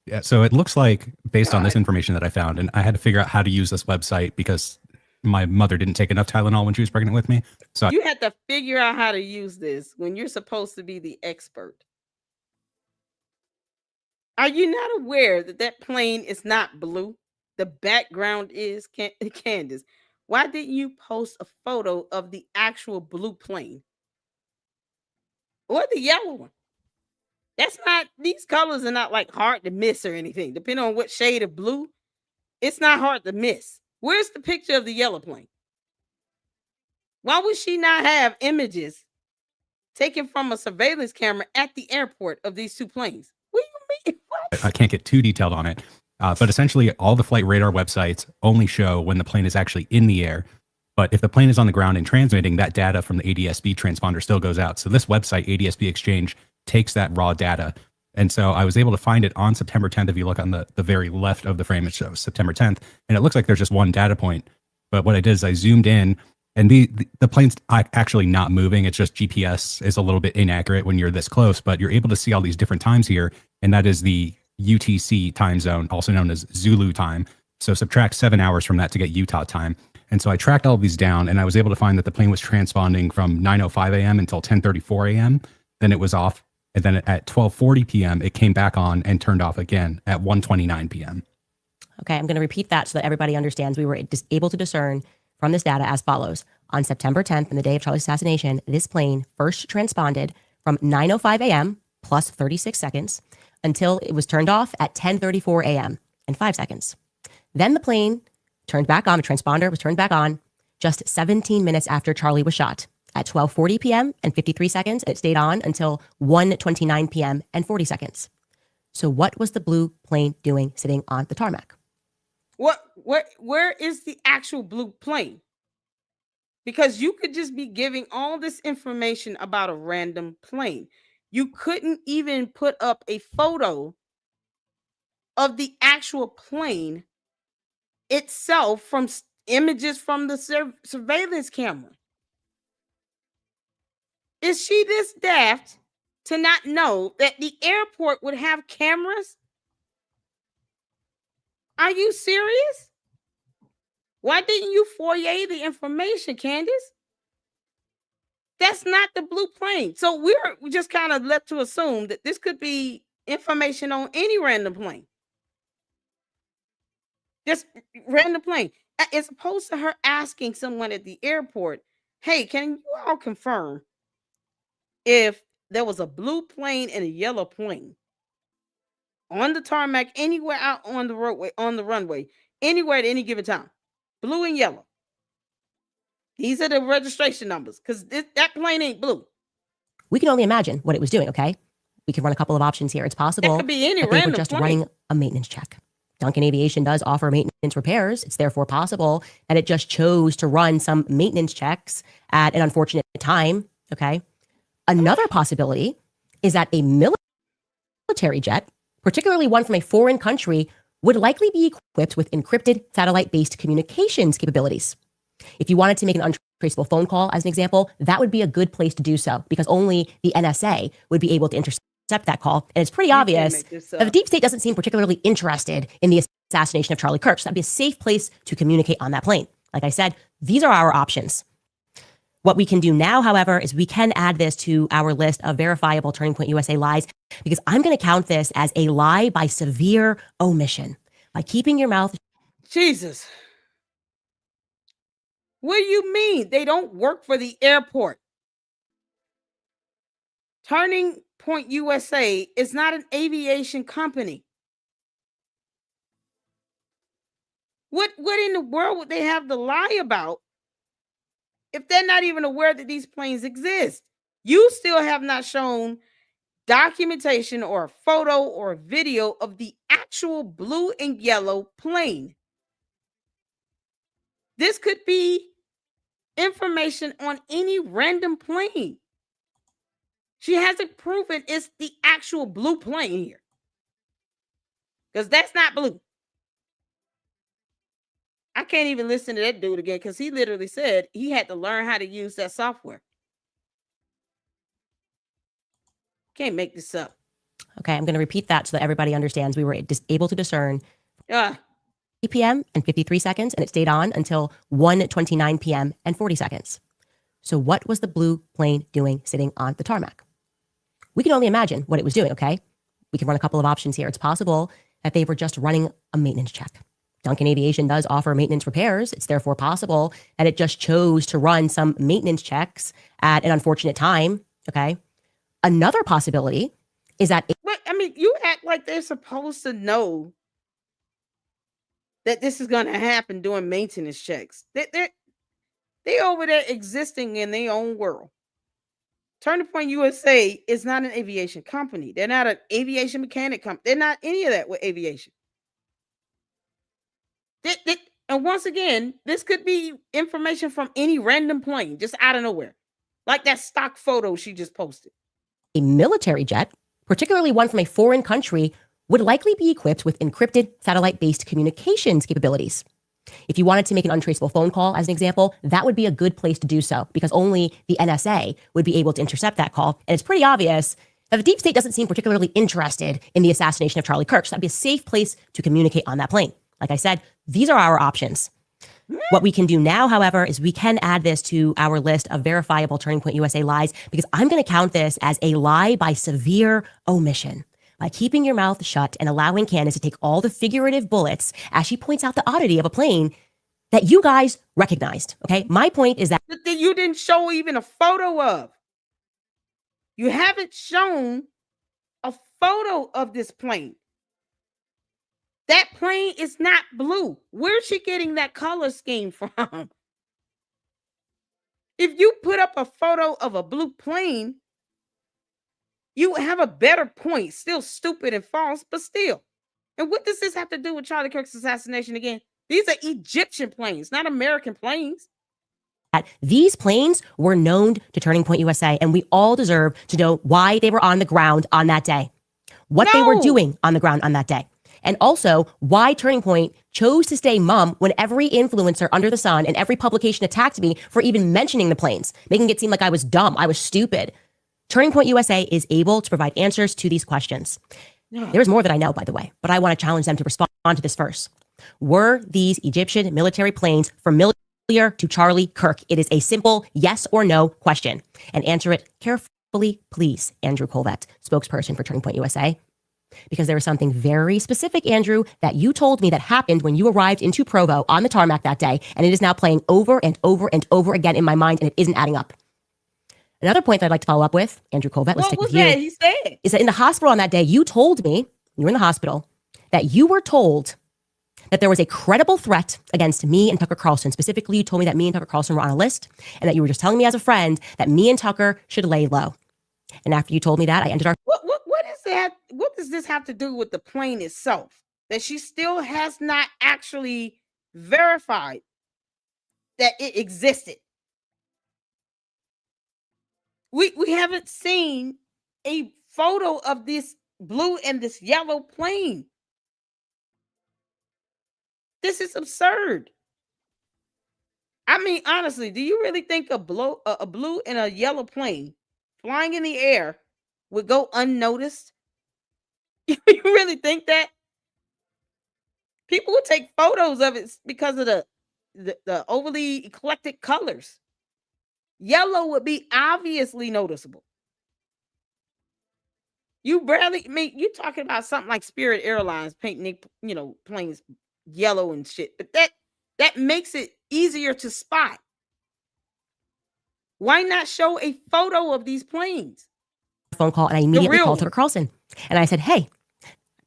Yeah, so it looks like, based on this information that I found, and I had to figure out how to use this website because my mother didn't take enough Tylenol when she was pregnant with me. So You had to figure out how to use this when you're supposed to be the expert. Are you not aware that that plane is not blue? The background is Candace. Why didn't you post a photo of the actual blue plane or the yellow one? That's not, these colors are not like hard to miss or anything. Depending on what shade of blue, it's not hard to miss. Where's the picture of the yellow plane? Why would she not have images taken from a surveillance camera at the airport of these 2 planes? What do you mean? What? I can't get too detailed on it. But essentially, all the flight radar websites only show when the plane is actually in the air. But if the plane is on the ground and transmitting, that data from the ADS-B transponder still goes out. So this website, ADS-B Exchange, takes that raw data And so I was able to find it on September 10th. If you look on the very left of the frame, it shows September 10th. And it looks like there's just one data point. But what I did is I zoomed in, and the plane's actually not moving. It's just GPS is a little bit inaccurate when you're this close, but you're able to see all these different times here. And that is the UTC time zone, also known as Zulu time. So subtract 7 hours from that to get Utah time. And so I tracked all of these down, and I was able to find that the plane was transponding from 9:05 a.m. until 10:34 a.m. Then it was off. And then at 12:40 p.m., it came back on and turned off again at 1:29 p.m. Okay, I'm going to repeat that so that everybody understands. We were able to discern from this data as follows. On September 10th, on the day of Charlie's assassination, this plane first transponded from 9:05 a.m. plus 36 seconds until it was turned off at 10:34 a.m. and 5 seconds. Then the plane turned back on, the transponder was turned back on just 17 minutes after Charlie was shot at 12:40 p.m. and 53 seconds. It stayed on until 1:29 p.m. and 40 seconds. So what was the blue plane doing sitting on the tarmac? Where is the actual blue plane? Because you could just be giving all this information about a random plane. You couldn't even put up a photo of the actual plane itself from images from the surveillance camera. Is she this daft to not know that the airport would have cameras? Are you serious? Why didn't you foyer the information, Candace? That's not the blue plane. So we're just kind of left to assume that this could be information on any random plane. Just random plane. As opposed to her asking someone at the airport, hey, can you all confirm if there was a blue plane and a yellow plane on the tarmac anywhere out on the roadway, on the runway, anywhere at any given time? Blue and yellow. These are the registration numbers, because that plane ain't blue. We can only imagine what it was doing, okay? We can run a couple of options here. It's possible It could be any that they were random just plane. running a maintenance check. Duncan Aviation does offer maintenance repairs. It's therefore possible that it just chose to run some maintenance checks at an unfortunate time, okay? Another possibility is that a military jet, particularly one from a foreign country, would likely be equipped with encrypted satellite-based communications capabilities. If you wanted to make an untraceable phone call, as an example, that would be a good place to do so, because only the NSA would be able to intercept that call. And it's pretty obvious that the deep state doesn't seem particularly interested in the assassination of Charlie Kirk. So that'd be a safe place to communicate on that plane. Like I said, these are our options. What we can do now, however, is we can add this to our list of verifiable Turning Point USA lies, because I'm going to count this as a lie by severe omission. By keeping your mouth. Jesus. What do you mean? They don't work for the airport. Turning Point USA is not an aviation company. What in the world would they have to lie about if they're not even aware that these planes exist? You still have not shown documentation or a photo or a video of the actual blue and yellow plane. This could be information on any random plane. She hasn't proven it's the actual blue plane here, because that's not blue. I can't even listen to that dude again, because he literally said he had to learn how to use that software. Can't make this up. Okay, I'm going to repeat that so that everybody understands. We were able to discern 8 p.m. and 53 seconds, and it stayed on until 1:29 p.m. and 40 seconds. So what was the blue plane doing sitting on the tarmac? We can only imagine what it was doing, okay? We can run a couple of options here. It's possible that they were just running a maintenance check. Duncan Aviation does offer maintenance repairs. It's therefore possible that it just chose to run some maintenance checks at an unfortunate time, okay? Another possibility is that... But, I mean, you act like they're supposed to know that this is going to happen during maintenance checks. They're over there existing in their own world. Turning Point USA is not an aviation company. They're not an aviation mechanic company. They're not any of that with aviation. And once again, this could be information from any random plane, just out of nowhere. Like that stock photo she just posted. A military jet, particularly one from a foreign country, would likely be equipped with encrypted satellite-based communications capabilities. If you wanted to make an untraceable phone call, as an example, that would be a good place to do so because only the NSA would be able to intercept that call. And it's pretty obvious that the deep state doesn't seem particularly interested in the assassination of Charlie Kirk. So that'd be a safe place to communicate on that plane. Like I said, these are our options. What we can do now, however, is we can add this to our list of verifiable Turning Point USA lies because I'm going to count this as a lie by severe omission. By keeping your mouth shut and allowing Candace to take all the figurative bullets as she points out the oddity of a plane that you guys recognized. Okay. My point is that you didn't show even a photo of. You haven't shown a photo of this plane. That plane is not blue. Where's she getting that color scheme from? If you put up a photo of a blue plane, you have a better point. Still stupid and false, but still. And what does this have to do with Charlie Kirk's assassination again? These are Egyptian planes, not American planes. These planes were known to Turning Point USA, and we all deserve to know why they were on the ground on that day, what they were doing on the ground on that day, and also why Turning Point chose to stay mum when every influencer under the sun and every publication attacked me for even mentioning the planes, making it seem like I was dumb, I was stupid. Turning Point USA is able to provide answers to these questions. There's more that I know, by the way, but I want to challenge them to respond to this first. Were these Egyptian military planes familiar to Charlie Kirk? It is a simple yes or no question. And answer it carefully, please, Andrew Colvett, spokesperson for Turning Point USA. Because there was something very specific, Andrew, that you told me that happened when you arrived into Provo on the tarmac that day, and it is now playing over and over and over again in my mind, and it isn't adding up. Another point that I'd like to follow up with, Andrew Colvett, let's stick with you. He said is that in the hospital on that day, you told me, you were in the hospital, that you were told that there was a credible threat against me and Tucker Carlson. Specifically, you told me that me and Tucker Carlson were on a list and that you were just telling me as a friend that me and Tucker should lay low. And after you told me that, I ended our... What is that? What does this have to do with the plane itself? That she still has not actually verified that it existed. We haven't seen a photo of this blue and this yellow plane. This is absurd. I mean, honestly, do you really think a blue and a yellow plane flying in the air would go unnoticed? You really think that? People would take photos of it because of the overly eclectic colors. Yellow would be obviously noticeable. You you're talking about something like Spirit Airlines painting, planes yellow and shit, but that makes it easier to spot. Why not show a photo of these planes? Phone call, and I immediately called Tucker Carlson. And I said, hey,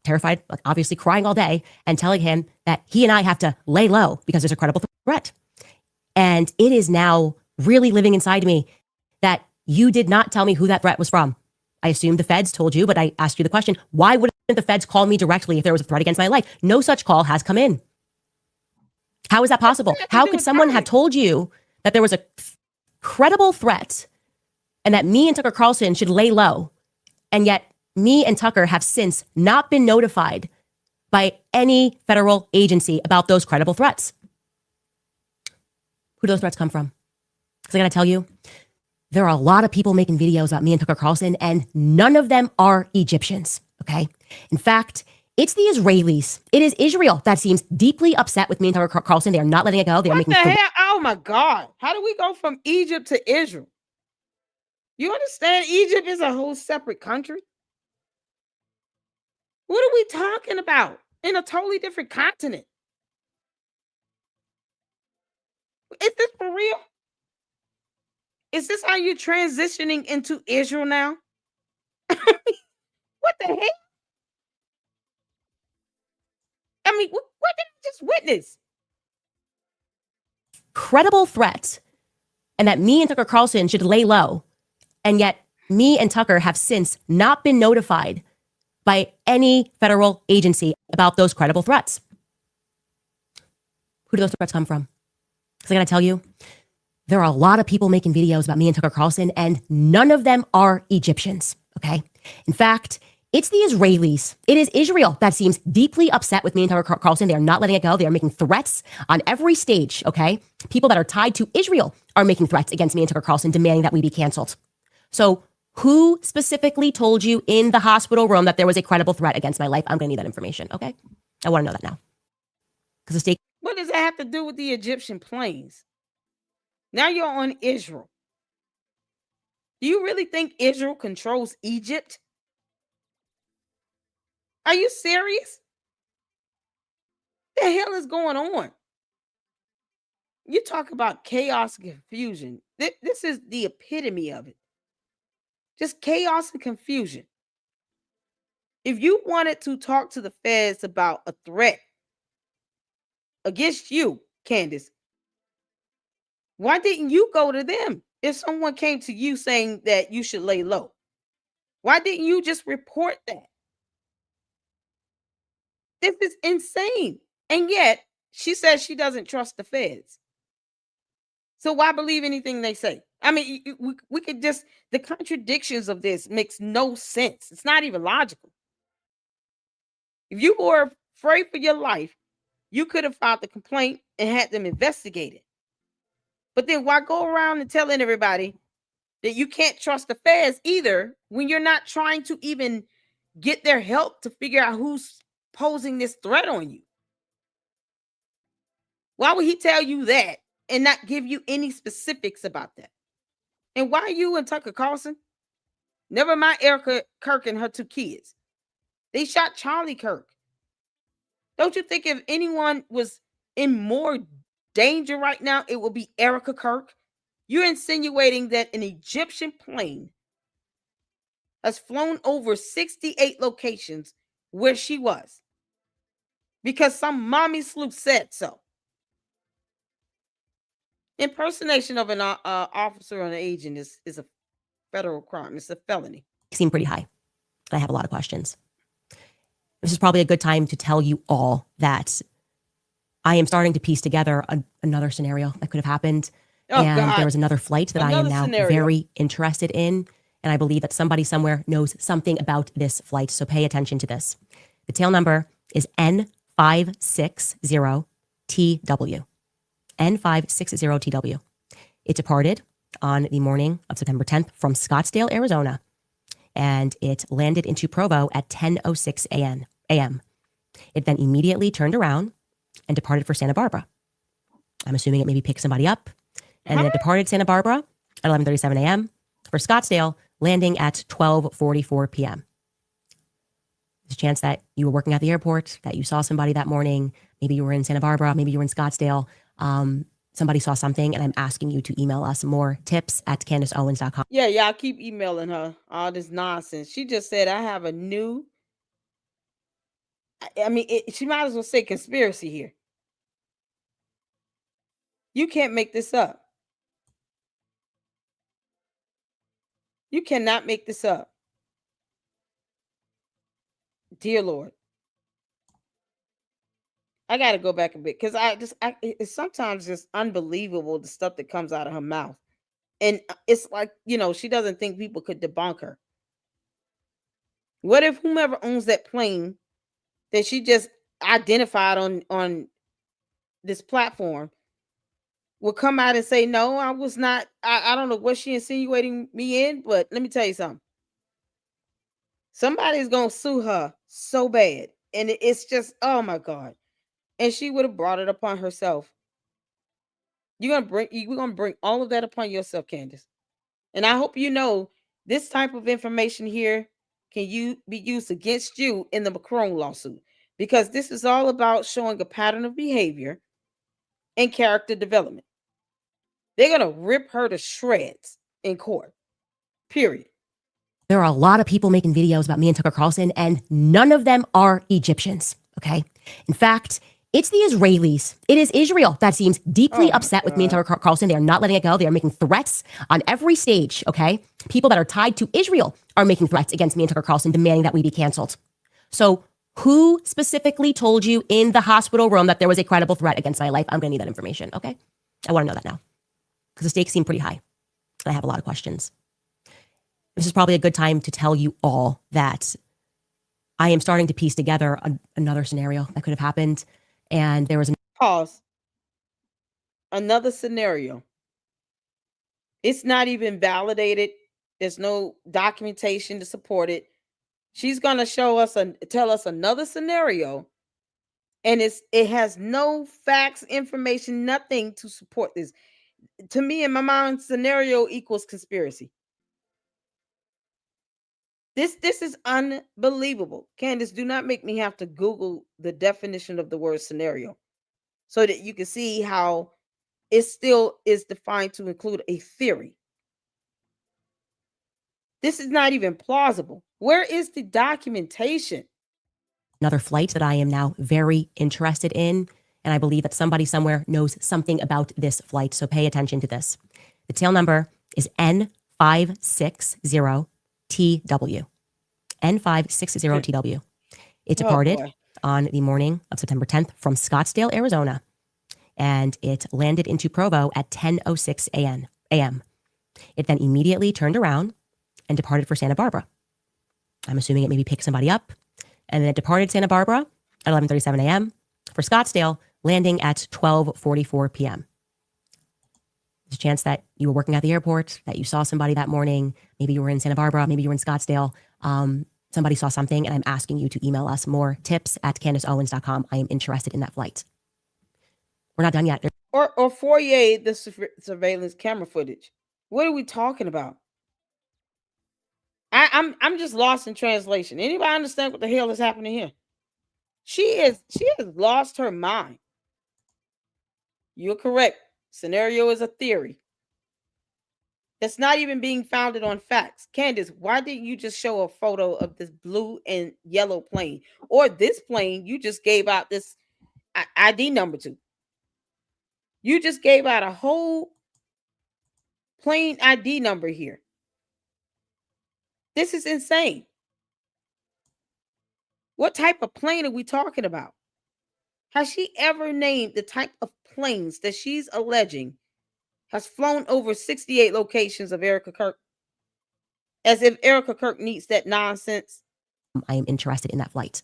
terrified, obviously crying all day, and telling him that he and I have to lay low because there's a credible threat. And it is now really living inside me that you did not tell me who that threat was from. I assumed the feds told you, but I asked you the question, why wouldn't the feds call me directly if there was a threat against my life? No such call has come in. How is that possible? How could someone have told you that there was a credible threat and that me and Tucker Carlson should lay low, and yet me and Tucker have since not been notified by any federal agency about those credible threats? Who do those threats come from? Because I got to tell you, there are a lot of people making videos about me and Tucker Carlson, and none of them are Egyptians, okay? In fact, it's the Israelis. It is Israel that seems deeply upset with me and Tucker Carlson. They are not letting it go. They are making... What the hell? Oh my God. How do we go from Egypt to Israel? You understand? Egypt is a whole separate country. What are we talking about? In a totally different continent. Is this for real? Is this how you're transitioning into Israel now? What the heck? I mean, what did I just witness? Credible threat, and that me and Tucker Carlson should lay low, and yet me and Tucker have since not been notified by any federal agency about those credible threats. Who do those threats come from? Because I got to tell you, there are a lot of people making videos about me and Tucker Carlson, and none of them are Egyptians, okay? In fact, it's the Israelis. It is Israel that seems deeply upset with me and Tucker Carlson. They are not letting it go. They are making threats on every stage, okay? People that are tied to Israel are making threats against me and Tucker Carlson, demanding that we be canceled. So who specifically told you in the hospital room that there was a credible threat against my life? I'm going to need that information, okay? I want to know that now. Because the state... What does that have to do with the Egyptian planes? Now you're on Israel. Do you really think Israel controls Egypt? Are you serious? What the hell is going on? You talk about chaos and confusion. This is the epitome of it. Just chaos and confusion. If you wanted to talk to the feds about a threat against you, Candace, why didn't you go to them if someone came to you saying that you should lay low? Why didn't you just report that? This is insane. And yet, she says she doesn't trust the feds. So why believe anything they say? I mean, we could just, the contradictions of this makes no sense. It's not even logical. If you were afraid for your life, you could have filed the complaint and had them investigated. But then why go around and telling everybody that you can't trust the feds either when you're not trying to even get their help to figure out who's posing this threat on you? Why would he tell you that and not give you any specifics about that? And why you and Tucker Carlson? Never mind Erica Kirk and her 2 kids. They shot Charlie Kirk. Don't you think if anyone was in more danger right now, it would be Erica Kirk? You're insinuating that an Egyptian plane has flown over 68 locations where she was because some mommy sleuth said so. Impersonation of an officer or an agent is a federal crime. It's a felony. Seem pretty high. I have a lot of questions. This is probably a good time to tell you all that I am starting to piece together another scenario that could have happened. And there was another flight that I am now very interested in. And I believe that somebody somewhere knows something about this flight. So pay attention to this. The tail number is N560TW. N560TW. It departed on the morning of September 10th from Scottsdale, Arizona. And it landed into Provo at 10:06 a.m. It then immediately turned around and departed for Santa Barbara. I'm assuming it maybe picked somebody up. And then it departed Santa Barbara at 11:37 a.m. for Scottsdale, landing at 12:44 p.m. There's a chance that you were working at the airport, that you saw somebody that morning. Maybe you were in Santa Barbara, maybe you were in Scottsdale. Somebody saw something, and I'm asking you to email us more tips at CandaceOwens.com. Yeah, y'all keep emailing her all this nonsense. She just said, I have a new, she might as well say conspiracy here. You can't make this up. You cannot make this up. Dear Lord. I got to go back a bit because it's sometimes just unbelievable the stuff that comes out of her mouth. And it's like, she doesn't think people could debunk her. What if whomever owns that plane that she just identified on this platform will come out and say, no, I was not, I don't know what she insinuating me in, but let me tell you something. Somebody's going to sue her so bad. And it's just, oh my God. And she would have brought it upon herself. We're gonna bring all of that upon yourself, Candace. And I hope you know this type of information here can be used against you in the Macron lawsuit, because this is all about showing a pattern of behavior and character development. They're gonna rip her to shreds in court. Period. There are a lot of people making videos about me and Tucker Carlson, and none of them are Egyptians. Okay. In fact, it's the Israelis. It is Israel that seems deeply upset with me and Tucker Carlson. They are not letting it go. They are making threats on every stage, okay? People that are tied to Israel are making threats against me and Tucker Carlson, demanding that we be canceled. So who specifically told you in the hospital room that there was a credible threat against my life? I'm going to need that information, okay? I want to know that now because the stakes seem pretty high. I have a lot of questions. this is probably a good time to tell you all that I am starting to piece together another scenario that could have happened. And there was an Pause. Another scenario. It's not even validated. There's no documentation to support it. She's gonna tell us another scenario, and it has no facts, information, nothing to support this. To me, in my mind, scenario equals conspiracy. This is unbelievable. Candace, do not make me have to Google the definition of the word scenario so that you can see how it still is defined to include a theory. This is not even plausible. Where is the documentation? another flight that I am now very interested in. And I believe that somebody somewhere knows something about this flight. So pay attention to this. The tail number is N560TW. N560TW. It departed on the morning of September 10th from Scottsdale, Arizona. And it landed into Provo at 10:06 a.m. It then immediately turned around and departed for Santa Barbara. I'm assuming it maybe picked somebody up. And then it departed Santa Barbara at 11:37 a.m. for Scottsdale, landing at 12:44 p.m. There's a chance that you were working at the airport, that you saw somebody that morning. Maybe you were in Santa Barbara, maybe you were in Scottsdale. Somebody saw something, and I'm asking you to email us more tips at CandaceOwens.com. I am interested in that flight. We're not done yet. Or Fourier, the surveillance camera footage. What are we talking about? I'm just lost in translation. Anybody understand what the hell is happening here? She has lost her mind. You're correct. Scenario is a theory that's not even being founded on facts. Candace, why didn't you just show a photo of this blue and yellow plane, or this plane you just gave out this ID number to? You just gave out a whole plane ID number here. This is insane. What type of plane are we talking about? Has she ever named the type of planes that she's alleging has flown over 68 locations of Erica Kirk? As if Erica Kirk needs that nonsense. I am interested in that flight.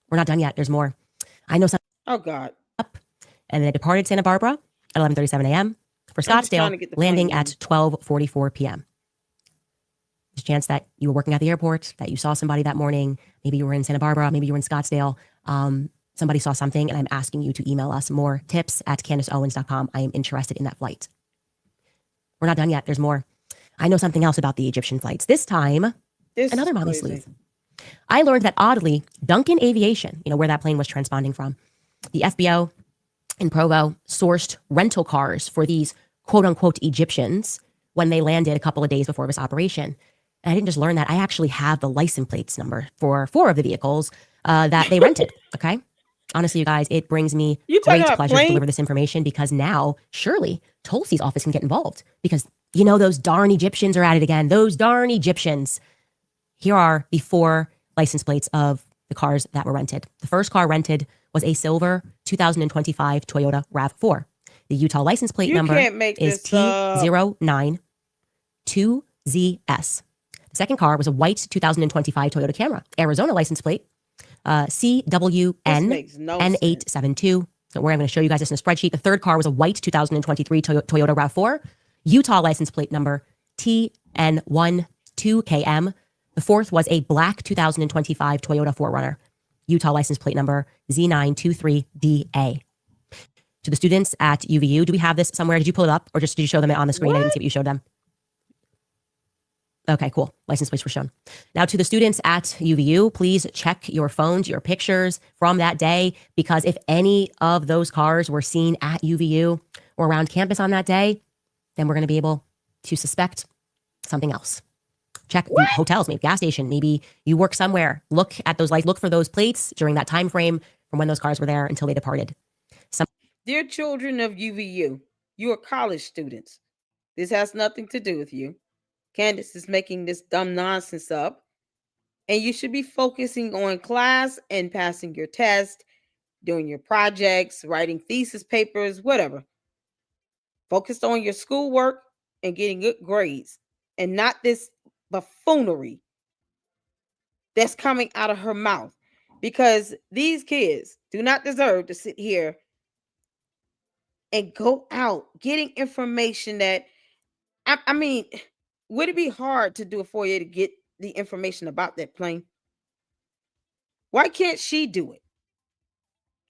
We're not done yet. There's more. I know something. Oh, God. And then it departed Santa Barbara at 11:37 a.m. for Scottsdale, landing at 12:44 p.m. There's a chance that you were working at the airport, that you saw somebody that morning. Maybe you were in Santa Barbara, maybe you were in Scottsdale. Somebody saw something, and I'm asking you to email us more tips at CandaceOwens.com. I am interested in that flight. We're not done yet. There's more. I know something else about the Egyptian flights. This time, another mommy sleuth. I learned that oddly, Duncan Aviation, where that plane was transponding from, the FBO in Provo sourced rental cars for these quote unquote Egyptians when they landed a couple of days before this operation. And I didn't just learn that, I actually have the license plates number for 4 of the vehicles that they rented. Okay. Honestly, you guys, it brings me great pleasure to deliver this information, because now surely Tulsi's office can get involved, because those darn Egyptians are at it again. Those darn Egyptians. Here are the 4 license plates of the cars that were rented. The first car rented was a silver 2025 Toyota RAV4. The Utah license plate number is T092ZS. The second car was a white 2025 Toyota Camry. Arizona license plate, CWN-N872. So where I'm going to show you guys this in a spreadsheet. The third car was a white 2023 Toyota RAV4. Utah license plate number TN12KM. The fourth was a black 2025 Toyota 4Runner. Utah license plate number Z923DA. To the students at UVU, do we have this somewhere? Did you pull it up, or just did you show them on the screen? I didn't see what you showed them. Okay, cool. License plates were shown. Now to the students at UVU, please check your phones, your pictures from that day, because if any of those cars were seen at UVU or around campus on that day, then we're going to be able to suspect something else. Check the hotels, maybe gas station, maybe you work somewhere. Look at those lights, look for those plates during that time frame from when those cars were there until they departed. Dear children of UVU, you are college students. This has nothing to do with you. Candace is making this dumb nonsense up, and you should be focusing on class and passing your test, doing your projects, writing thesis papers, whatever. Focus on your schoolwork and getting good grades, and not this buffoonery that's coming out of her mouth, because these kids do not deserve to sit here and go out getting information that, I mean, would it be hard to do it for you to get the information about that plane? Why can't she do it?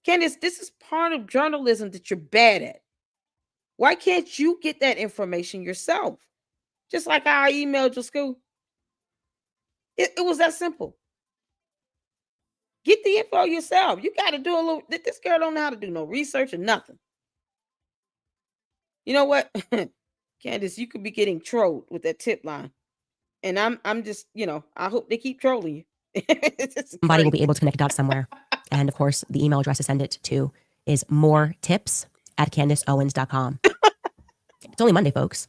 Candace, this is part of journalism that you're bad at. Why can't you get that information yourself? Just like how I emailed your school. It was that simple. Get the info yourself. You got to do a little. This girl don't know how to do no research or nothing. You know what, Candace, you could be getting trolled with that tip line, and I'm just, I hope they keep trolling you. Somebody will be able to connect it out somewhere. And of course, the email address to send it to is moretips@CandaceOwens.com. It's only Monday, folks.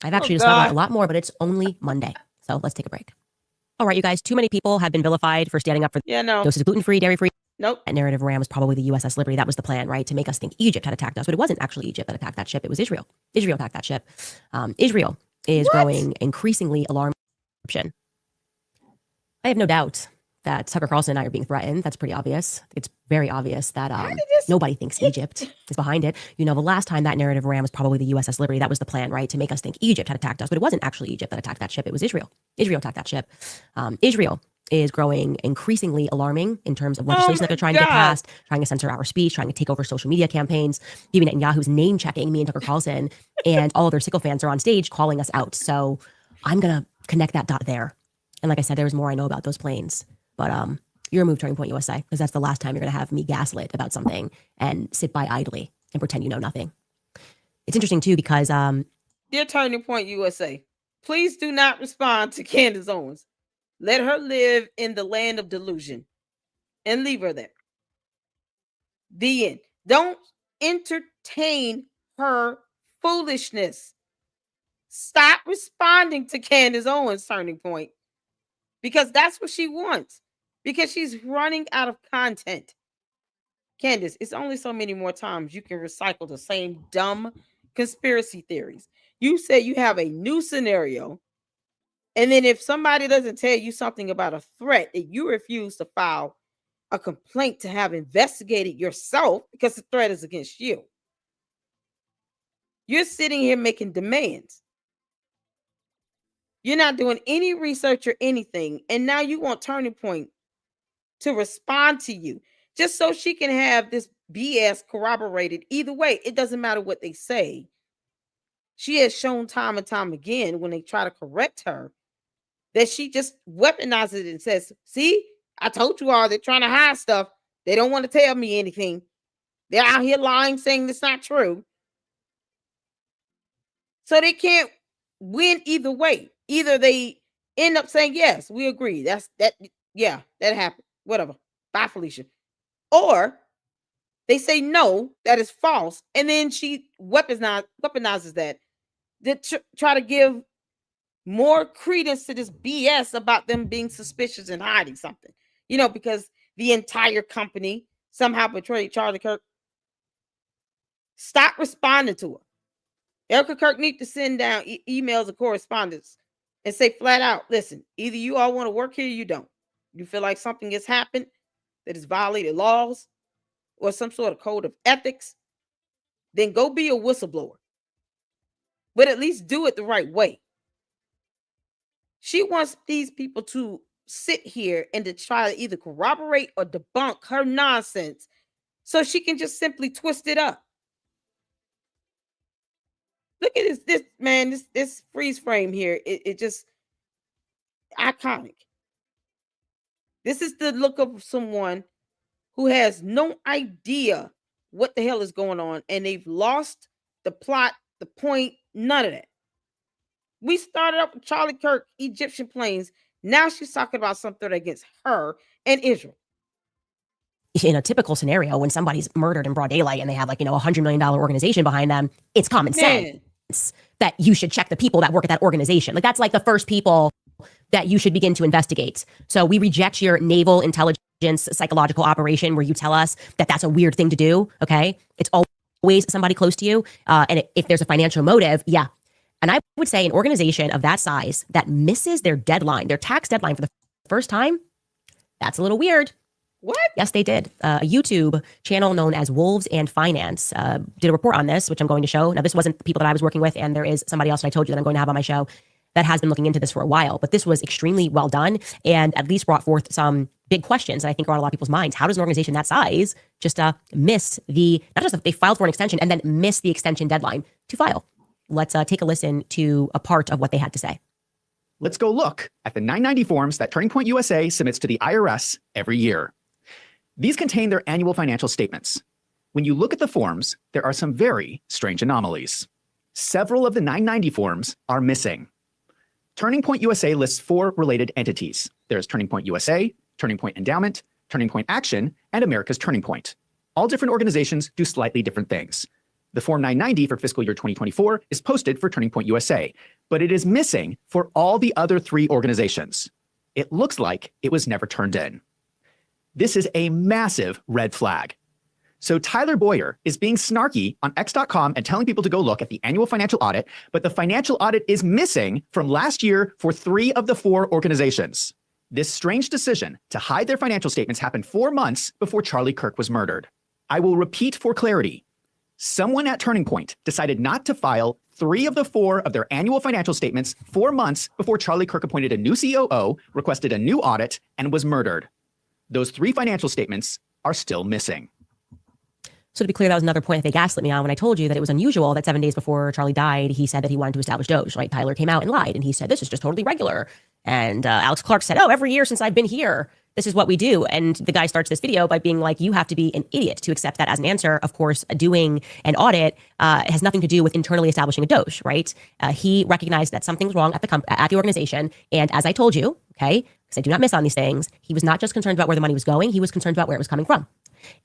I've actually just thought about it a lot more, but it's only Monday. So let's take a break. All right, you guys, too many people have been vilified for standing up for doses of gluten-free, dairy-free. Nope. That narrative ran was probably the USS Liberty. That was the plan, right? To make us think Egypt had attacked us. But it wasn't actually Egypt that attacked that ship. It was Israel. Israel attacked that ship. Israel is growing increasingly alarming. I have no doubt that Tucker Carlson and I are being threatened. That's pretty obvious. It's very obvious that nobody thinks Egypt is behind it. The last time that narrative ran was probably the USS Liberty. That was the plan, right? To make us think Egypt had attacked us. But it wasn't actually Egypt that attacked that ship. It was Israel. Israel attacked that ship. Israel is growing increasingly alarming in terms of legislation that they're trying to get passed, trying to censor our speech, trying to take over social media campaigns. Bibi Netanyahu's name checking me and Tucker Carlson, and all of their sycophants are on stage calling us out. So I'm going to connect that dot there. And like I said, there's more I know about those planes. But you're a move, Turning Point USA, because that's the last time you're going to have me gaslit about something and sit by idly and pretend you know nothing. It's interesting, too, because... Dear Turning Point USA, please do not respond to Candace Owens. Let her live in the land of delusion and leave her there. The end. Don't entertain her foolishness. Stop responding to Candace Owens' Turning Point, because that's what she wants, because she's running out of content. Candace, it's only so many more times you can recycle the same dumb conspiracy theories. You say you have a new scenario, and then if somebody doesn't tell you something about a threat, that you refuse to file a complaint to have investigated yourself because the threat is against you. You're sitting here making demands. You're not doing any research or anything, and now you want Turning Point to respond to you just so she can have this BS corroborated. Either way, it doesn't matter what they say. She has shown time and time again when they try to correct her that she just weaponizes it and says, see, I told you all, they're trying to hide stuff. They don't want to tell me anything. They're out here lying, saying it's not true. So they can't win either way. Either they end up saying, yes, we agree. That happened. Whatever. Bye, Felicia. Or they say, no, that is false. And then she weaponizes that to try to give more credence to this BS about them being suspicious and hiding something. Because the entire company somehow betrayed Charlie Kirk. Stop responding to her. Erica Kirk needs to send down emails and correspondence and say flat out, listen, either you all want to work here or you don't. You feel like something has happened that has violated laws or some sort of code of ethics, then go be a whistleblower. But at least do it the right way. She wants these people to sit here and to try to either corroborate or debunk her nonsense so she can just simply twist it up. Look at this freeze frame here. It just iconic. This is the look of someone who has no idea what the hell is going on, and they've lost the plot, the point, none of that. We started up with Charlie Kirk, Egyptian planes. Now she's talking about something against her and Israel. In a typical scenario, when somebody's murdered in broad daylight and they have $100 million organization behind them, it's common sense that you should check the people that work at that organization. That's the first people that you should begin to investigate. So we reject your naval intelligence psychological operation where you tell us that that's a weird thing to do. Okay. It's always somebody close to you. And if there's a financial motive, yeah, And I would say an organization of that size that misses their deadline, their tax deadline for the first time, that's a little weird. What? Yes, they did. A YouTube channel known as Wolves and Finance did a report on this, which I'm going to show. Now, this wasn't the people that I was working with, and there is somebody else that I told you that I'm going to have on my show that has been looking into this for a while. But this was extremely well done and at least brought forth some big questions that I think are on a lot of people's minds. How does an organization that size just miss not just they filed for an extension and then miss the extension deadline to file? Let's take a listen to a part of what they had to say. Let's go look at the 990 forms that Turning Point USA submits to the IRS every year. These contain their annual financial statements. When you look at the forms, there are some very strange anomalies. Several of the 990 forms are missing. Turning Point USA lists 4 related entities. There's Turning Point USA, Turning Point Endowment, Turning Point Action, and America's Turning Point. All different organizations do slightly different things. The Form 990 for fiscal year 2024 is posted for Turning Point USA, but it is missing for all the other 3 organizations. It looks like it was never turned in. This is a massive red flag. So Tyler Boyer is being snarky on X.com and telling people to go look at the annual financial audit, but the financial audit is missing from last year for 3 of the 4 organizations. This strange decision to hide their financial statements happened 4 months before Charlie Kirk was murdered. I will repeat for clarity. Someone at Turning Point decided not to file 3 of the 4 of their annual financial statements 4 months before Charlie Kirk appointed a new COO, requested a new audit, and was murdered. Those 3 financial statements are still missing. So to be clear, that was another point that they gaslit me on when I told you that it was unusual that 7 days before Charlie died, he said that he wanted to establish Doge, right? Tyler came out and lied, and he said, this is just totally regular. And Alex Clark said, oh, every year since I've been here, this is what we do. And the guy starts this video by being like, you have to be an idiot to accept that as an answer. Of course, doing an audit has nothing to do with internally establishing a Doge, right? He recognized that something was wrong at the organization. And as I told you, okay, because I do not miss on these things, he was not just concerned about where the money was going, he was concerned about where it was coming from.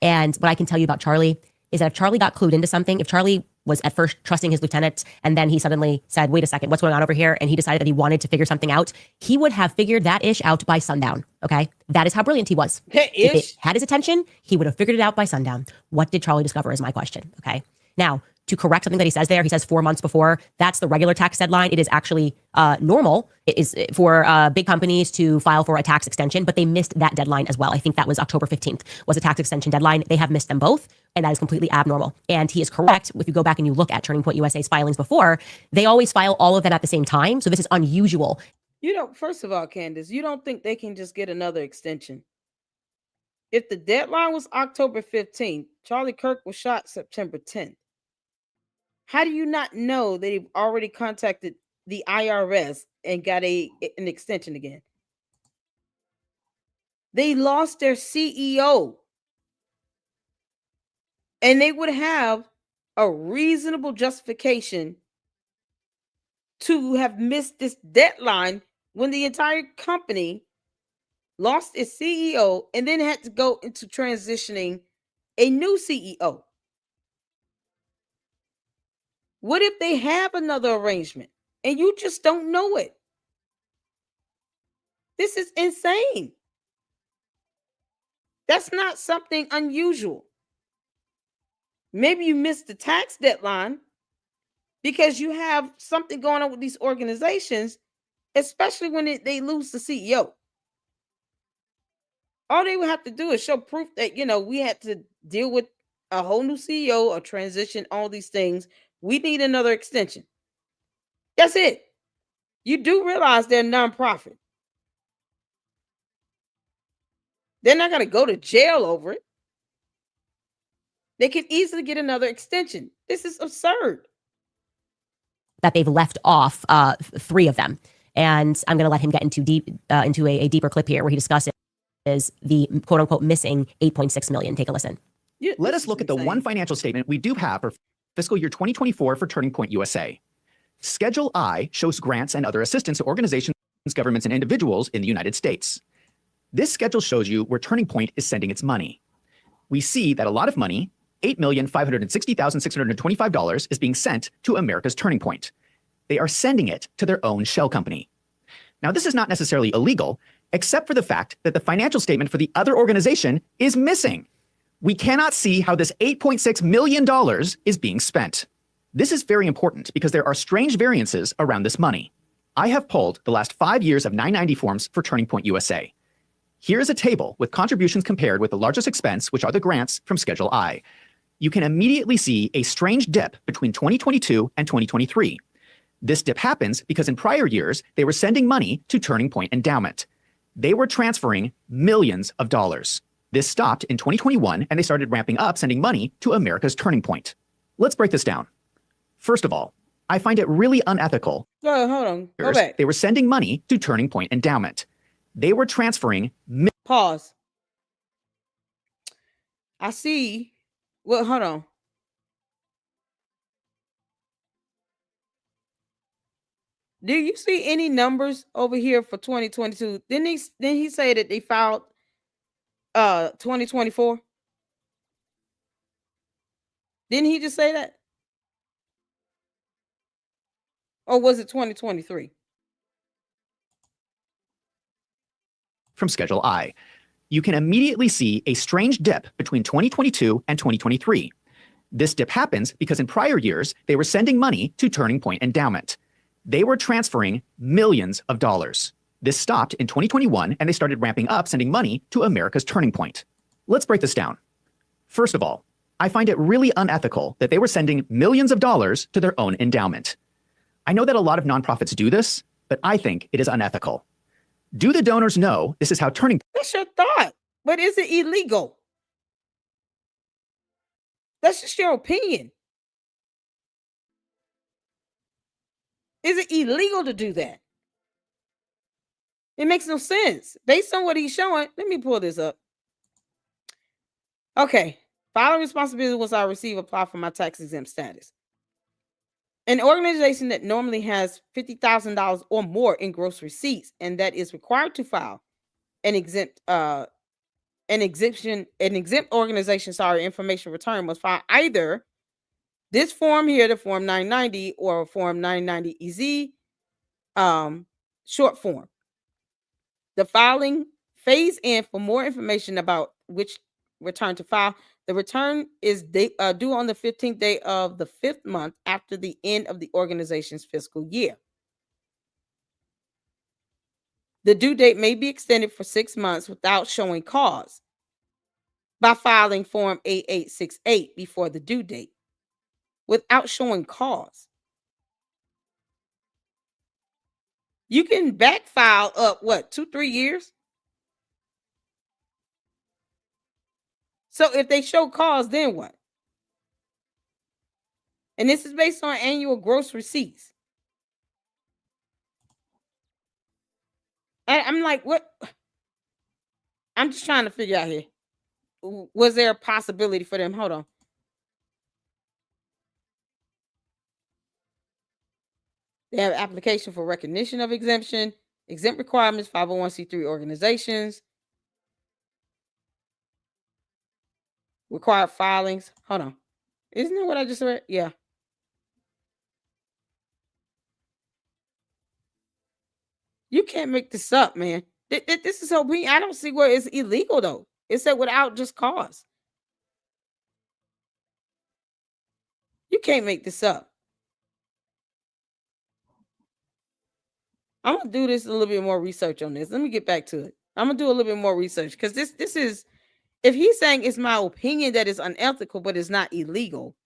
And what I can tell you about Charlie is that if Charlie got clued into something, if Charlie was at first trusting his lieutenant and then he suddenly said, wait a second, what's going on over here? And he decided that he wanted to figure something out, he would have figured that ish out by sundown. Okay. That is how brilliant he was. If it had his attention, he would have figured it out by sundown. What did Charlie discover is my question. Okay. Now, to correct something that he says there, he says 4 months before, that's the regular tax deadline. It is actually normal. It is for big companies to file for a tax extension, but they missed that deadline as well. I think that was October 15th was a tax extension deadline. They have missed them both, and that is completely abnormal. And he is correct. If you go back and you look at Turning Point USA's filings before, they always file all of them at the same time. So this is unusual. You know, first of all, Candace, you don't think they can just get another extension? If the deadline was October 15th, Charlie Kirk was shot September 10th. How do you not know that they've already contacted the IRS and got an extension again? They lost their CEO. And they would have a reasonable justification to have missed this deadline when the entire company lost its CEO and then had to go into transitioning a new CEO. What if they have another arrangement and you just don't know it? This is insane. That's not something unusual. Maybe you missed the tax deadline because you have something going on with these organizations, especially when they lose the CEO. All they would have to do is show proof that, we had to deal with a whole new CEO, a transition, all these things. We need another extension. That's it. You do realize they're nonprofit. They're not going to go to jail over it. They can easily get another extension. This is absurd. That they've left off 3 of them. And I'm going to let him get into a deeper clip here where he discusses the quote unquote missing $8.6 million. Take a listen. Let us look at the one financial statement we do have for fiscal year 2024 for Turning Point USA. Schedule I shows grants and other assistance to organizations, governments, and individuals in the United States. This schedule shows you where Turning Point is sending its money. We see that a lot of money, $8,560,625, is being sent to America's Turning Point. They are sending it to their own shell company. Now, this is not necessarily illegal, except for the fact that the financial statement for the other organization is missing. We cannot see how this $8.6 million is being spent. This is very important because there are strange variances around this money. I have pulled the last 5 years of 990 forms for Turning Point USA. Here is a table with contributions compared with the largest expense, which are the grants from Schedule I. You can immediately see a strange dip between 2022 and 2023. This dip happens because in prior years, they were sending money to Turning Point Endowment. They were transferring millions of dollars. This stopped in 2021, and they started ramping up sending money to America's Turning Point. Let's break this down. First of all, I find it really unethical. Hold on. Go back. They were sending money to Turning Point Endowment. They were transferring. Pause. I see. Well, hold on. Do you see any numbers over here for 2022? Didn't he say that they filed 2024? Didn't he just say that? Or was it 2023? From Schedule I. You can immediately see a strange dip between 2022 and 2023. This dip happens because in prior years, they were sending money to Turning Point Endowment. They were transferring millions of dollars. This stopped in 2021, and they started ramping up sending money to America's Turning Point. Let's break this down. First of all, I find it really unethical that they were sending millions of dollars to their own endowment. I know that a lot of nonprofits do this, but I think it is unethical. Do the donors know this is how Turning? That's your thought, but is it illegal? That's just your opinion. Is it illegal to do that? It makes no sense. Based on what he's showing, let me pull this up. Okay. Filing responsibility once I receive apply for my tax exempt status. An organization that normally has $50,000 or more in gross receipts and that is required to file an exempt organization, information return must file either this form here, the Form 990, or Form 990 EZ, short form. The filing phase in for more information about which return to file. The return is due on the 15th day of the 5th month after the end of the organization's fiscal year. The due date may be extended for 6 months without showing cause by filing Form 8868 before the due date without showing cause. You can back file up, 2-3 years? So if they show cause, then what? And this is based on annual gross receipts. I'm like, what? I'm just trying to figure out here. Was there a possibility for them? Hold on. They have application for recognition of exemption, exempt requirements, 501c3 organizations. Required filings. Hold on. Isn't that what I just read? Yeah. You can't make this up, man. This is so I don't see where it's illegal, though. It said without just cause. You can't make this up. I'm going to do this a little bit more research on this. Let me get back to it. I'm going to do a little bit more research because this is, if he's saying it's my opinion that it's unethical, but it's not illegal,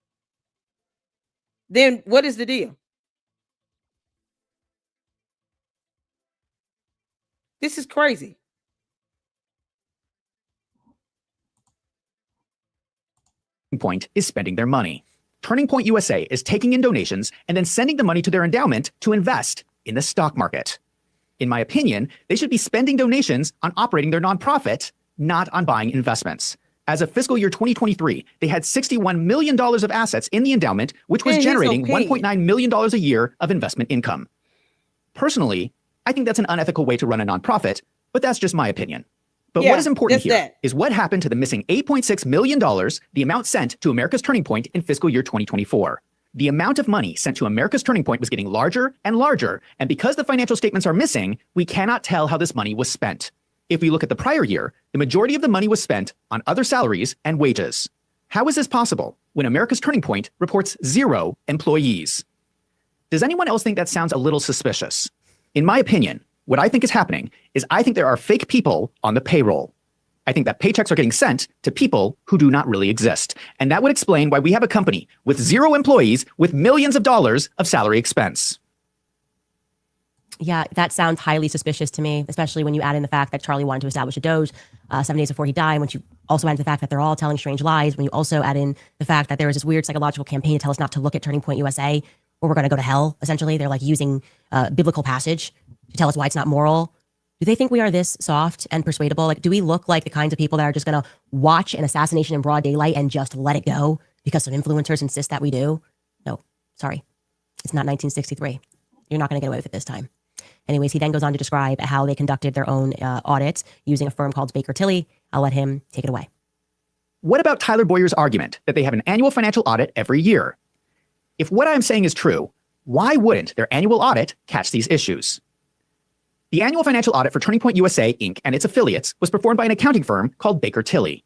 then what is the deal? This is crazy. Point is spending their money. Turning Point USA is taking in donations and then sending the money to their endowment to invest in the stock market. In my opinion, they should be spending donations on operating their nonprofit, not on buying investments. As of fiscal year 2023, they had $61 million of assets in the endowment, which was generating $1.9 million a year of investment income. Personally, I think that's an unethical way to run a nonprofit, but that's just my opinion. But what is important here is what happened to the missing $8.6 million, the amount sent to America's Turning Point in fiscal year 2024. The amount of money sent to America's Turning Point was getting larger and larger, and because the financial statements are missing, we cannot tell how this money was spent. If we look at the prior year, the majority of the money was spent on other salaries and wages. How is this possible? when America's Turning Point reports 0 employees. Does anyone else think that sounds a little suspicious? In my opinion, what I think is happening is I think there are fake people on the payroll. I think that paychecks are getting sent to people who do not really exist. And that would explain why we have a company with 0 employees with millions of dollars of salary expense. Yeah, that sounds highly suspicious to me, especially when you add in the fact that Charlie wanted to establish a Doge 7 days before he died. When you also add in the fact that they're all telling strange lies, when you also add in the fact that there was this weird psychological campaign to tell us not to look at Turning Point USA, or we're going to go to hell, essentially. They're like using biblical passage to tell us why it's not moral. Do they think we are this soft and persuadable? Like, do we look like the kinds of people that are just going to watch an assassination in broad daylight and just let it go because some influencers insist that we do? No, sorry. It's not 1963. You're not going to get away with it this time. Anyways, he then goes on to describe how they conducted their own audit using a firm called Baker Tilly. I'll let him take it away. What about Tyler Boyer's argument that they have an annual financial audit every year? If what I'm saying is true, why wouldn't their annual audit catch these issues? The annual financial audit for Turning Point USA, Inc. and its affiliates was performed by an accounting firm called Baker Tilly.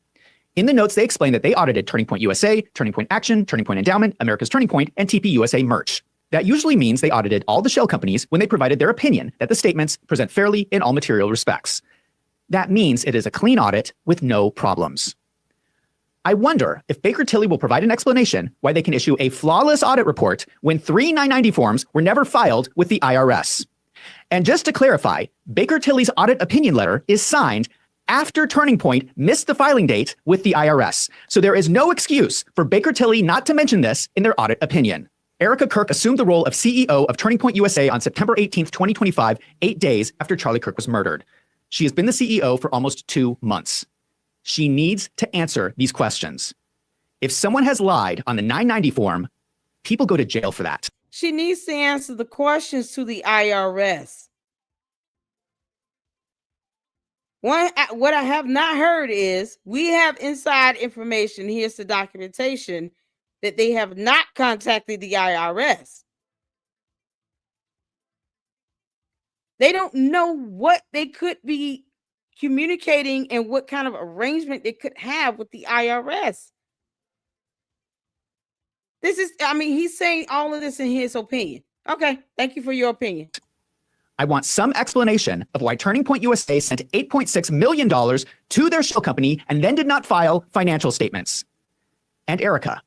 In the notes, they explain that they audited Turning Point USA, Turning Point Action, Turning Point Endowment, America's Turning Point, and TP USA Merch. That usually means they audited all the shell companies when they provided their opinion that the statements present fairly in all material respects. That means it is a clean audit with no problems. I wonder if Baker Tilly will provide an explanation why they can issue a flawless audit report when 3 990 forms were never filed with the IRS. And just to clarify, Baker Tilly's audit opinion letter is signed after Turning Point missed the filing date with the IRS. So there is no excuse for Baker Tilly not to mention this in their audit opinion. Erica Kirk assumed the role of CEO of Turning Point USA on September 18th, 2025, 8 days after Charlie Kirk was murdered. She has been the CEO for almost 2 months. She needs to answer these questions. If someone has lied on the 990 form, people go to jail for that. She needs to answer the questions to the IRS. What I have not heard is we have inside information. Here's the documentation that they have not contacted the IRS. They don't know what they could be communicating and what kind of arrangement they could have with the IRS. This is, I mean, he's saying all of this in his opinion. Okay, thank you for your opinion. I want some explanation of why Turning Point USA sent $8.6 million to their shell company and then did not file financial statements. And Erica,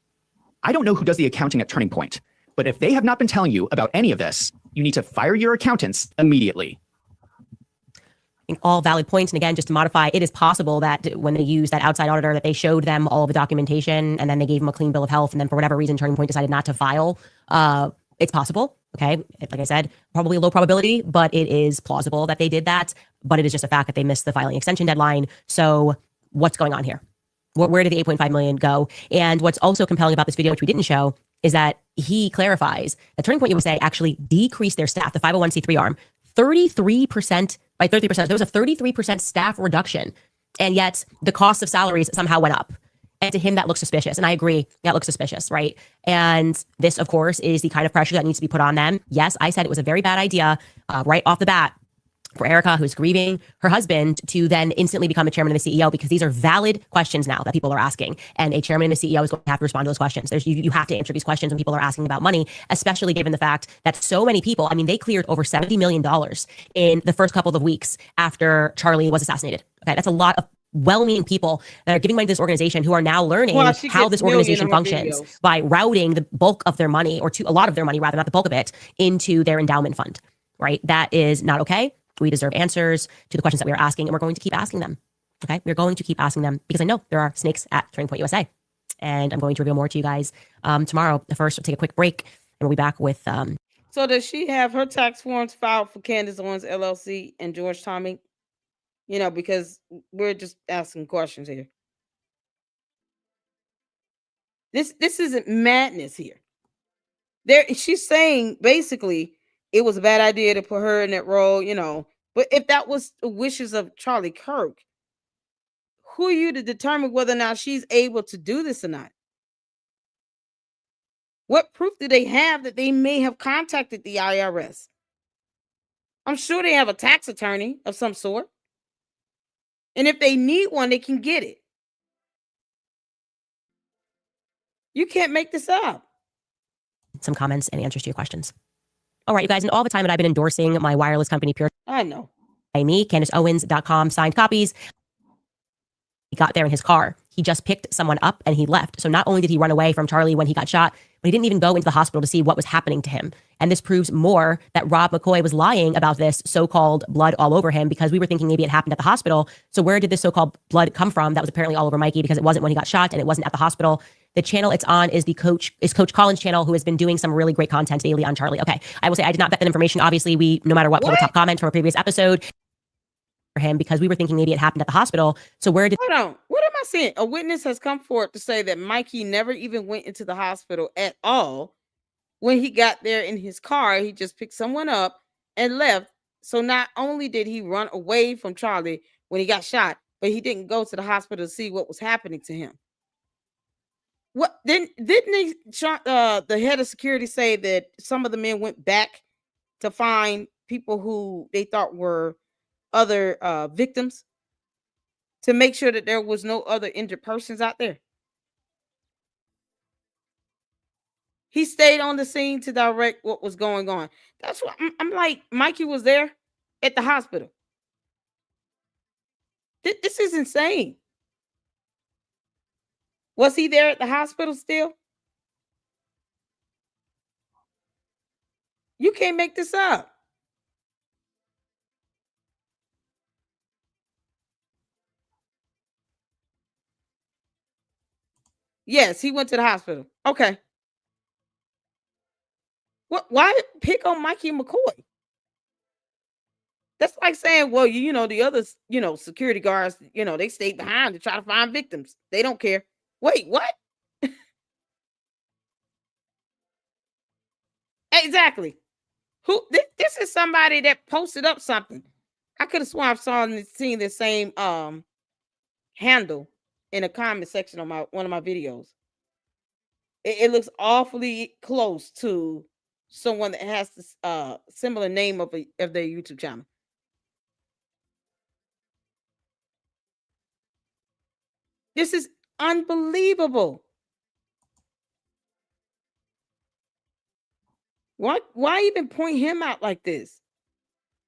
I don't know who does the accounting at Turning Point, but if they have not been telling you about any of this, you need to fire your accountants immediately. I think all valid points. And again, just to modify, it is possible that when they used that outside auditor, that they showed them all of the documentation and then they gave them a clean bill of health. And then for whatever reason, Turning Point decided not to file. It's possible. Okay. Like I said, probably a low probability, but it is plausible that they did that. But it is just a fact that they missed the filing extension deadline. So what's going on here? Where did the 8.5 million go? And what's also compelling about this video, which we didn't show, is that he clarifies that Turning Point USA actually decreased their staff, the 501c3 arm, 33%. By 30%, there was a 33% staff reduction. And yet the cost of salaries somehow went up. And to him, that looks suspicious. And I agree, that looks suspicious, right? And this, of course, is the kind of pressure that needs to be put on them. Yes, I said it was a very bad idea right off the bat for Erica, who's grieving her husband, to then instantly become a chairman and a CEO, because these are valid questions now that people are asking. And a chairman and a CEO is going to have to respond to those questions. You have to answer these questions when people are asking about money, especially given the fact that so many people, I mean, they cleared over $70 million in the first couple of weeks after Charlie was assassinated. Okay, that's a lot of well-meaning people that are giving money to this organization who are now learning how this organization functions by routing the bulk of their money, or to a lot of their money, rather, not the bulk of it, into their endowment fund, right? That is not okay. We deserve answers to the questions that we are asking, and we're going to keep asking them. Okay, we're going to keep asking them because I know there are snakes at Turning Point USA, and I'm going to reveal more to you guys tomorrow. First, we'll take a quick break, and we'll be back with. So does she have her tax forms filed for Candace Owens LLC and George Tommy? You know, because we're just asking questions here. This isn't madness here. She's saying basically it was a bad idea to put her in that role, you know. But if that was the wishes of Charlie Kirk, who are you to determine whether or not she's able to do this or not? What proof do they have that they may have contacted the IRS? I'm sure they have a tax attorney of some sort. And if they need one, they can get it. You can't make this up. Some comments and answers to your questions. All right, you guys, and all the time that I've been endorsing my wireless company, Pure I know. by me, CandaceOwens.com, signed copies. He got there in his car. He just picked someone up and he left. So not only did he run away from Charlie when he got shot, but he didn't even go into the hospital to see what was happening to him. And this proves more that Rob McCoy was lying about this so-called blood all over him, because we were thinking maybe it happened at the hospital. So where did this so-called blood come from? That was apparently all over Mikey, because it wasn't when he got shot and it wasn't at the hospital. The channel it's on is Coach Colin's channel, who has been doing some really great content daily on Charlie. Okay, I will say I did not vet that information. Obviously, we, no matter what, pull the top comment from a previous episode for him, because we were thinking maybe it happened at the hospital. So where did... Hold on. What am I saying? A witness has come forward to say that Mikey never even went into the hospital at all. When he got there in his car, he just picked someone up and left. So not only did he run away from Charlie when he got shot, but he didn't go to the hospital to see what was happening to him. What didn't they, the head of security, say that some of the men went back to find people who they thought were other victims to make sure that there was no other injured persons out there? He stayed on the scene to direct what was going on. That's what I'm like. Mikey was there at the hospital. This is insane. Was he there at the hospital still? You can't make this up. Yes, he went to the hospital. Okay. What? Why pick on Mikey McCoy? That's like saying, well, the others, security guards, they stayed behind to try to find victims. They don't care. Wait, what? Exactly. Who? This is somebody that posted up something. I could have sworn I've seen the same handle in a comment section on one of my videos. It looks awfully close to someone that has this similar name of their YouTube channel. This is unbelievable. Why even point him out like this?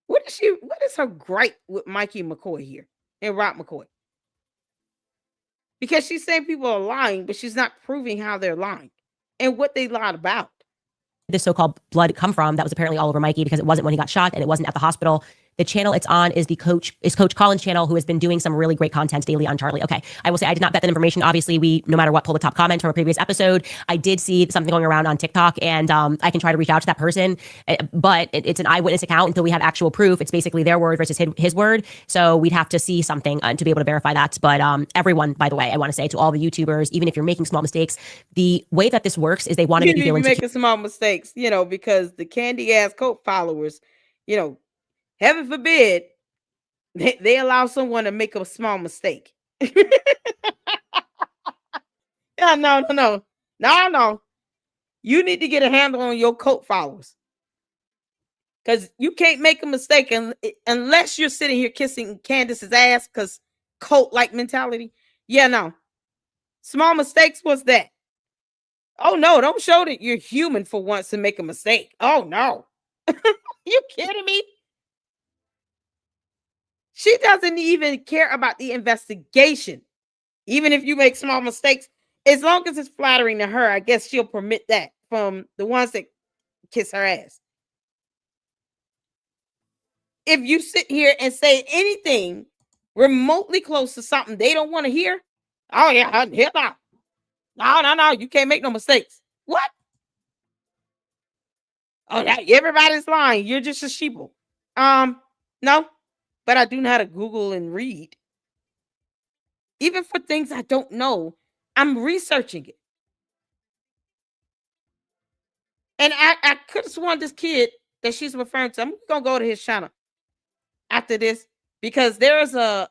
What is her gripe with Mikey McCoy here and Rob McCoy? Because she's saying people are lying, but she's not proving how they're lying and what they lied about. This so-called blood come from? That was apparently all over Mikey, because it wasn't when he got shot and it wasn't at the hospital. The channel it's on is Coach Colin's channel, who has been doing some really great content daily on Charlie. Okay, I will say I did not vet that information. Obviously, we, no matter what, pull the top comment from a previous episode. I did see something going around on TikTok, and I can try to reach out to that person, but it's an eyewitness account until we have actual proof. It's basically their word versus his word. So we'd have to see something to be able to verify that. But everyone, by the way, I want to say to all the YouTubers, even if you're making small mistakes, the way that this works is they want to make you feel insecure. Making small mistakes, because the candy ass cult followers, heaven forbid, they allow someone to make a small mistake. Yeah, no. You need to get a handle on your cult followers, because you can't make a mistake unless you're sitting here kissing Candace's ass, because cult-like mentality. Yeah, no. Small mistakes, what's that? Oh, no, don't show that you're human for once to make a mistake. Oh, no. You kidding me? She doesn't even care about the investigation. Even if you make small mistakes, as long as it's flattering to her, I guess she'll permit that from the ones that kiss her ass. If you sit here and say anything remotely close to something they don't want to hear, oh, yeah, hell no. No, you can't make no mistakes. What? Oh, everybody's lying. You're just a sheeple. No. But I do know how to Google and read. Even for things I don't know, I'm researching it. And I could have sworn this kid that she's referring to, I'm going to go to his channel after this, because there is a,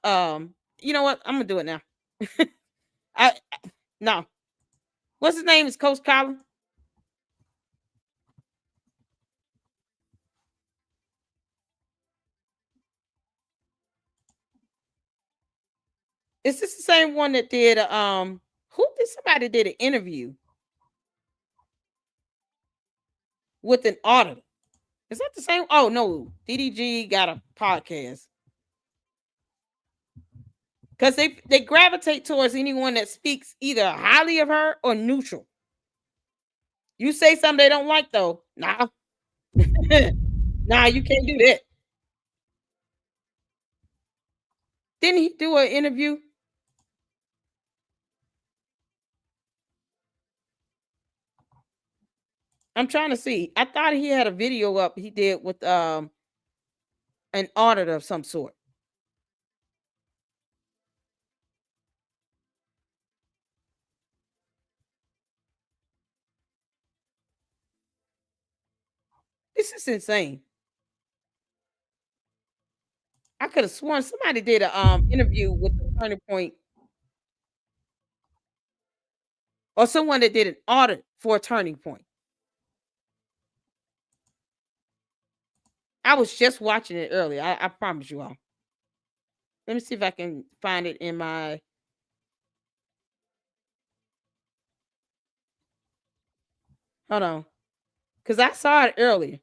you know what? I'm going to do it now. No. What's his name? Is Coach Colin? Is this the same one that did somebody did an interview with an auditor. Is that the same? Oh no, DDG got a podcast. Because they gravitate towards anyone that speaks either highly of her or neutral. You say something they don't like, though. Nah. Nah, you can't do that. Didn't he do an interview? I'm trying to see. I thought he had a video up he did with an auditor of some sort. This is insane. I could have sworn somebody did a interview with the Turning Point, or someone that did an audit for a Turning Point. I was just watching it earlier. I promise you all. Let me see if I can find it in my. Hold on, because I saw it earlier.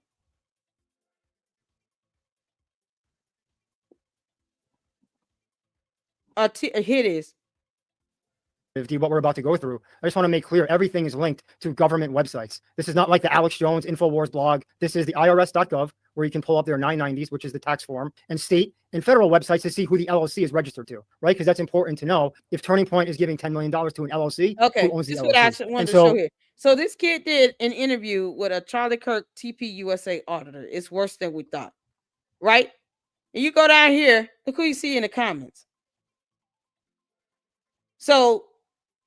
Here it is. What we're about to go through. I just want to make clear everything is linked to government websites. This is not like the Alex Jones InfoWars blog. This is the IRS.gov, where you can pull up their 990s, which is the tax form, and state and federal websites to see who the LLC is registered to, right? Because that's important to know. If Turning Point is giving $10 million to an LLC, okay, who owns the this is LLC? what I wanted to show here. So this kid did an interview with a Charlie Kirk TP USA auditor. It's worse than we thought, right? And you go down here, look who you see in the comments. So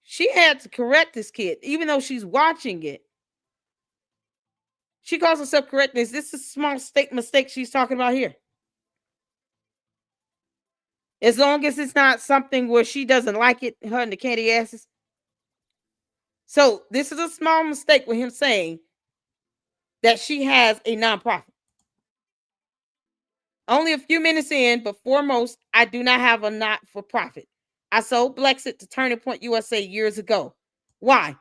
she had to correct this kid, even though she's watching it. She calls herself correcting this. This is a small mistake she's talking about here. As long as it's not something where she doesn't like it, her and the candy asses. So this is a small mistake with him saying that she has a nonprofit. Only a few minutes in, but foremost, I do not have a not-for-profit. I sold Blexit to Turning Point USA years ago. Why?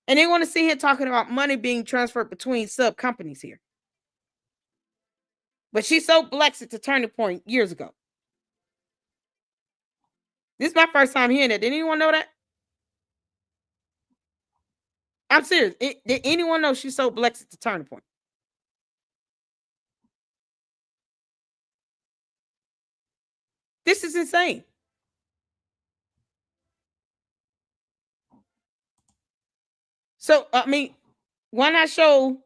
And they want to see him talking about money being transferred between sub companies here. But she sold Blexit to Turning Point years ago. This is my first time hearing it. Did anyone know that? I'm serious. Did anyone know she sold Blexit to Turning Point? This is insane. So, I mean, why not show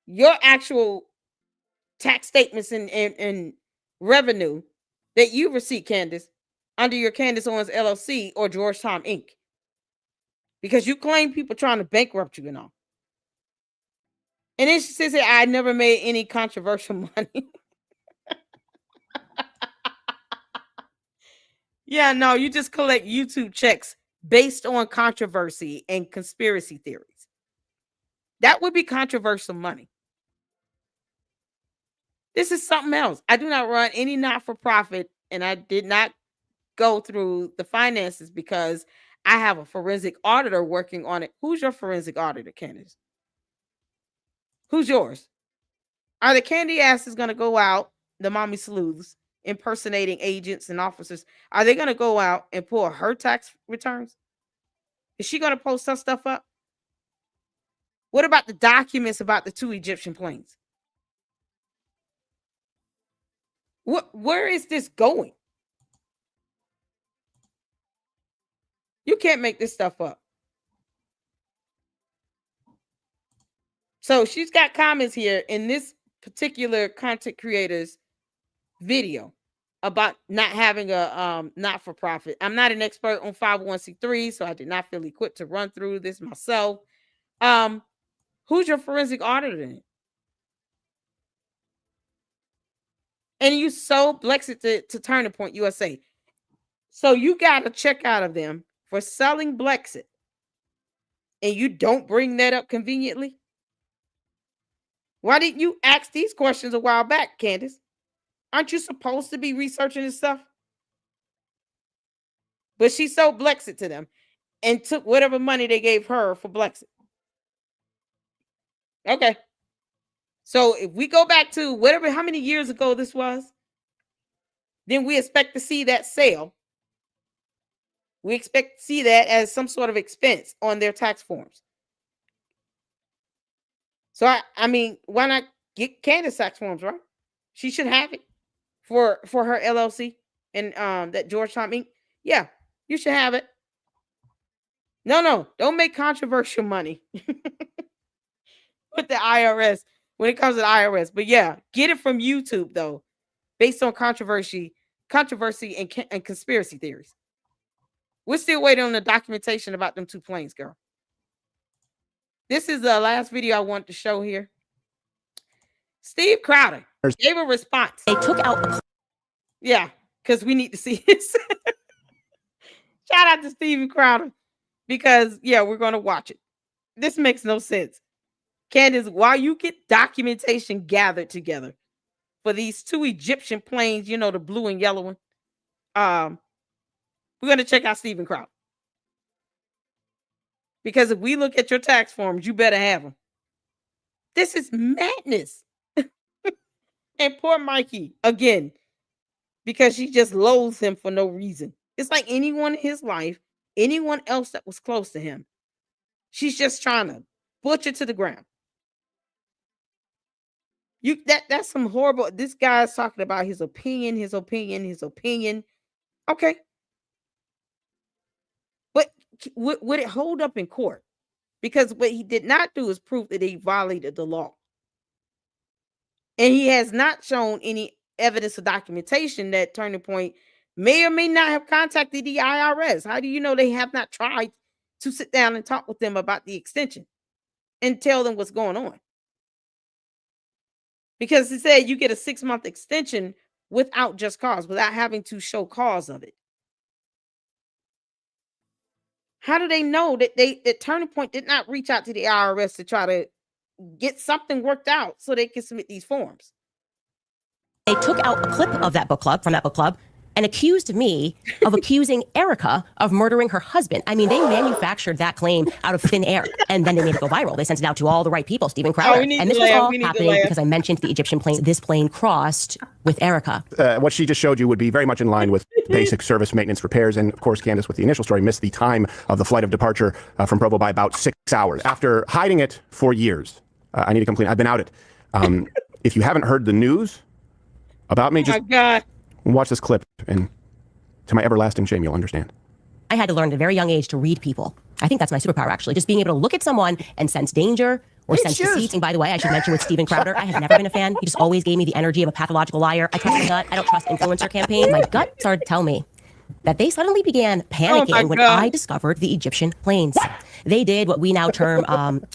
your actual tax statements and revenue that you receive, Candace, under your Candace Owens LLC or Georgetown Inc.? Because you claim people trying to bankrupt you and all. And then she says, I never made any controversial money. Yeah, no, you just collect YouTube checks based on controversy and conspiracy theories. That would be controversial money. This is something else. I do not run any not-for-profit, and I did not go through the finances because I have a forensic auditor working on it. Who's your forensic auditor, Candace? Who's yours? Are the candy asses going to go out, the mommy sleuths, impersonating agents and officers? Are they going to go out and pull her tax returns? Is she going to post her stuff up? What about the documents about the 2 Egyptian planes? Where is this going? You can't make this stuff up. So she's got comments here in this particular content creator's video about not having a not-for-profit. I'm not an expert on 501c3, so I did not feel equipped to run through this myself. Who's your forensic auditor then? And you sold Blexit to Turning Point USA. So you got a check out of them for selling Blexit. And you don't bring that up conveniently? Why didn't you ask these questions a while back, Candace? Aren't you supposed to be researching this stuff? But she sold Blexit to them and took whatever money they gave her for Blexit. Okay. So if we go back to whatever, how many years ago this was, then we expect to see that sale. We expect to see that as some sort of expense on their tax forms. So I mean, why not get Candace tax forms, right? She should have it for her LLC and that Georgetown Inc. Yeah, you should have it. No, don't make controversial money with the IRS when it comes to the IRS. But yeah, get it from YouTube though, based on controversy and conspiracy theories. We're still waiting on the documentation about them two planes, girl. This is the last video I want to show here. Steve Crowder gave a response. They took out. Yeah, because we need to see this. Shout out to Steven Crowder because, yeah, we're going to watch it. This makes no sense. Candace, while you get documentation gathered together for these two Egyptian planes, you know, the blue and yellow one, we're going to check out Steven Crowder. Because if we look at your tax forms, you better have them. This is madness. And poor Mikey, again, because she just loathes him for no reason. It's like anyone in his life, anyone else that was close to him, she's just trying to butcher to the ground. That's some horrible. This guy's talking about his opinion. Okay. But would it hold up in court? Because what he did not do is prove that he violated the law. And he has not shown any evidence or documentation that Turning Point may or may not have contacted the IRS. How do you know they have not tried to sit down and talk with them about the extension and tell them what's going on? Because he said you get a 6-month extension without just cause, without having to show cause of it. How do they know that Turning Point did not reach out to the IRS to try to get something worked out so they can submit these forms? They took out a clip of that book club, from that book club, and accused me of accusing Erica of murdering her husband. I mean, they manufactured that claim out of thin air, and then they made it go viral. They sent it out to all the right people, Steven Crowder. And this was all happening because I mentioned the Egyptian plane. This plane crossed with Erica. What she just showed you would be very much in line with basic service maintenance repairs. And of course, Candace, with the initial story, missed the time of the flight of departure from Provo by about 6 hours. After hiding it for years, I need to complain. I've been outed. If you haven't heard the news about me, just watch this clip, and to my everlasting shame, you'll understand. I had to learn at a very young age to read people. I think that's my superpower, actually. Just being able to look at someone and sense danger or sense deceit. And by the way, I should mention with Steven Crowder, I have never been a fan. He just always gave me the energy of a pathological liar. I trust my gut. I don't trust influencer campaigns. My gut started to tell me that they suddenly began panicking when I discovered the Egyptian planes. They did what we now term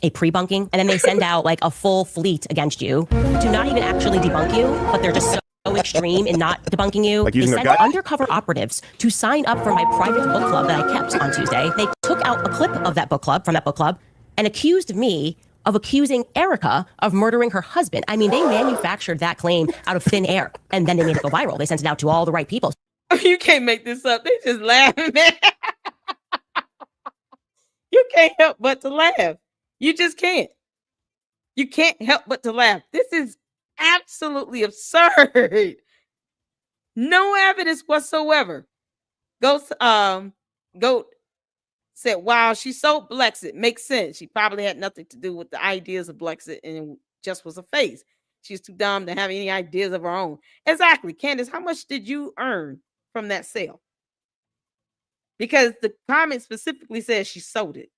a pre-bunking, and then they send out like a full fleet against you to not even actually debunk you, but they're just so extreme in not debunking you. Like they using sent undercover operatives to sign up for my private book club that I kept on Tuesday. They took out a clip of that book club, from that book club, and accused me of accusing Erica of murdering her husband. I mean, they manufactured that claim out of thin air, and then they made it go viral. They sent it out to all the right people. You can't make this up. They just laugh, man. You can't help but to laugh. You just can't. You can't help but to laugh. This is absolutely absurd. No evidence whatsoever. Goat said, wow, she sold Blexit. Makes sense. She probably had nothing to do with the ideas of Blexit and it just was a phase. She's too dumb to have any ideas of her own. Exactly. Candace, how much did you earn from that sale? Because the comment specifically says she sold it.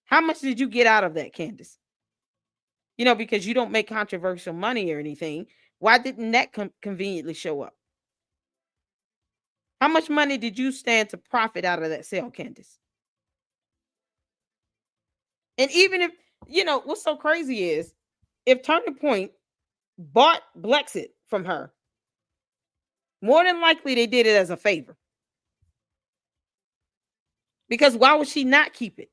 How much did you get out of that, Candace? You know, because you don't make controversial money or anything. Why didn't that conveniently show up? How much money did you stand to profit out of that sale, Candace? And even if, you know, what's so crazy is if Turning Point bought Blexit from her, more than likely they did it as a favor. Because why would she not keep it?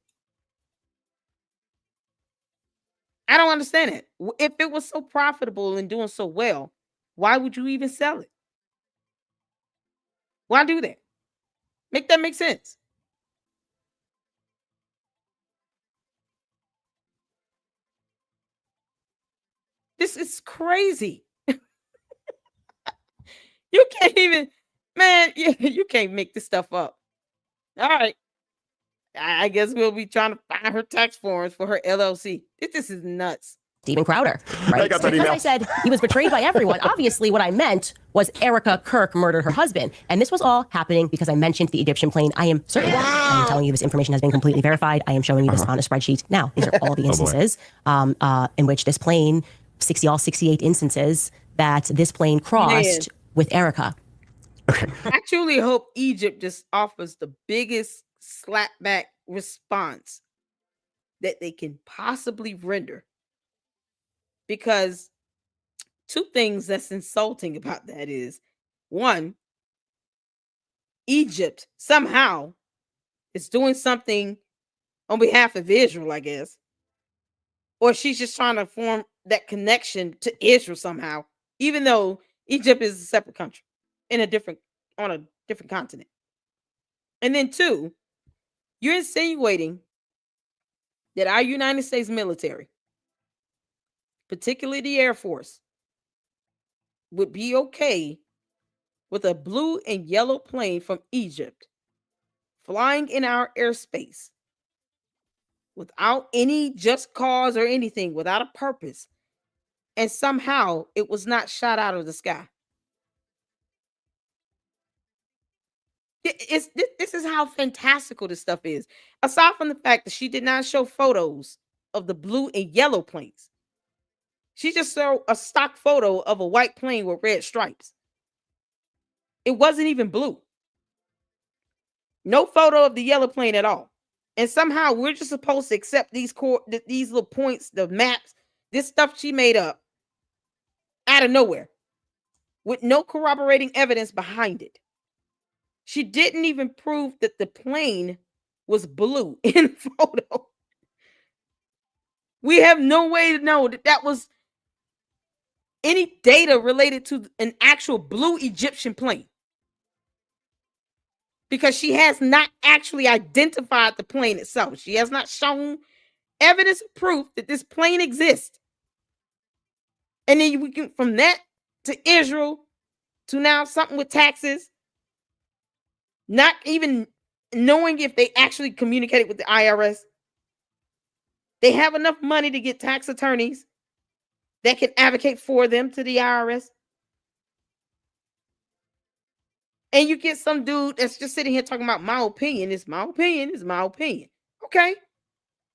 I don't understand it. If it was so profitable and doing so well, why would you even sell it? Why do that? Make that make sense. This is crazy. You can't even, man, you can't make this stuff up. All right. I guess we'll be trying to find her tax forms for her LLC. This is nuts. Steven Crowder, right? I got that Because email. I said he was betrayed by everyone. Obviously, what I meant was Erica Kirk murdered her husband. And this was all happening because I mentioned the Egyptian plane. I am certain. I am telling you this information has been completely verified. I am showing you this on a spreadsheet. Now, these are all the instances in which this plane, 68 instances that this plane crossed with Erica. I truly hope Egypt just offers the biggest slapback response that they can possibly render. Because two things that's insulting about that is, one, Egypt somehow is doing something on behalf of Israel, I guess. Or she's just trying to form that connection to Israel somehow, even though Egypt is a separate country on a different continent. And then two, you're insinuating that our United States military, particularly the Air Force, would be okay with a blue and yellow plane from Egypt flying in our airspace without any just cause or anything, without a purpose, and somehow it was not shot out of the sky. This is how fantastical this stuff is. Aside from the fact that she did not show photos of the blue and yellow planes, she just showed a stock photo of a white plane with red stripes. It wasn't even blue. No photo of the yellow plane at all. And somehow we're just supposed to accept these little points, the maps, this stuff she made up out of nowhere with no corroborating evidence behind it. She didn't even prove that the plane was blue in the photo. We have no way to know that that was any data related to an actual blue Egyptian plane. Because she has not actually identified the plane itself. She has not shown evidence or proof that this plane exists. And then we can, from that to Israel, to now something with taxes, not even knowing if they actually communicated with the IRS. They have enough money to get tax attorneys that can advocate for them to the IRS. And you get some dude that's just sitting here talking about my opinion. It's my opinion. It's my opinion. Okay.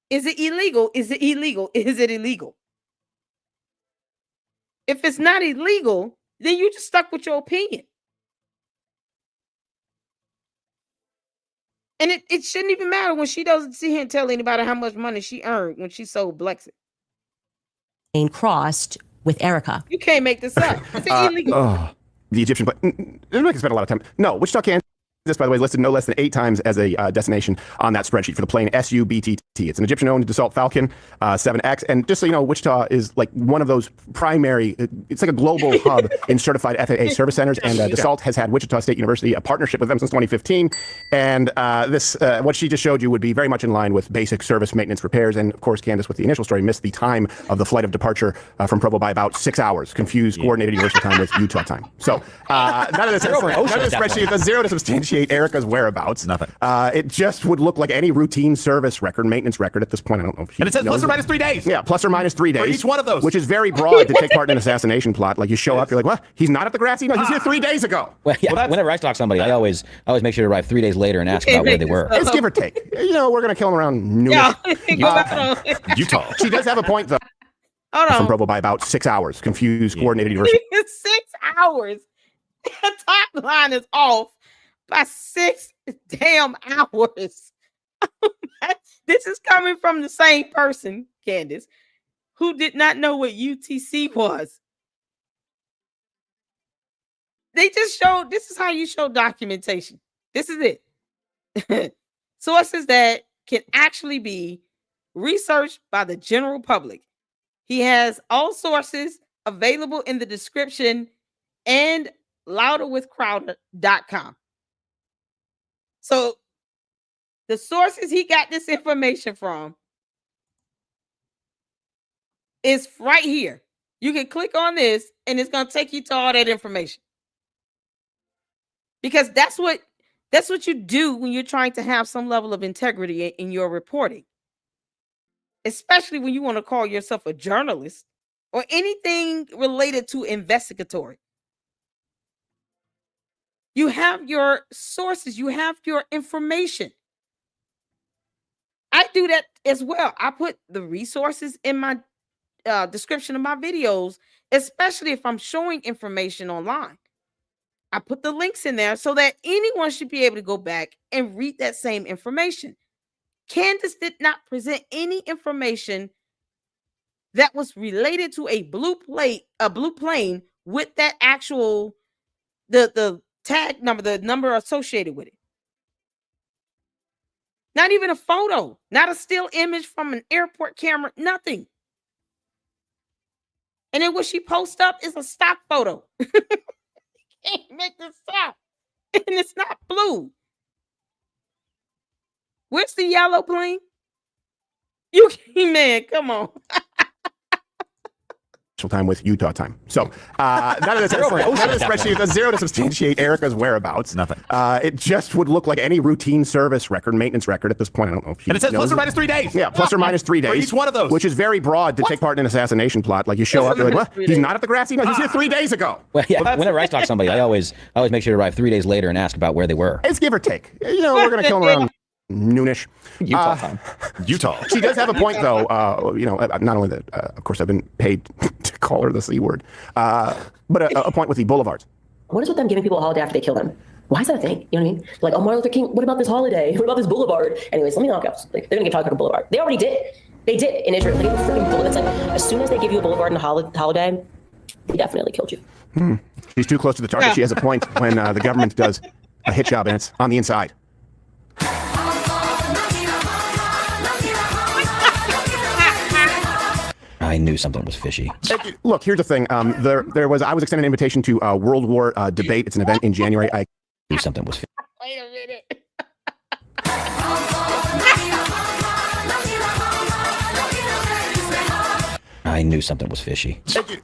Is it illegal? Is it illegal? Is it illegal? If it's not illegal, then you just stuck with your opinion. And it shouldn't even matter when she doesn't sit here and tell anybody how much money she earned when she sold Blexit. Plane crossed with Erica. You can't make this up. It's illegal. The Egyptian plane. I can spend a lot of time. No, Wichita, Kansas, by the way, is listed no less than 8 times as a destination on that spreadsheet for the plane SUBTT. It's an Egyptian-owned Dassault Falcon 7X. And just so you know, Wichita is like one of those primary, it's like a global hub in certified FAA service centers. And Dassault has had Wichita State University, a partnership with them since 2015. And this, what she just showed you would be very much in line with basic service maintenance repairs. And of course, Candace, with the initial story, missed the time of the flight of departure from Provo by about 6 hours. Confused coordinated universal time with Utah time. So none of this spreadsheet does zero to substantiate Erica's whereabouts. Nothing. It just would look like any routine service record, maintenance record at this point. I don't know if and it says plus or minus 3 days. Yeah, plus or minus 3 days. For each one of those. Which is very broad to take part in an assassination plot. Like you show up, you're like, what? He's not at the grassy? No, he's here 3 days ago. Well, yeah, whenever I stalk somebody, I always make sure to arrive 3 days later and ask about where they were. It's give or take. You know, we're going to kill him around noon. Utah. She does have a point, though. Hold on. From Provo by about 6 hours. Confused, coordinated universal. 6 hours. The timeline is off by 6 damn hours. This is coming from the same person, Candace, who did not know what UTC was. They just showed, this is how you show documentation. This is it. Sources that can actually be researched by the general public. He has all sources available in the description and louderwithcrowder.com. So the sources he got this information from is right here. You can click on this and it's going to take you to all that information. Because that's what you do when you're trying to have some level of integrity in your reporting. Especially when you want to call yourself a journalist or anything related to investigatory. You have your sources, you have your information. I do that as well. I put the resources in my description of my videos, especially if I'm showing information online. I put the links in there so that anyone should be able to go back and read that same information. Candace did not present any information that was related to a blue plane with that actual the tag number, the number associated with it. Not even a photo, not a still image from an airport camera, nothing. And then what she posts up is a stock photo. Can't make this up. And it's not blue. Where's the yellow plane? You man, come on. Time with Utah time. So none of this spreadsheet, the zero to substantiate Erica's whereabouts. Nothing. It just would look like any routine service record, maintenance record at this point. I don't know if And it says plus or minus 3 days. Yeah, plus or minus 3 days. For each one of those. Which is very broad to take part in an assassination plot. Like you show up, you're like, what? He's not at the grassy knoll. He's here 3 days ago. Well, yeah. Whenever I talk to somebody, I always make sure to arrive 3 days later and ask about where they were. It's give or take. You know, we're going to kill him around noonish. Utah time. Utah. She does have a point, though. You know, not only that, of course, I've been paid to call her the C word, but a point with the boulevards. What is with them giving people a holiday after they kill them? Why is that a thing? You know what I mean? Like, oh, Martin Luther King, what about this holiday? What about this boulevard? Anyways, let me knock out. Like, they're going to get talking about a boulevard. They already did. They did in Israel. They gave a freaking boulevard. It's like, as soon as they give you a boulevard and a holiday, they definitely killed you. She's too close to the target. She has a point when the government does a hit job and it's on the inside. I knew something was fishy. Look, here's the thing. I was extended an invitation to World War Debate. It's an event in January. I knew something was fishy. Wait a minute. I knew something was fishy.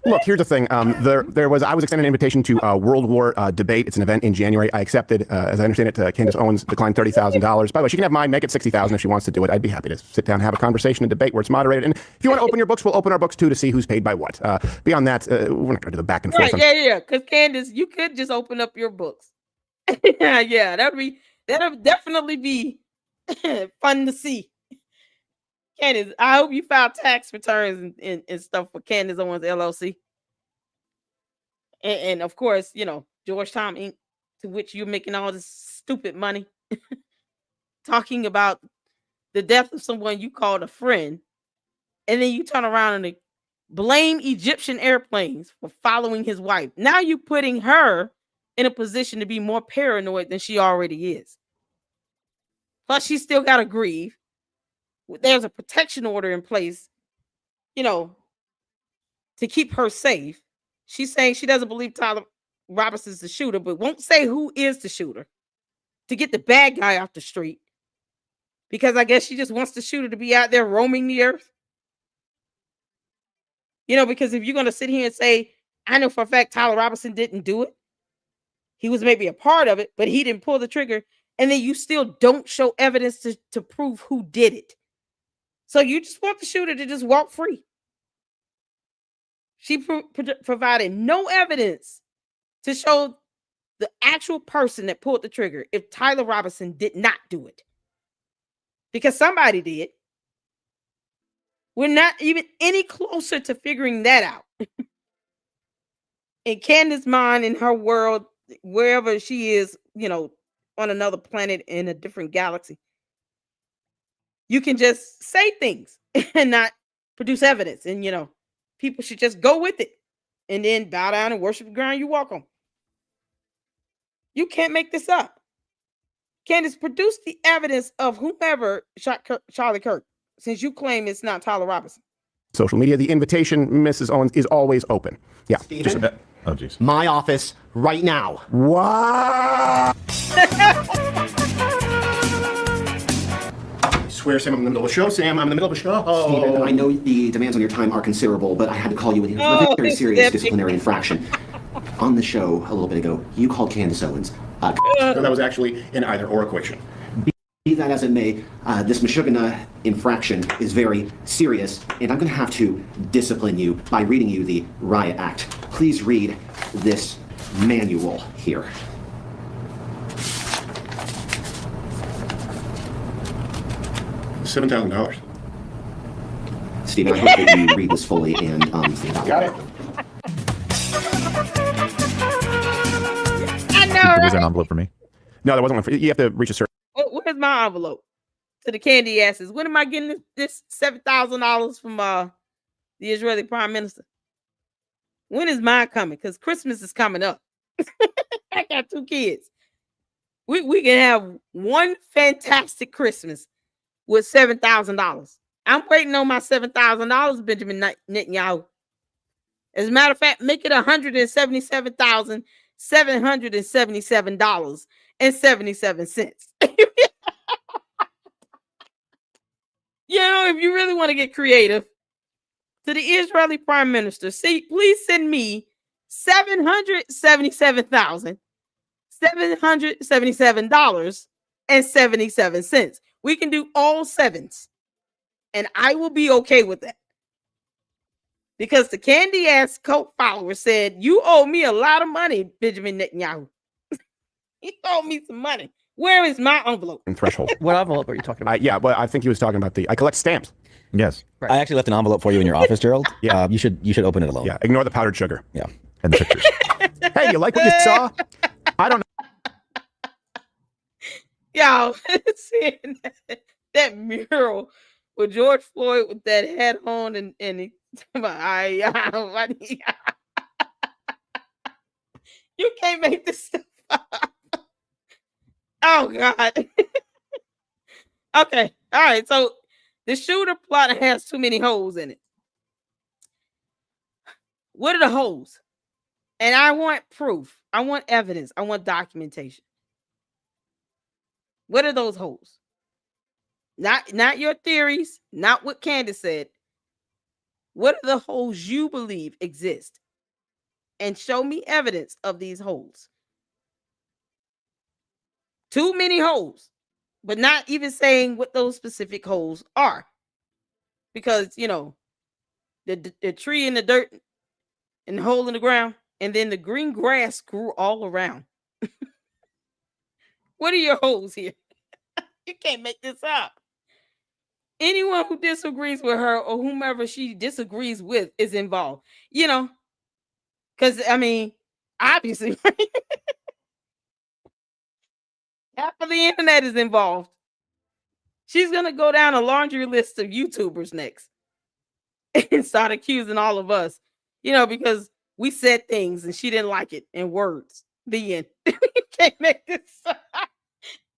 Look, here's the thing. I was extended an invitation to World War Debate. It's an event in January. I accepted. As I understand it, Candace Owens declined $30,000. By the way, she can have mine. Make it $60,000 if she wants to do it. I'd be happy to sit down and have a conversation and debate where it's moderated. And if you want to open your books, we'll open our books too to see who's paid by what. Beyond that, we're not going to do the back and forth. Right, yeah. Because Candace, you could just open up your books. Yeah, that'll definitely be fun to see. Candace, I hope you file tax returns and stuff for Candace Owens LLC. And of course, you know, Georgetown Inc., to which you're making all this stupid money. Talking about the death of someone you called a friend. And then you turn around and blame Egyptian airplanes for following his wife. Now you're putting her in a position to be more paranoid than she already is. Plus, she's still got to grieve. There's a protection order in place, you know, to keep her safe. She's saying she doesn't believe Tyler Robinson's the shooter, but won't say who is the shooter to get the bad guy off the street. Because I guess she just wants the shooter to be out there roaming the earth. You know, because if you're going to sit here and say, I know for a fact Tyler Robinson didn't do it. He was maybe a part of it, but he didn't pull the trigger. And then you still don't show evidence to prove who did it. So you just want the shooter to just walk free. She provided no evidence to show the actual person that pulled the trigger if Tyler Robinson did not do it. Because somebody did. We're not even any closer to figuring that out. In Candace's mind, in her world, wherever she is, you know, on another planet in a different galaxy, you can just say things and not produce evidence. And, you know, people should just go with it and then bow down and worship the ground you walk on. You can't make this up. Candace, produce the evidence of whomever shot Charlie Kirk, since you claim it's not Tyler Robinson. Social media, the invitation, Mrs. Owens, is always open. Yeah. Just a bit. Oh, jeez. My office right now. Wow. swear, Sam, I'm in the middle of a show. Sam, I'm in the middle of a show. Stephen, I know the demands on your time are considerable, but I had to call you in here for a very serious disciplinary infraction. On the show a little bit ago, you called Candace Owens. So that was actually an either-or equation. Be that as it may, this Meshuggah infraction is very serious, and I'm going to have to discipline you by reading you the Riot Act. Please read this manual here. $7,000. Stephen, I hope that you read this fully and think about Got it. I know, Was there right? an envelope for me? No, there wasn't one for you. Have to reach a certain. Where's my envelope? To the candy asses. When am I getting this $7,000 from the Israeli Prime Minister? When is mine coming? Because Christmas is coming up. I got 2 kids. We can have one fantastic Christmas with $7,000. I'm waiting on my $7,000, Benjamin Netanyahu. As a matter of fact, make it $177,777.77. You know, if you really want to get creative, to the Israeli Prime Minister, please send me $777,777.77. We can do all sevens, and I will be okay with that. Because the candy ass cult follower said, "You owe me a lot of money, Benjamin Netanyahu." He owed me some money. Where is my envelope? Threshold. What envelope are you talking about? Yeah, well, I think he was talking about I collect stamps. Yes. I actually left an envelope for you in your office, Gerald. Yeah. You should open it alone. Yeah. Ignore the powdered sugar. Yeah. And the pictures. Hey, you like what you saw? I don't know. Y'all, seeing that mural with George Floyd with that hat on and he you can't make this stuff up. Oh God. Okay. All right. So the shooter plot has too many holes in it. What are the holes? And I want proof. I want evidence. I want documentation. What are those holes? Not your theories, not what Candace said. What are the holes you believe exist? And show me evidence of these holes. Too many holes, but not even saying what those specific holes are. Because, you know, the tree in the dirt and the hole in the ground, and then the green grass grew all around. What are your holes here? You can't make this up. Anyone who disagrees with her or whomever she disagrees with is involved. You know, because, I mean, obviously, half of the internet is involved. She's going to go down a laundry list of YouTubers next and start accusing all of us, you know, because we said things and she didn't like it in words. The end. You can't make this up.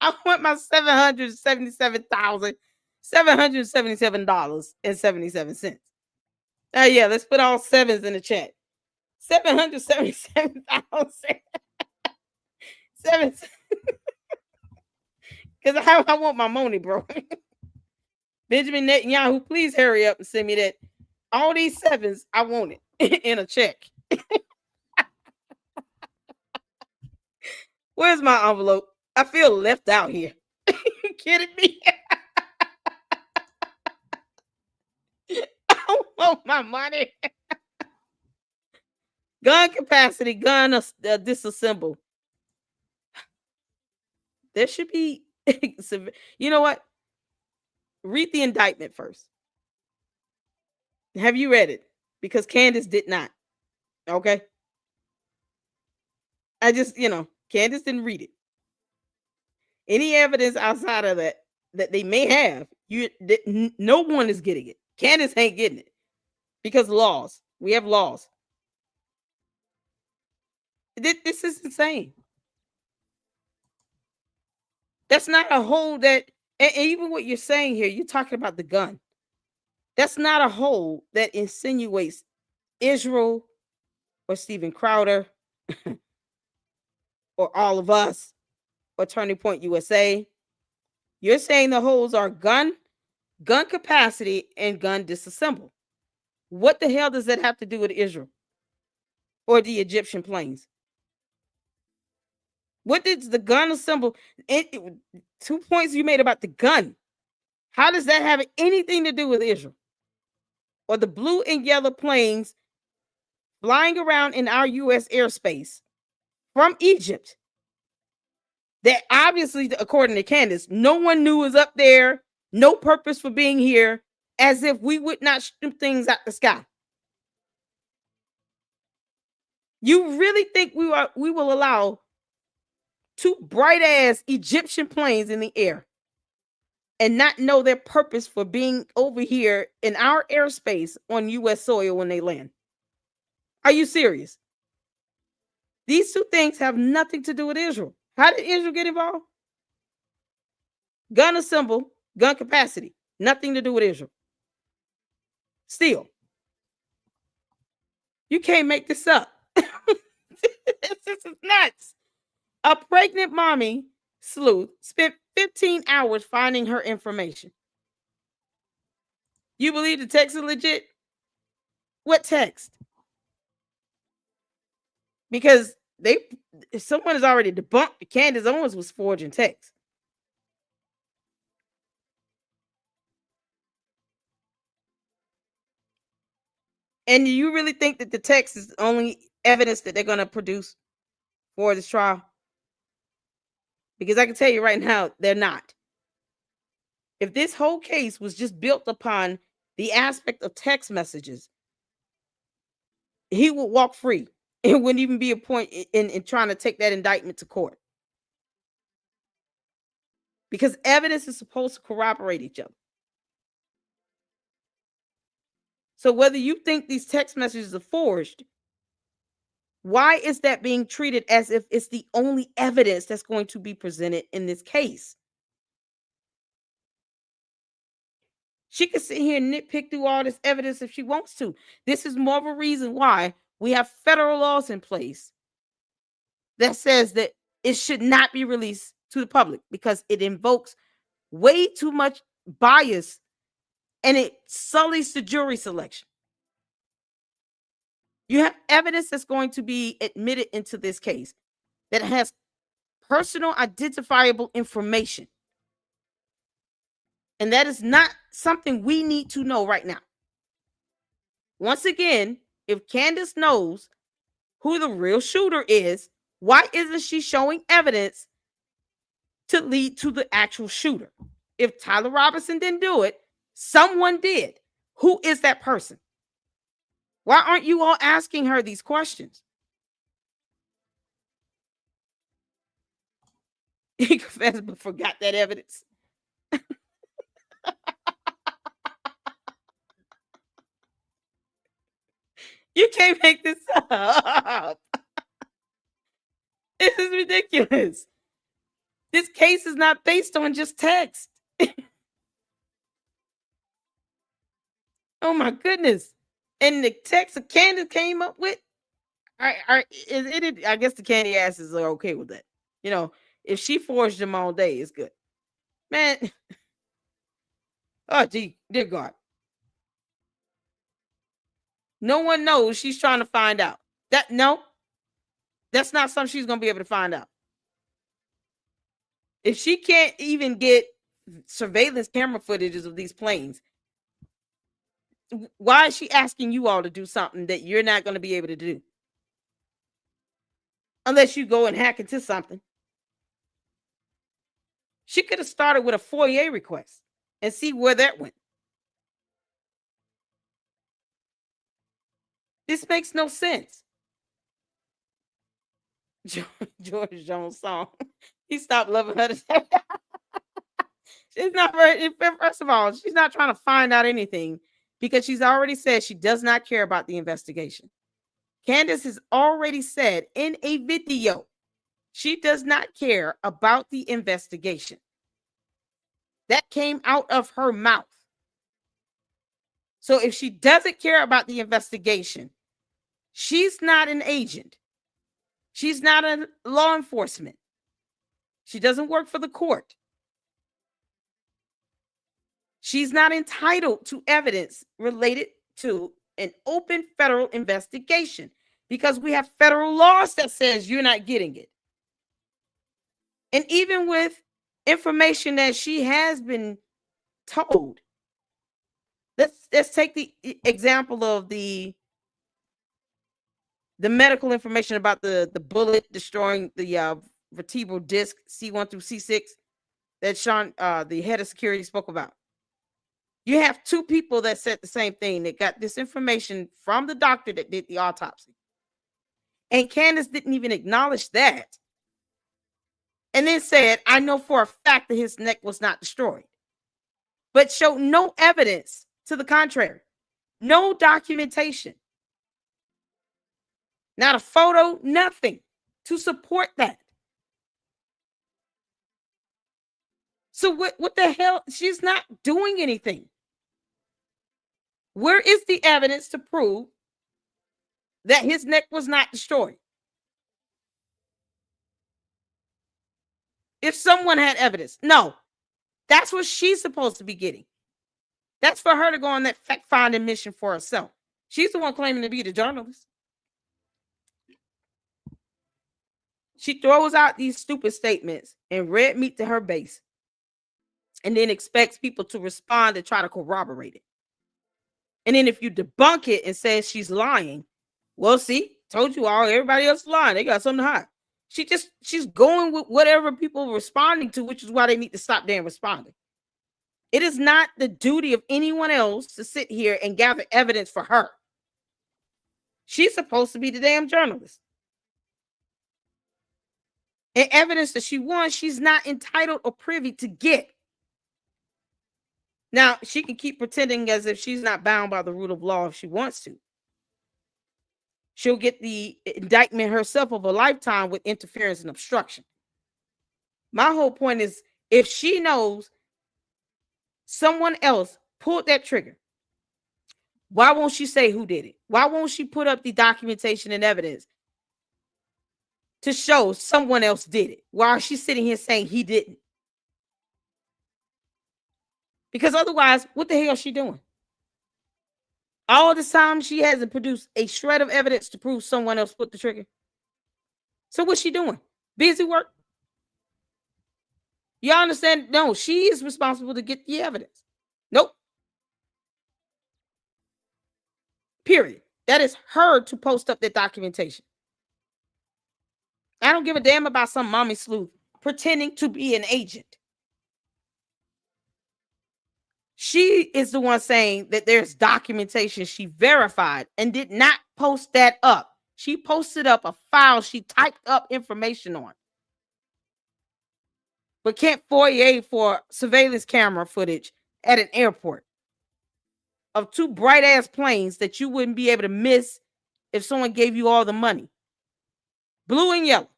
I want my $777,777.77. Yeah, let's put all sevens in the chat. 777,000. Because I want my money, bro. Benjamin Netanyahu, please hurry up and send me that. All these sevens, I want it in a check. Where's my envelope? I feel left out here. You kidding me? I want my money. Gun capacity, gun disassemble. There should be, you know what? Read the indictment first. Have you read it? Because Candace did not. Okay. I just, you know, Candace didn't read it. Any evidence outside of that they may have, no one is getting it. Candace ain't getting it because laws. We have laws. This is insane. That's not a hole that, and even what you're saying here, you're talking about the gun. That's not a hole that insinuates Israel or Steven Crowder or all of us or Turning Point USA. You're saying the holes are gun gun capacity, and gun disassemble. What the hell does that have to do with Israel or the Egyptian planes? What did the gun assemble? 2 points you made about the gun. How does that have anything to do with Israel or the blue and yellow planes flying around in our U.S. airspace from Egypt that obviously, according to Candace, no one knew was up there, no purpose for being here, as if we would not shoot things out the sky? You really think we will allow two bright ass Egyptian planes in the air and not know their purpose for being over here in our airspace on U.S. soil when they land? Are you serious? These two things have nothing to do with Israel. How did Israel get involved? Gun assemble, gun capacity, nothing to do with Israel. Still, you can't make this up. This is nuts. A pregnant mommy sleuth spent 15 hours finding her information. You believe the text is legit? What text? Because someone has already debunked that Candace Owens was forging text. And do you really think that the text is the only evidence that they're going to produce for this trial? Because I can tell you right now, they're not. If this whole case was just built upon the aspect of text messages, he would walk free. It wouldn't even be a point in trying to take that indictment to court. Because evidence is supposed to corroborate each other. So whether you think these text messages are forged, why is that being treated as if it's the only evidence that's going to be presented in this case? She could sit here and nitpick through all this evidence if she wants to. This is more of a reason why we have federal laws in place that says that it should not be released to the public because it invokes way too much bias and it sullies the jury selection. You have evidence that's going to be admitted into this case that has personal identifiable information. And that is not something we need to know right now. Once again, if Candace knows who the real shooter is, why isn't she showing evidence to lead to the actual shooter? If Tyler Robinson didn't do it, someone did. Who is that person? Why aren't you all asking her these questions? He confessed but forgot that evidence. You can't make this up. This is ridiculous. This case is not based on just text. Oh my goodness. And the text that Candace came up with, I guess the candy asses are okay with that. You know, if she forged them all day, it's good. Man. Oh, dear God. No one knows she's trying to find out. That's not something she's going to be able to find out. If she can't even get surveillance camera footages of these planes, why is she asking you all to do something that you're not going to be able to do? Unless you go and hack into something. She could have started with a FOIA request and see where that went. This makes no sense. George Jones' song. He stopped loving her. She's not very, first of all, she's not trying to find out anything because she's already said she does not care about the investigation. Candace has already said in a video she does not care about the investigation. That came out of her mouth. So if she doesn't care about the investigation, she's not an agent. She's not a law enforcement. She doesn't work for the court. She's not entitled to evidence related to an open federal investigation because we have federal laws that says you're not getting it. And even with information that she has been told, let's take the example of the medical information about the bullet destroying the vertebral disc C1 through C6 that Sean, the head of security, spoke about. You have two people that said the same thing, that got this information from the doctor that did the autopsy. And Candace didn't even acknowledge that. And then said, I know for a fact that his neck was not destroyed, but showed no evidence to the contrary, no documentation, not a photo, nothing to support that. So what the hell? She's not doing anything. Where is the evidence to prove that his neck was not destroyed? If someone had evidence, no, that's what she's supposed to be getting. That's for her to go on that fact-finding mission for herself. She's the one claiming to be the journalist. She throws out these stupid statements and red meat to her base, and then expects people to respond and try to corroborate it. And then if you debunk it and say she's lying, well, see, told you all, everybody else is lying. They got something to hide. She's going with whatever people are responding to, which is why they need to stop damn responding. It is not the duty of anyone else to sit here and gather evidence for her. She's supposed to be the damn journalist. And evidence that she wants, she's not entitled or privy to get. Now, she can keep pretending as if she's not bound by the rule of law if she wants to. She'll get the indictment herself of a lifetime with interference and obstruction. My whole point is, if she knows someone else pulled that trigger, why won't she say who did it? Why won't she put up the documentation and evidence to show someone else did it? Why is she sitting here saying he didn't? Because otherwise, what the hell is she doing? All this time, she hasn't produced a shred of evidence to prove someone else put the trigger. So what's she doing? Busy work? You understand? No, she is responsible to get the evidence. Nope. Period. That is her to post up that documentation. I don't give a damn about some mommy sleuth pretending to be an agent. She is the one saying that there's documentation she verified and did not post that up. She posted up a file she typed up information on, but can't FOIA for surveillance camera footage at an airport of two bright ass planes that you wouldn't be able to miss if someone gave you all the money. Blue and yellow.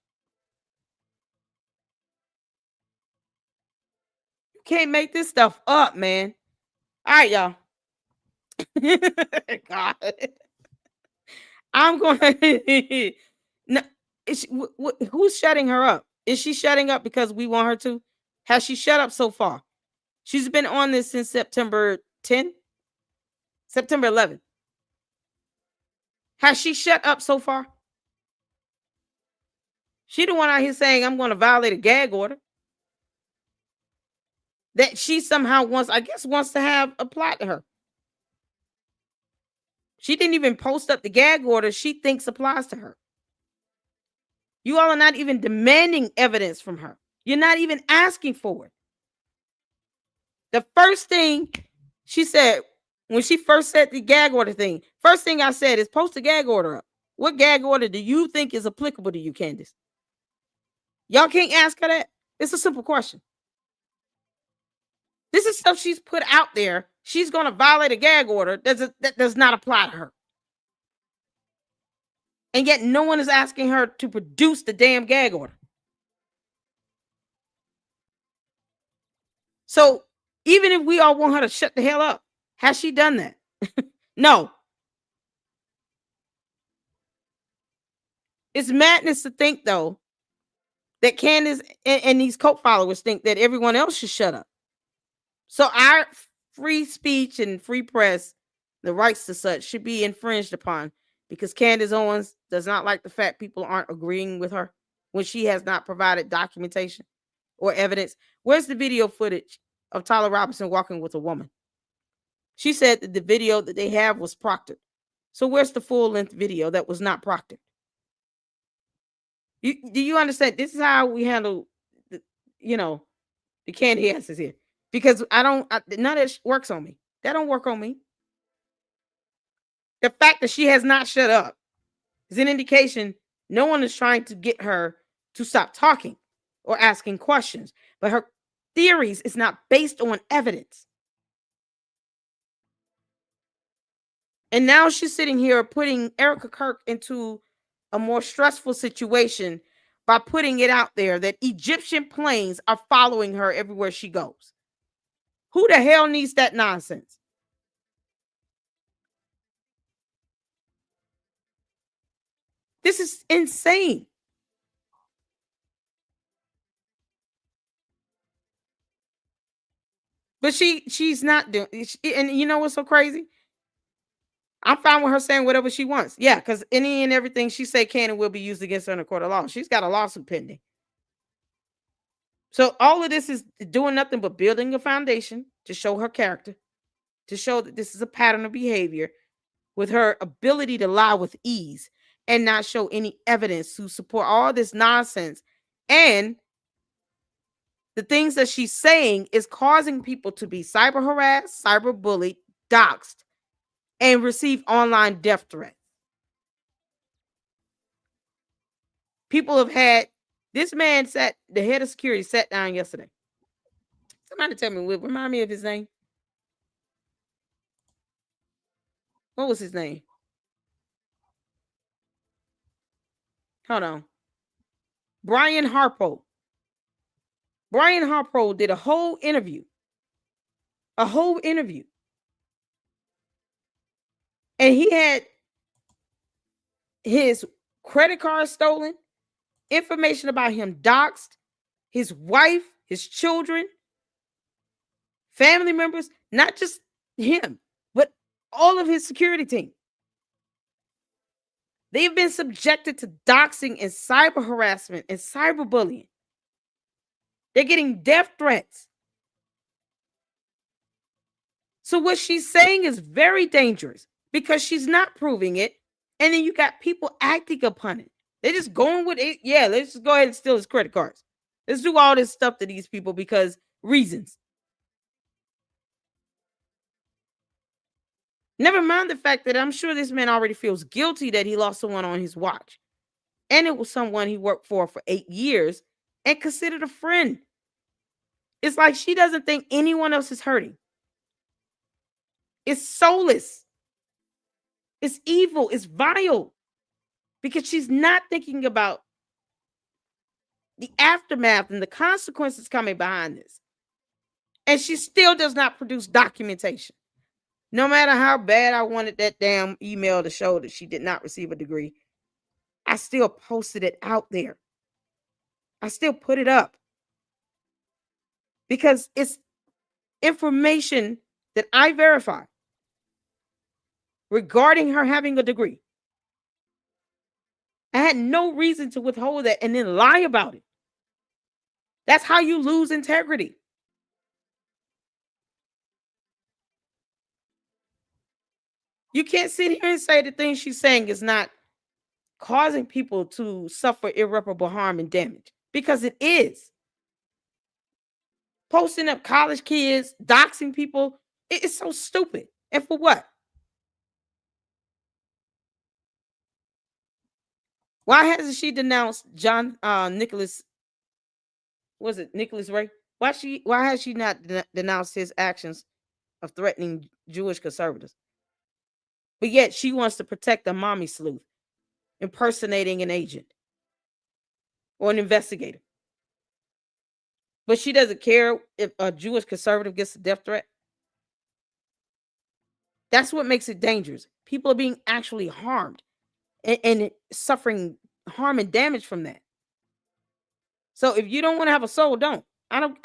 You can't make this stuff up, man. All right, y'all. God. I'm going to... No, who's shutting her up? Is she shutting up because we want her to? Has she shut up so far? She's been on this since September 10? September 11. Has she shut up so far? She the one out here saying, I'm going to violate a gag order that she somehow wants to have applied to her. She didn't even post up the gag order she thinks applies to her. You all are not even demanding evidence from her. You're not even asking for it. The first thing she said when she first said the gag order thing, first thing I said is post the gag order up. What gag order do you think is applicable to you, Candace? Y'all can't ask her that. It's a simple question. This is stuff she's put out there. She's going to violate a gag order that does not apply to her. And yet no one is asking her to produce the damn gag order. So even if we all want her to shut the hell up, has she done that? No. It's madness to think, though, that Candace and these cult followers think that everyone else should shut up. So our free speech and free press, the rights to such, should be infringed upon because Candace Owens does not like the fact people aren't agreeing with her when she has not provided documentation or evidence. Where's the video footage of Tyler Robinson walking with a woman? She said that the video that they have was proctored. So where's the full-length video that was not proctored? Do you understand? This is how we handle, the candy asses here. Because none of that works on me. That don't work on me. The fact that she has not shut up is an indication no one is trying to get her to stop talking or asking questions. But her theories is not based on evidence. And now she's sitting here putting Erica Kirk into a more stressful situation by putting it out there that Egyptian planes are following her everywhere she goes. Who the hell needs that nonsense? This is insane. But she's not doing it. And you know what's so crazy? I'm fine with her saying whatever she wants. Yeah, because any and everything she say can and will be used against her in a court of law. She's got a lawsuit pending. So all of this is doing nothing but building a foundation to show her character, to show that this is a pattern of behavior with her ability to lie with ease and not show any evidence to support all this nonsense. And the things that she's saying is causing people to be cyber harassed, cyber bullied, doxxed, and receive online death threats. People have had, this man the head of security sat down yesterday. Somebody tell me, remind me of his name. What was his name? Hold on. Brian Harpo. Brian Harpo did a whole interview. And he had his credit card stolen, information about him doxxed, his wife, his children, family members, not just him, but all of his security team. They've been subjected to doxing and cyber harassment and cyberbullying. They're getting death threats. So what she's saying is very dangerous because she's not proving it. And then you got people acting upon it. They're just going with it. Yeah, let's just go ahead and steal his credit cards. Let's do all this stuff to these people because reasons. Never mind the fact that I'm sure this man already feels guilty that he lost someone on his watch. And it was someone he worked for 8 years and considered a friend. It's like she doesn't think anyone else is hurting. It's soulless. It's evil. It's vile. Because she's not thinking about the aftermath and the consequences coming behind this. And she still does not produce documentation. No matter how bad I wanted that damn email to show that she did not receive a degree, I still posted it out there. I still put it up. Because it's information that I verified regarding her having a degree. I had no reason to withhold that and then lie about it. That's how you lose integrity. You can't sit here and say the things she's saying is not causing people to suffer irreparable harm and damage, because it is. Posting up college kids, doxing people, it's so stupid. And for what? Why hasn't she denounced Nicholas? Was it Nicholas Ray? Why has she not denounced his actions of threatening Jewish conservatives? But yet she wants to protect a mommy sleuth impersonating an agent or an investigator. But she doesn't care if a Jewish conservative gets a death threat. That's what makes it dangerous. People are being actually harmed and suffering harm and damage from that. So if you don't want to have a soul, don't. I don't,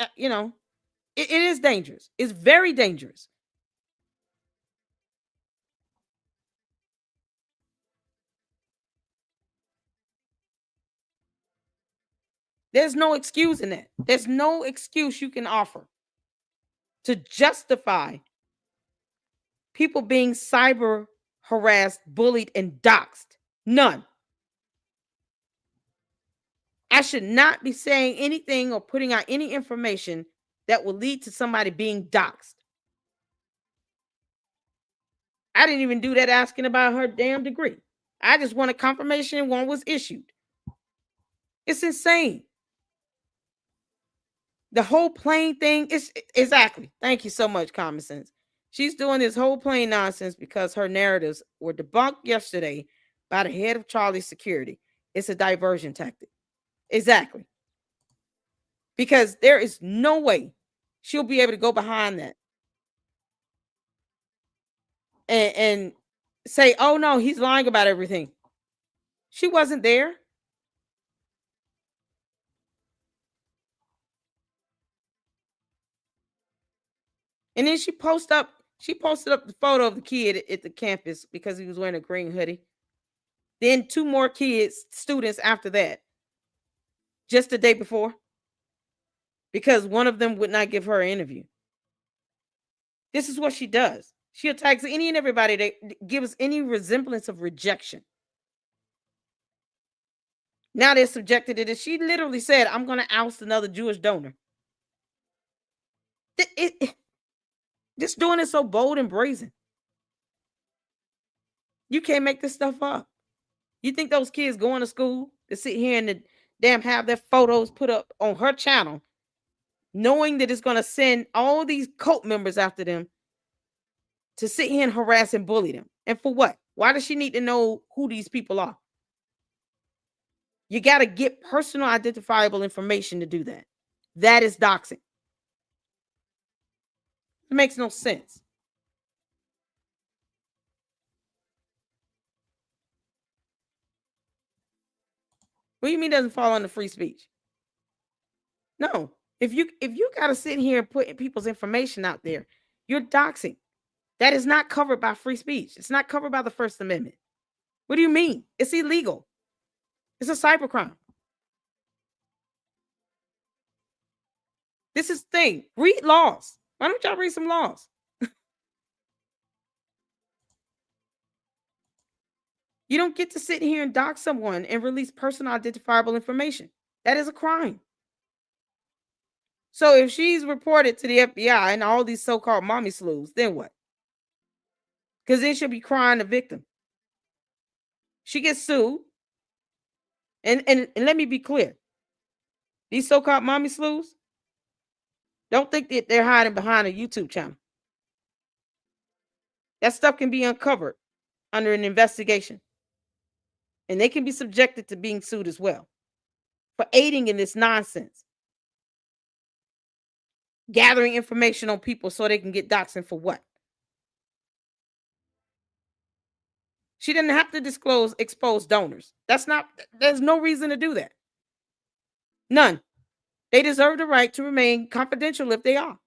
it is dangerous. It's very dangerous. There's no excuse in that. There's no excuse you can offer to justify people being cyber harassed, bullied, and doxxed. None. I should not be saying anything or putting out any information that will lead to somebody being doxxed. I didn't even do that asking about her damn degree. I just wanted confirmation one was issued. It's insane. The whole plane thing is exactly. Thank you so much, Common Sense. She's doing this whole plane nonsense because her narratives were debunked yesterday by the head of Charlie's security. It's a diversion tactic. Exactly. Because there is no way she'll be able to go behind that and say, oh no, he's lying about everything. She wasn't there. And then she posted up the photo of the kid at the campus because he was wearing a green hoodie. Then 2 more students after that, just the day before, because one of them would not give her an interview. This is what she does. She attacks any and everybody that gives any resemblance of rejection. Now they're subjected to this. She literally said, I'm going to oust another Jewish donor. Just doing it so bold and brazen. You can't make this stuff up. You think those kids going to school to sit here and damn have their photos put up on her channel, knowing that it's going to send all these cult members after them to sit here and harass and bully them? And for what? Why does she need to know who these people are? You got to get personal identifiable information to do that. That is doxing. It makes no sense. What do you mean doesn't fall under free speech? No. If you got to sit here and put people's information out there, you're doxing. That is not covered by free speech. It's not covered by the First Amendment. What do you mean? It's illegal. It's a cybercrime. This is the thing. Read laws. Why don't y'all read some laws? You don't get to sit here and dox someone and release personal identifiable information. That is a crime. So if she's reported to the FBI and all these so-called mommy sleuths, then what? Because then she'll be crying the victim. She gets sued. And let me be clear. These so-called mommy sleuths, don't think that they're hiding behind a YouTube channel. That stuff can be uncovered under an investigation. And they can be subjected to being sued as well for aiding in this nonsense. Gathering information on people so they can get doxing for what? She didn't have to expose donors. There's no reason to do that. None. They deserve the right to remain confidential if they are.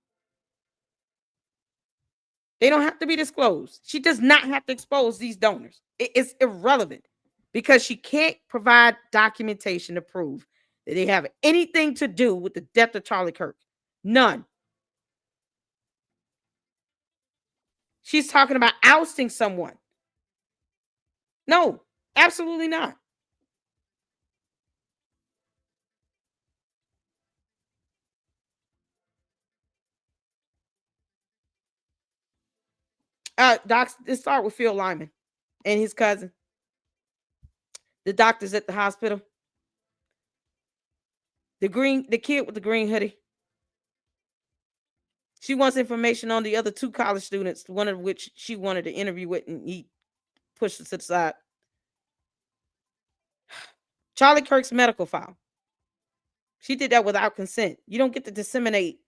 They don't have to be disclosed. She does not have to expose these donors. It's irrelevant because she can't provide documentation to prove that they have anything to do with the death of Charlie Kirk. None. She's talking about ousting someone. No, absolutely not. Docs, let's start with Phil Lyman and his cousin. The doctors at the hospital. The kid with the green hoodie. She wants information on the other 2 college students, one of which she wanted to interview with, and he pushed it to the side. Charlie Kirk's medical file. She did that without consent. You don't get to disseminate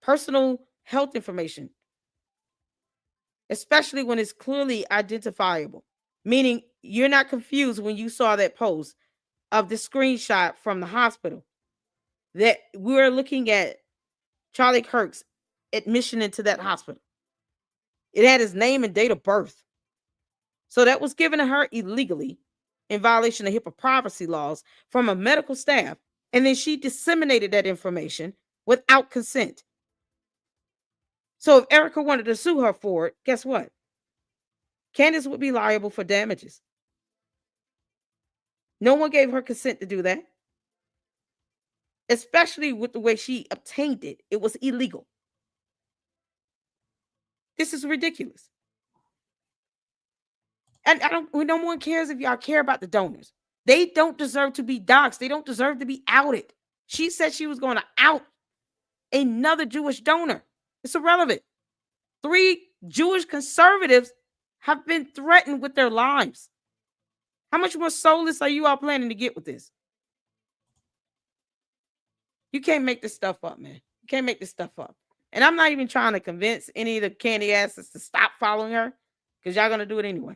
personal health information, especially when it's clearly identifiable. Meaning you're not confused when you saw that post of the screenshot from the hospital that we're looking at Charlie Kirk's admission into that hospital. It had his name and date of birth. So that was given to her illegally in violation of HIPAA privacy laws from a medical staff And then she disseminated that information without consent. So if Erica wanted to sue her for it, guess what? Candace would be liable for damages. No one gave her consent to do that, especially with the way she obtained it. It was illegal. This is ridiculous. And no one cares if y'all care about the donors. They don't deserve to be doxxed. They don't deserve to be outed. She said she was going to out another Jewish donor. It's irrelevant. 3 Jewish conservatives have been threatened with their lives. How much more soulless are you all planning to get with this? You can't make this stuff up, man. You can't make this stuff up. And I'm not even trying to convince any of the candy asses to stop following her, because y'all going to do it anyway.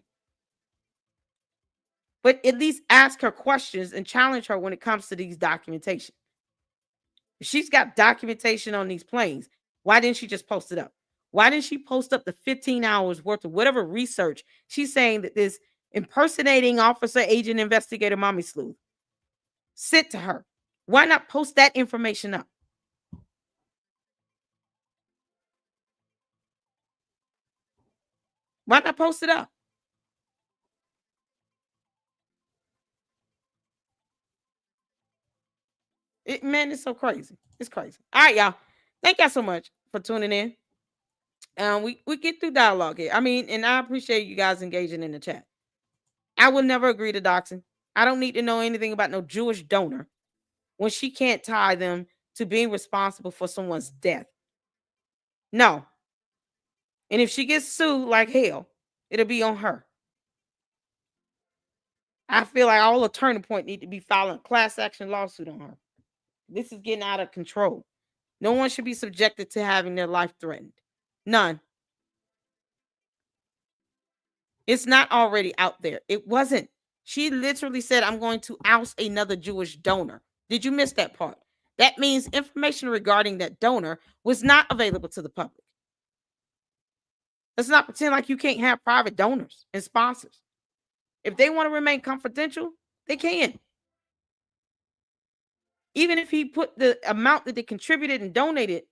But at least ask her questions and challenge her when it comes to these documentation. If she's got documentation on these planes, why didn't she just post it up? Why didn't she post up the 15 hours worth of whatever research she's saying that this impersonating officer, agent, investigator, mommy sleuth sent to her? Why not post that information up? Why not post it up? Man, it's so crazy. It's crazy. All right, y'all. Thank y'all so much for tuning in. We get through dialogue here. I mean, and I appreciate you guys engaging in the chat. I will never agree to doxing. I don't need to know anything about no Jewish donor when she can't tie them to being responsible for someone's death. No. And if she gets sued like hell, it'll be on her. I feel like all the Turning Point need to be filing a class action lawsuit on her. This is getting out of control. No one should be subjected to having their life threatened. None. It's not already out there. It wasn't. She literally said, I'm going to oust another Jewish donor. Did you miss that part? That means information regarding that donor was not available to the public. Let's not pretend like you can't have private donors and sponsors. If they want to remain confidential, they can. Even if he put the amount that they contributed and donated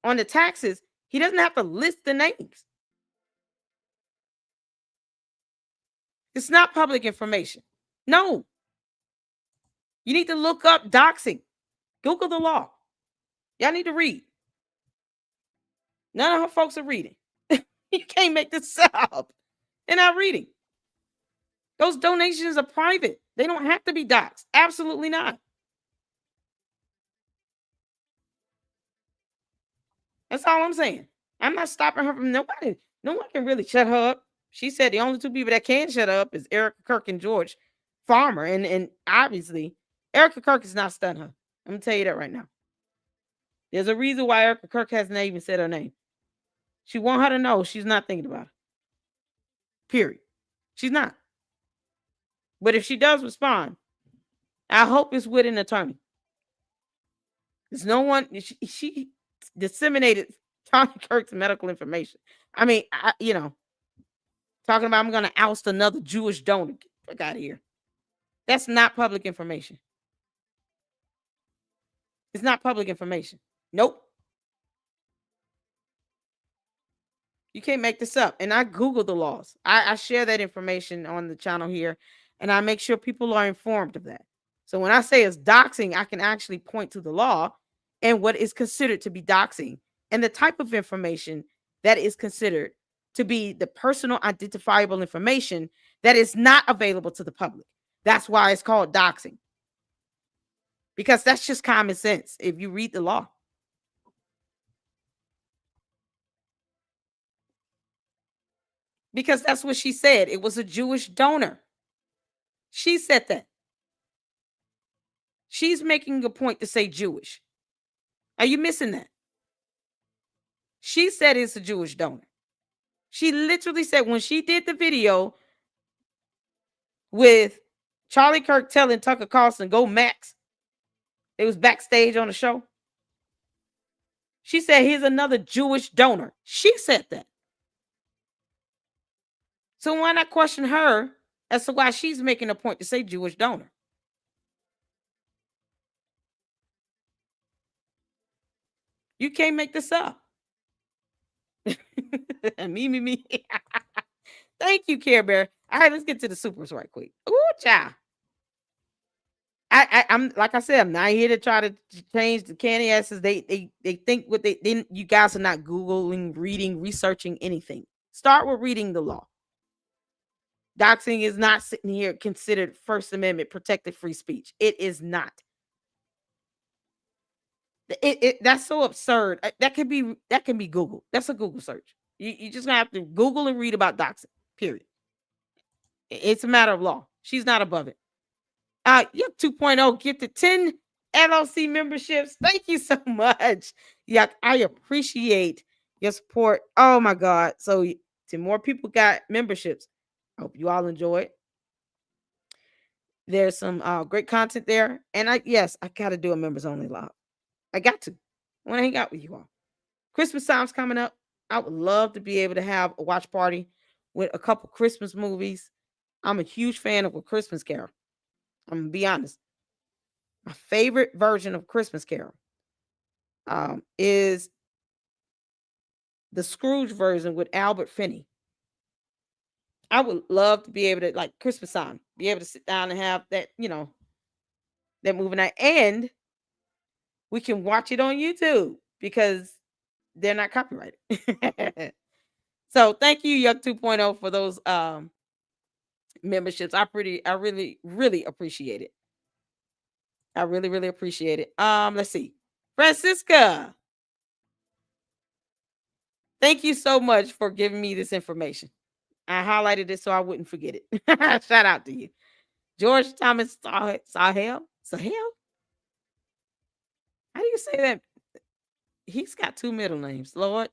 on the taxes, he doesn't have to list the names. It's not public information. No. You need to look up doxing. Google the law. Y'all need to read. None of her folks are reading. You can't make this up. They're not reading. Those donations are private. They don't have to be doxed. Absolutely not. That's all I'm saying. I'm not stopping her from nobody. No one can really shut her up. She said the only 2 people that can shut up is Erica Kirk and George Farmer. And obviously, Erica Kirk is not stunning her. I'm going to tell you that right now. There's a reason why Erica Kirk hasn't even said her name. She want her to know she's not thinking about it. Period. She's not. But if she does respond, I hope it's with an attorney. There's no one. She disseminated Charlie Kirk's medical information. I mean, talking about I'm going to oust another Jewish donor. Get the fuck out of here. That's not public information. It's not public information. Nope. You can't make this up. And I Google the laws. I share that information on the channel here, and I make sure people are informed of that. So when I say it's doxing, I can actually point to the law and what is considered to be doxing and the type of information that is considered to be the personal identifiable information that is not available to the public. That's why it's called doxing. Because that's just common sense if you read the law. Because that's what she said. It was a Jewish donor. She said that. She's making a point to say Jewish. Are you missing that? She said it's a Jewish donor. She literally said when she did the video with Charlie Kirk telling Tucker Carlson, go Max. It was backstage on the show. She said, here's another Jewish donor. She said that. So why not question her as to why she's making a point to say Jewish donor? You can't make this up. me. Thank you, Care Bear. All right, let's get to the supers right quick. Ooh, child. I'm like I said, I'm not here to try to change the candy asses. They think what they didn't. You guys are not Googling, reading, researching anything. Start with reading the law. Doxing is not sitting here considered First Amendment protected free speech. It is not. That's so absurd. That can be Google. That's a Google search. You just gonna have to Google and read about doxing. Period. It's a matter of law. She's not above it. Yuck 2.0 gifted 10 LLC memberships. Thank you so much. Yuck, I appreciate your support. Oh my God. So 10 more people got memberships. I hope you all enjoy it. There's some great content there. And I gotta do a members only live. I got to. I want to hang out with you all. Christmas time's coming up. I would love to be able to have a watch party with a couple Christmas movies. I'm a huge fan of A Christmas Carol. I'm gonna be honest. My favorite version of Christmas Carol is the Scrooge version with Albert Finney. I would love to be able to, like Christmas time, be able to sit down and have that, that movie night. And we can watch it on YouTube because they're not copyrighted. So thank you, Yuck 2.0, for those memberships. I really appreciate it. I really appreciate it. Let's see. Francisca. Thank you so much for giving me this information. I highlighted it so I wouldn't forget it. Shout out to you. George Thomas Sahel? How do you say that? He's got two middle names. Lord.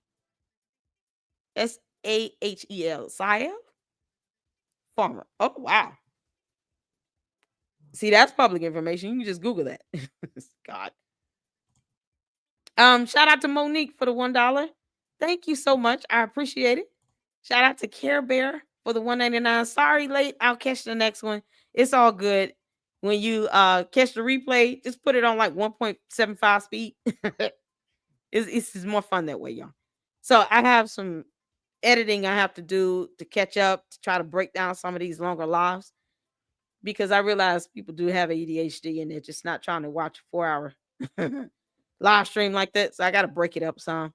Sahel. Sahel? Farmer. Oh, wow. See, that's public information. You can just Google that. God. Shout out to Monique for the $1. Thank you so much. I appreciate it. Shout out to Care Bear for the $1.99. Sorry, late. I'll catch the next one. It's all good. When you catch the replay, just put it on like 1.75 speed. It's more fun that way, y'all. So I have some editing I have to do to catch up to try to break down some of these longer lives because I realize people do have ADHD and they're just not trying to watch a 4-hour live stream like that. So I got to break it up some.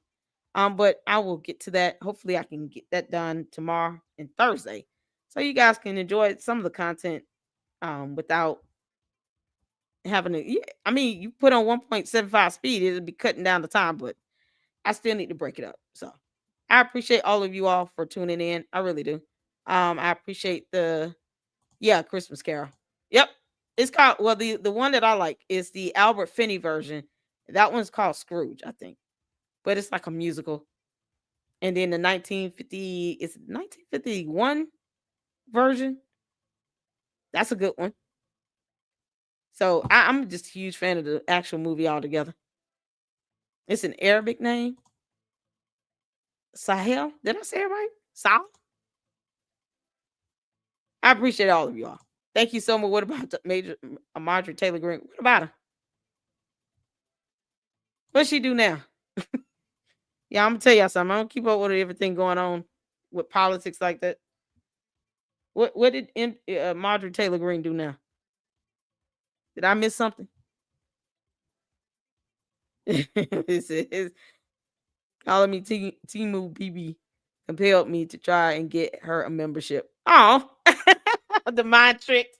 But I will get to that. Hopefully I can get that done tomorrow and Thursday so you guys can enjoy some of the content without having to. I mean, you put on 1.75 speed, it'll be cutting down the time, but I still need to break it up. So I appreciate all of you all for tuning in. I really do. I appreciate the Christmas Carol. Yep. It's called, well, the one that I like is the Albert Finney version. That one's called Scrooge, I think. But it's like a musical. And then the 1951 version. That's a good one. So I'm just a huge fan of the actual movie altogether. It's an Arabic name. Sahel. Did I say it right? Sahel? I appreciate all of y'all. Thank you so much. What about the Marjorie Taylor Greene? What about her? What's she do now? Yeah, I'm gonna tell y'all something. I don't keep up with everything going on with politics like that. What did Marjorie Taylor Greene do now? Did I miss something? It's calling me Timu BB compelled me to try and get her a membership. Oh, the mind tricks.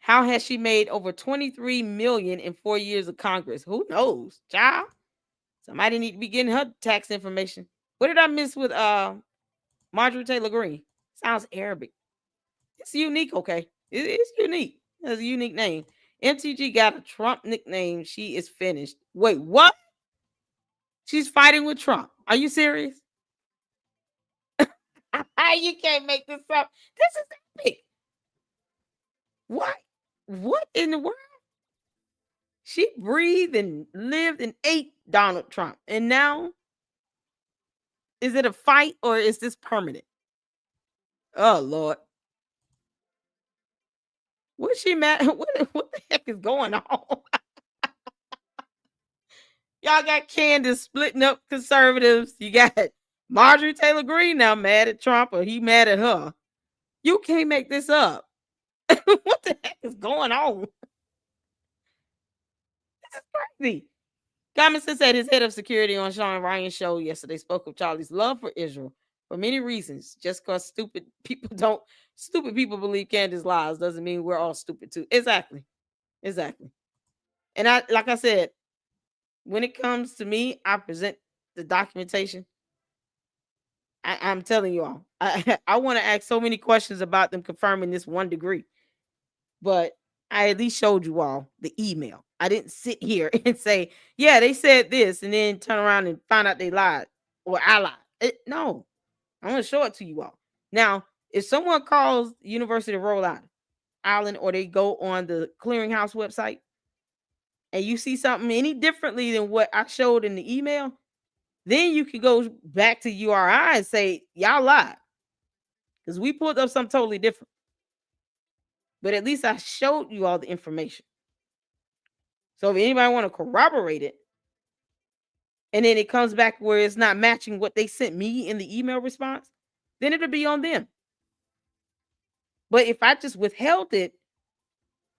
How has she made over 23 million in 4 years of Congress? Who knows, child? Somebody need to be getting her tax information. What did I miss with Marjorie Taylor Greene? Sounds Arabic. It's unique, okay? It's unique. It's a unique name. MTG got a Trump nickname. She is finished. Wait, what? She's fighting with Trump. Are you serious? You can't make this up. This is epic. What? What in the world? She breathed and lived and ate Donald Trump. And now, is it a fight or is this permanent? Oh, Lord. What's she mad? What the heck is going on? Y'all got Candace splitting up conservatives. You got Marjorie Taylor Greene now mad at Trump, or he mad at her. You can't make this up. What the heck is going on? This is crazy. Robinson said his head of security on Sean Ryan's show yesterday spoke of Charlie's love for Israel for many reasons. Just because stupid people believe Candace lies doesn't mean we're all stupid too. Exactly. And like I said, when it comes to me, I present the documentation. I'm telling you all, I want to ask so many questions about them confirming this 1 degree, but I at least showed you all the email. I didn't sit here and say, yeah, they said this, and then turn around and find out they lied or I lied. No, I'm going to show it to you all. Now, if someone calls University of Rhode Island or they go on the clearinghouse website and you see something any differently than what I showed in the email, then you can go back to URI and say, y'all lied. Because we pulled up something totally different. But at least I showed you all the information. So if anybody want to corroborate it, and then it comes back where it's not matching what they sent me in the email response, then it'll be on them. But if I just withheld it,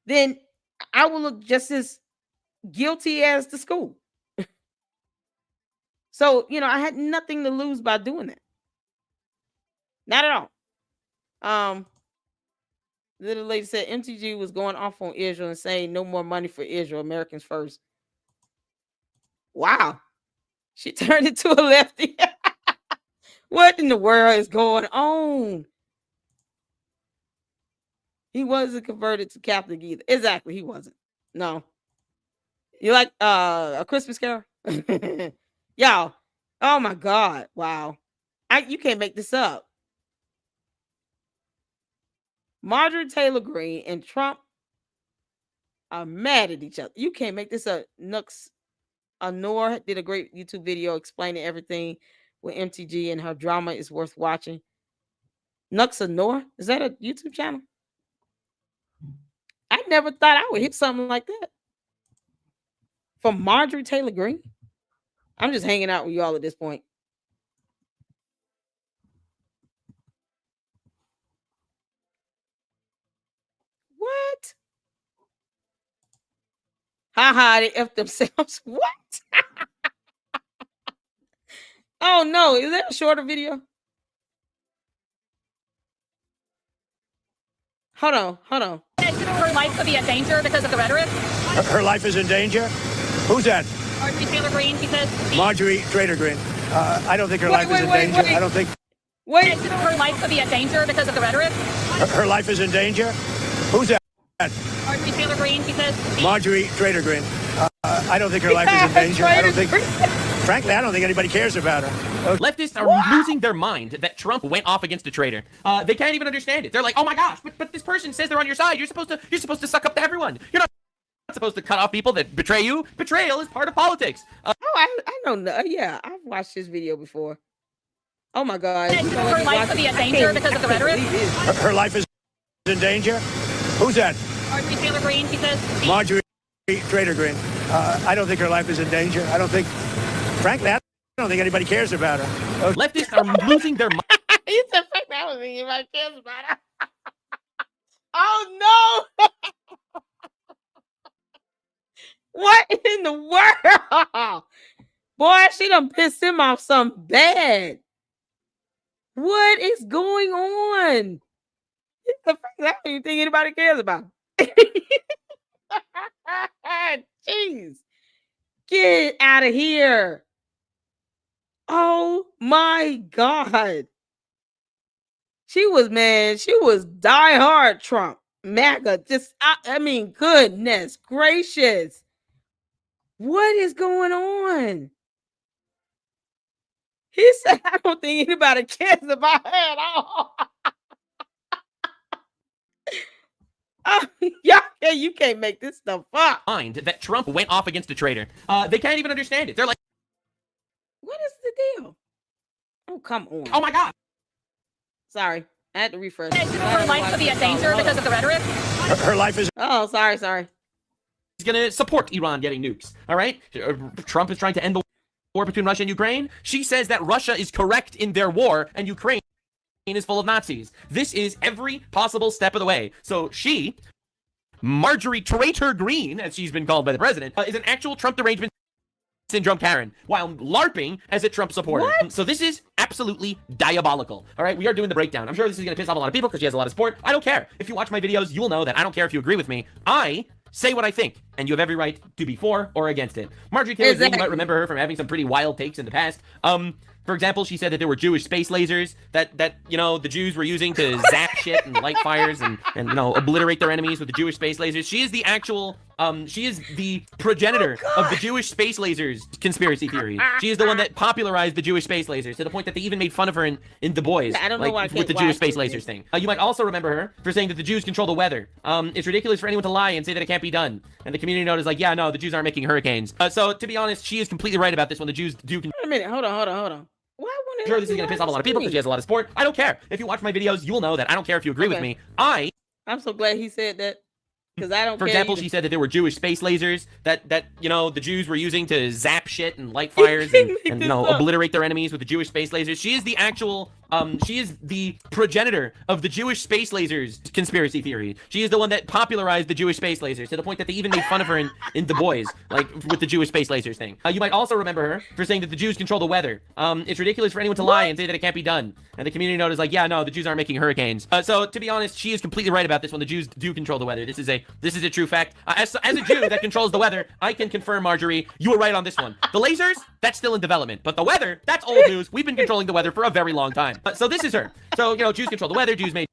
then I will look just as guilty as the school. So, I had nothing to lose by doing that. Not at all. Little lady said MTG was going off on Israel and saying no more money for Israel, Americans first. Wow. She turned into a lefty. What in the world is going on? He wasn't converted to Catholic either. Exactly, he wasn't. No. You like A Christmas Carol? Y'all. Oh my God. Wow. You can't make this up. Marjorie Taylor Greene and Trump are mad at each other. You can't make this up. Noor did a great YouTube video explaining everything with MTG, and her drama is worth watching. Noor, is that a YouTube channel? I never thought I would hit something like that from Marjorie Taylor Greene. I'm just hanging out with y'all at this point. What? Haha, they F themselves. What? Oh no, is that a shorter video? Hold on. Her life could be in danger because of the rhetoric. Her life is in danger? Who's that? Marjorie Taylor Greene, he says. Marjorie Taylor Greene. I don't think her life is in danger. I don't think. Wait. Her life could be in danger because of the rhetoric. Her life is in danger? Who's that? Marjorie Taylor Greene, he says. Marjorie Taylor Greene. I don't think her life is in danger. I don't think. Frankly, I don't think anybody cares about her. Leftists are losing their mind that Trump went off against a traitor. They can't even understand it. They're like, oh my gosh, but this person says they're on your side. You're supposed to suck up to everyone. You're not supposed to cut off people that betray you. Betrayal is part of politics. I don't know. Yeah, I've watched this video before. Oh my God. Her life could be in danger because of the rhetoric. Her life is in danger? Who's that? Marjorie Taylor Greene, he says. Marjorie Taylor Greene. I don't think her life is in danger. I don't think. Frankly, I don't think anybody cares about her. Leftists are losing their mind. He said, frankly, I don't think anybody cares about her. Oh no! What in the world? Boy, she done pissed him off something bad. What is going on? I don't even think anybody cares about him. Jeez. Get out of here. Oh my God. She was diehard Trump. MAGA. I mean, goodness gracious. What is going on? He said, I don't think anybody cares about her at all. Oh, you can't make this stuff up. Mind that Trump went off against a traitor. They can't even understand it. They're like, what is the deal? Oh, come on. Oh my God. Sorry, I had to refresh. Her life could be in danger because of the rhetoric. Her life is. Oh, sorry. He's going to support Iran getting nukes. All right? Trump is trying to end the war between Russia and Ukraine. She says that Russia is correct in their war and Ukraine is full of Nazis. This is every possible step of the way. So she, Marjorie Traitor Green, as she's been called by the president, is an actual Trump derangement syndrome Karen, while LARPing as a Trump supporter. So this is absolutely diabolical. All right, we are doing the breakdown. I'm sure this is going to piss off a lot of people because she has a lot of support. I don't care. If you watch my videos, you will know that I don't care if you agree with me. I say what I think, and you have every right to be for or against it. Marjorie Taylor Greene, you might remember her from having some pretty wild takes in the past. For example, she said that there were Jewish space lasers that the Jews were using to zap shit and light fires and obliterate their enemies with the Jewish space lasers. She is the actual she is the progenitor of the Jewish space lasers conspiracy theory. She is the one that popularized the Jewish space lasers to the point that they even made fun of her in The Boys. I don't know why I with the Jewish space lasers thing. You might also remember her for saying that the Jews control the weather. It's ridiculous for anyone to lie and say that it can't be done. And the community note is like, yeah, no, the Jews aren't making hurricanes. So to be honest, she is completely right about this one. The Jews do. Wait a minute, hold on. I'm sure this is going to piss off a lot of people because she has a lot of support. I don't care. If you watch my videos, you will know that I don't care if you agree with me. I'm so glad he said that because I don't care. For example, she said that there were Jewish space lasers that the Jews were using to zap shit and light fires and obliterate their enemies with the Jewish space lasers. She is the actual she is the progenitor of the Jewish space lasers conspiracy theory. She is the one that popularized the Jewish space lasers to the point that they even made fun of her in The Boys, like with the Jewish space lasers thing. You might also remember her for saying that the Jews control the weather. It's ridiculous for anyone to lie and say that it can't be done. And the community note is like, yeah, no, the Jews aren't making hurricanes. So to be honest, she is completely right about this one. The Jews do control the weather. This is a true fact. As a Jew that controls the weather, I can confirm, Marjorie, you were right on this one. The lasers, that's still in development, but the weather, that's old news. We've been controlling the weather for a very long time. So this is her. So, Jews control the weather. Jews made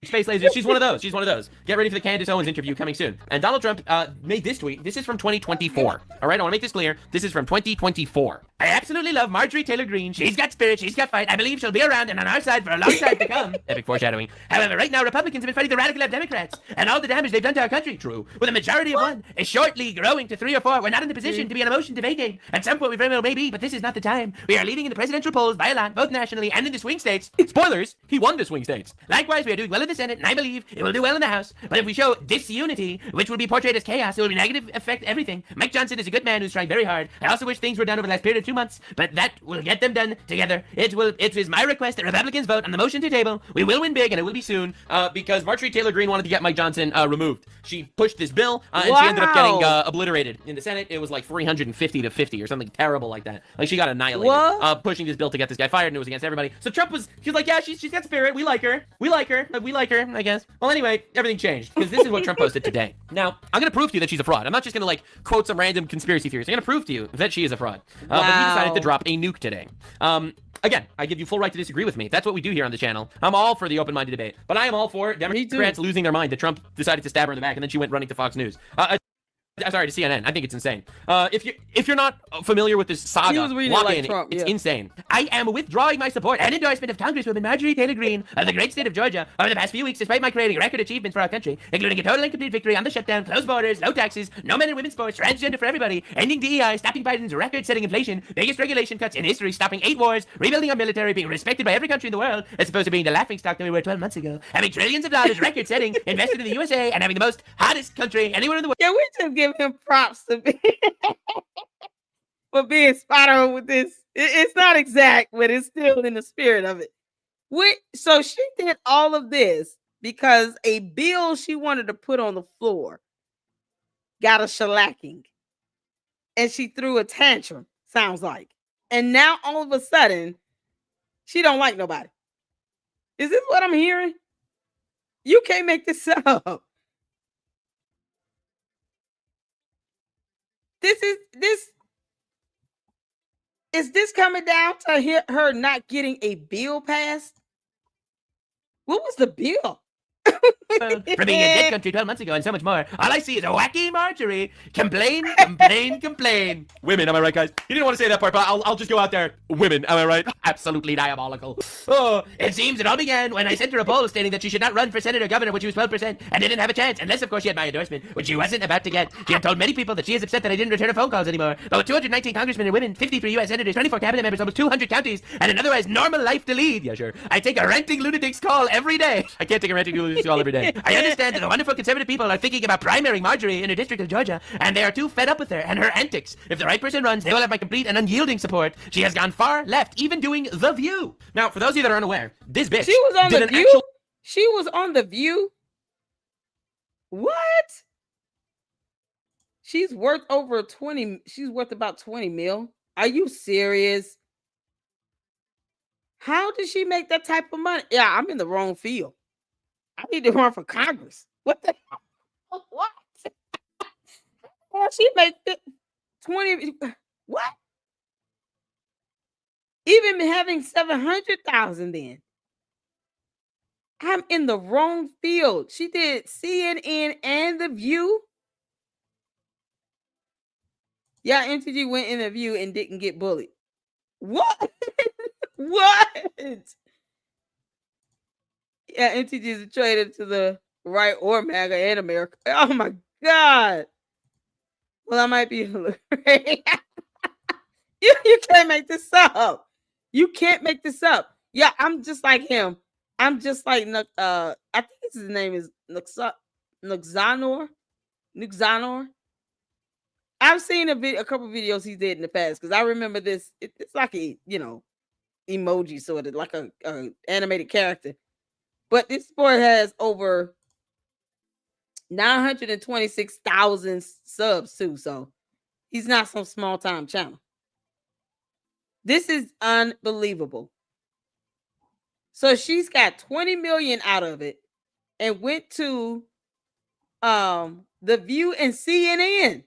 space lasers. She's one of those. Get ready for the Candace Owens interview coming soon. And Donald Trump made this tweet. This is from 2024. All right, I want to make this clear. This is from 2024. I absolutely love Marjorie Taylor Greene. She's got spirit. She's got fight. I believe she'll be around and on our side for a long time to come. Epic foreshadowing. However, right now, Republicans have been fighting the radical left Democrats and all the damage they've done to our country. True. With a majority of one is shortly growing to 3 or 4. We're not in the position to be on a motion to vacate. At some point, we very well may be, but this is not the time. We are leading in the presidential polls by a lot, both nationally and in the swing states. Spoilers, he won the swing states. Likewise, we are doing well in the Senate, and I believe it will do well in the House. But if we show disunity, which will be portrayed as chaos, it will be negative affect everything. Mike Johnson is a good man who's trying very hard. I also wish things were done over the last period of 2 months, but that will get them done together. It is my request that Republicans vote on the motion to table. We will win big, and it will be soon, because Marjorie Taylor Greene wanted to get Mike Johnson removed. She pushed this bill, and she ended up getting obliterated. In the Senate, it was like 350 to 50 or something terrible like that. Like, she got annihilated, pushing this bill to get this guy fired, and it was against everybody. So Trump was like, yeah, she's got spirit. We like her, I guess. Well, anyway, everything changed, because this is what Trump posted today. Now, I'm going to prove to you that she's a fraud. I'm not just going to, like, quote some random conspiracy theories. I'm going to prove to you that she is a fraud. But he decided to drop a nuke today. Again, I give you full right to disagree with me. That's what we do here on the channel. I'm all for the open-minded debate. But I am all for Democrats losing their mind that Trump decided to stab her in the back, and then she went running to Fox News. I'm sorry, to CNN. I think it's insane. If you're not familiar with this saga, log in. It's insane. I am withdrawing my support and endorsement of Congresswoman Marjorie Taylor Greene of the great state of Georgia over the past few weeks, despite my creating record achievements for our country, including a total and complete victory on the shutdown, closed borders, low taxes, no men and women's sports, transgender for everybody, ending DEI, stopping Biden's record-setting inflation, biggest regulation cuts in history, stopping 8 wars, rebuilding our military, being respected by every country in the world, as opposed to being the laughingstock that we were 12 months ago, having trillions of dollars record-setting invested in the USA, and having the most hottest country anywhere in the world. Yeah, we just give him props to be for being spot on with this. It's not exact, but it's still in the spirit of it. So she did all of this because a bill she wanted to put on the floor got a shellacking, and she threw a tantrum, sounds like. And now all of a sudden, she don't like nobody. Is this what I'm hearing? You can't make this up. Is this coming down to her not getting a bill passed? What was the bill? For being a dead country 12 months ago and so much more. All I see is a wacky Marjorie. Complain. Women, am I right, guys? You didn't want to say that part, but I'll just go out there. Women, am I right? Absolutely diabolical. Oh, it seems it all began when I sent her a poll stating that she should not run for Senate or governor when she was 12% and didn't have a chance, unless, of course, she had my endorsement, which she wasn't about to get. She had told many people that she is upset that I didn't return her phone calls anymore. But with 219 congressmen and women, 53 U.S. senators, 24 cabinet members, almost 200 counties, and an otherwise normal life to lead, yeah, sure, I take a ranting lunatic's call every day. I can't take a ranting lunatic's call every day. I understand that the wonderful conservative people are thinking about primarying Marjorie in her district of Georgia, and they are too fed up with her and her antics. If the right person runs, they will have my complete and unyielding support. She has gone far left, even doing The View. Now, for those of you that are unaware, this bitch She was on did The an View? actual... She was on The View? What? She's worth over 20. She's worth about 20 mil. Are you serious? How did she make that type of money? Yeah, I'm in the wrong field. I need to run for Congress. What the hell? What? Well, she made 20. What? Even having 700,000 then. I'm in the wrong field. She did CNN and The View. Yeah, MTG went in The View and didn't get bullied. What? What? Yeah, MTG is a traitor to the right or MAGA and America. Oh my God. Well, I might be you can't make this up. You can't make this up. Yeah, I'm just like him. I'm just like I think his name is Nuxanor. I've seen a couple videos he did in the past because I remember this. It's like a emoji sort of like a animated character, but this boy has over 926,000 subs too, so he's not some small time channel. This is unbelievable. So she's got 20 million out of it and went to The View and CNN.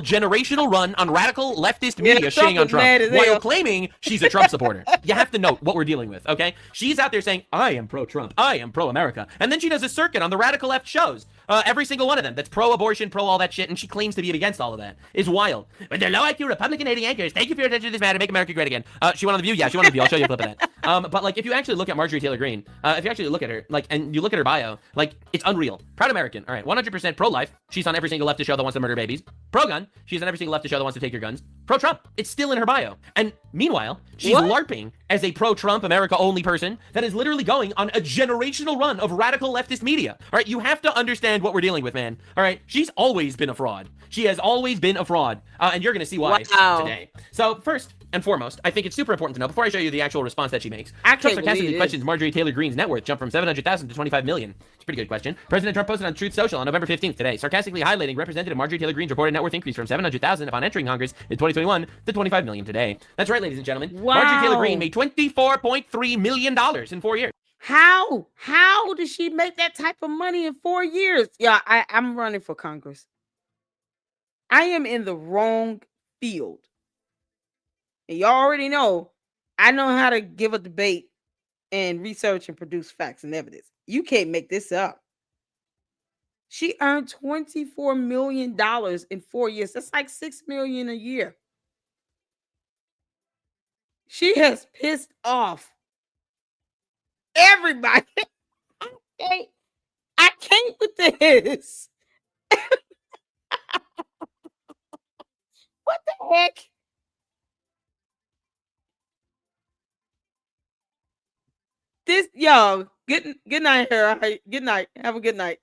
generational run on radical leftist media shitting on Trump while claiming she's a Trump supporter. You have to know what we're dealing with, okay? She's out there saying, I am pro-Trump, I am pro-America. And then she does a circuit on the radical left shows. Every single one of them that's pro-abortion, pro all that shit, and she claims to be against all of that. It's wild. But they're low-IQ Republican-hating anchors. Thank you for your attention to this matter. Make America great again. She went on The View? Yeah, she went on The View. I'll show you a clip of that. But, like, if you actually look at Marjorie Taylor Greene, if you actually look at her, like, and you look at her bio, like, it's unreal. Proud American. All right, 100% pro-life. She's on every single leftist show that wants to murder babies. Pro-gun. She's on every single leftist show that wants to take your guns. Pro-Trump. It's still in her bio. And meanwhile, she's LARPing as a pro-Trump, America-only person that is literally going on a generational run of radical leftist media. All right, you have to understand what we're dealing with, man. All right, she's always been a fraud. She has always been a fraud, and you're going to see why today. So first and foremost, I think it's super important to know, before I show you the actual response that she makes, Trump sarcastically questions Marjorie Taylor Greene's net worth jumped from 700,000 to 25 million. It's a pretty good question. President Trump posted on Truth Social on November 15th today, sarcastically highlighting Representative Marjorie Taylor Greene's reported net worth increase from 700,000 upon entering Congress in 2021 to 25 million today. That's right, ladies and gentlemen. Wow. Marjorie Taylor Greene made $24.3 million in 4 years. How did she make that type of money in 4 years? Yeah, I'm running for Congress. I am in the wrong field. And y'all already know, I know how to give a debate and research and produce facts and evidence. You can't make this up. She earned $24 million in 4 years. That's like $6 million a year. She has pissed off everybody. I can't with this. What the heck? This, yo, good night, Hera. Good night. Have a good night.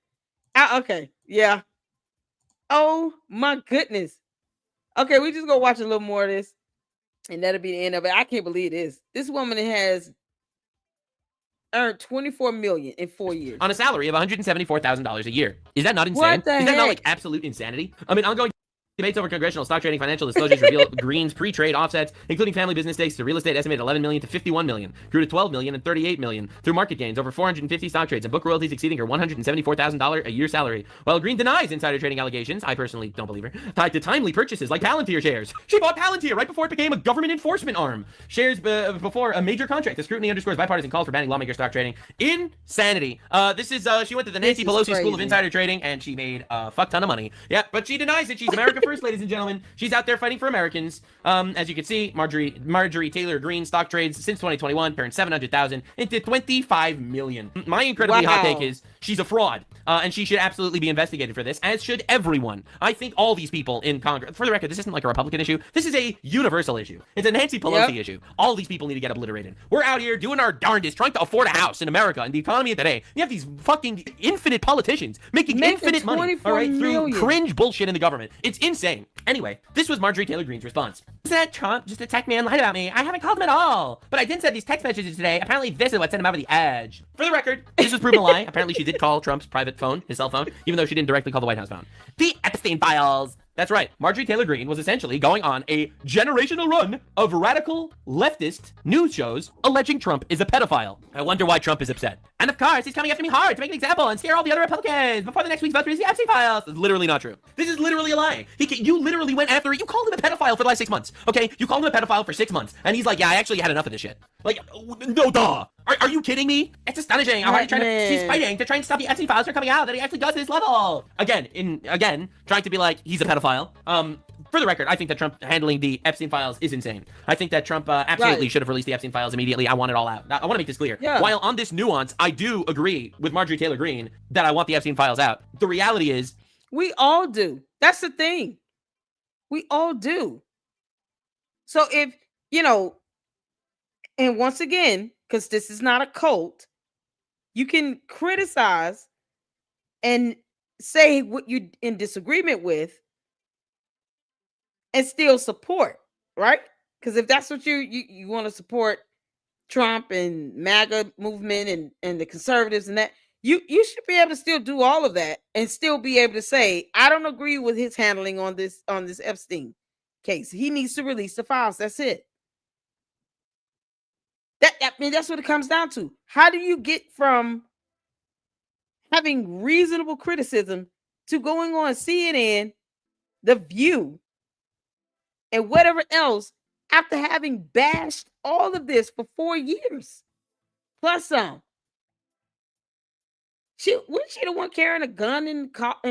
Okay, yeah. Oh my goodness. Okay, we just go watch a little more of this, and that'll be the end of it. I can't believe this. This woman has earned $24 million in 4 years on a salary of $174,000 a year. Is that not insane? What the Is that not heck? like absolute insanity? I mean, ongoing debates over congressional stock trading financial disclosures reveal Greene's pre-trade offsets, including family business stakes to real estate, estimated 11 million to 51 million, grew to 12 million and 38 million through market gains over 450 stock trades and book royalties exceeding her $174,000 a year salary. While Greene denies insider trading allegations, I personally don't believe her, tied to timely purchases like Palantir shares. She bought Palantir right before it became a government enforcement arm. Shares before a major contract. The scrutiny underscores bipartisan calls for banning lawmaker stock trading. Insanity. This is she went to the Nancy Pelosi School of Insider Trading and she made a fuck ton of money. Yeah, but she denies it. She's America first, ladies and gentlemen. She's out there fighting for Americans. As you can see, Marjorie Taylor Greene stock trades since 2021 turned 700,000 into 25 million. My incredibly hot take is She's a fraud, and she should absolutely be investigated for this, as should everyone. I think all these people in Congress, for the record, this isn't like a Republican issue. This is a universal issue. It's a Nancy Pelosi issue. All these people need to get obliterated. We're out here doing our darndest, trying to afford a house in America and the economy of today. You have these fucking infinite politicians making infinite money, all right, through cringe bullshit in the government. It's insane. Anyway, this was Marjorie Taylor Greene's response. That Trump just attacked me and lied about me. I haven't called him at all. But I did send these text messages today. Apparently this is what sent him over the edge. For the record, this was proven a lie. Apparently she did call Trump's private phone, his cell phone, even though she didn't directly call the White House phone. The Epstein files. That's right. Marjorie Taylor Greene was essentially going on a generational run of radical leftist news shows alleging Trump is a pedophile. I wonder why Trump is upset. And of course, he's coming after me hard to make an example and scare all the other Republicans before the next week's vote to release the Epstein files. It's literally not true. This is literally a lie. You literally went after it. You called him a pedophile for the last 6 months. Okay? You called him a pedophile for 6 months. And he's like, yeah, I actually had enough of this shit. Like, no duh. Are you kidding me? It's astonishing. She's fighting to try and stop the Epstein files from coming out that he actually does this level. Again, trying to be like, he's a pedophile. For the record, I think that Trump handling the Epstein files is insane. I think that Trump absolutely should have released the Epstein files immediately. I want it all out. I want to make this clear. Yeah. While on this nuance, I do agree with Marjorie Taylor Greene that I want the Epstein files out. The reality is, we all do. That's the thing. We all do. So if, and once again, because this is not a cult, you can criticize and say what you're in disagreement with and still support, right? Because if that's what you want to support Trump and MAGA movement and the conservatives and that, you should be able to still do all of that and still be able to say, I don't agree with his handling on this Epstein case. He needs to release the files. That's it. That's what it comes down to. How do you get from having reasonable criticism to going on CNN, The View, and whatever else after having bashed all of this for 4 years? Plus some. Wasn't she the one carrying a gun in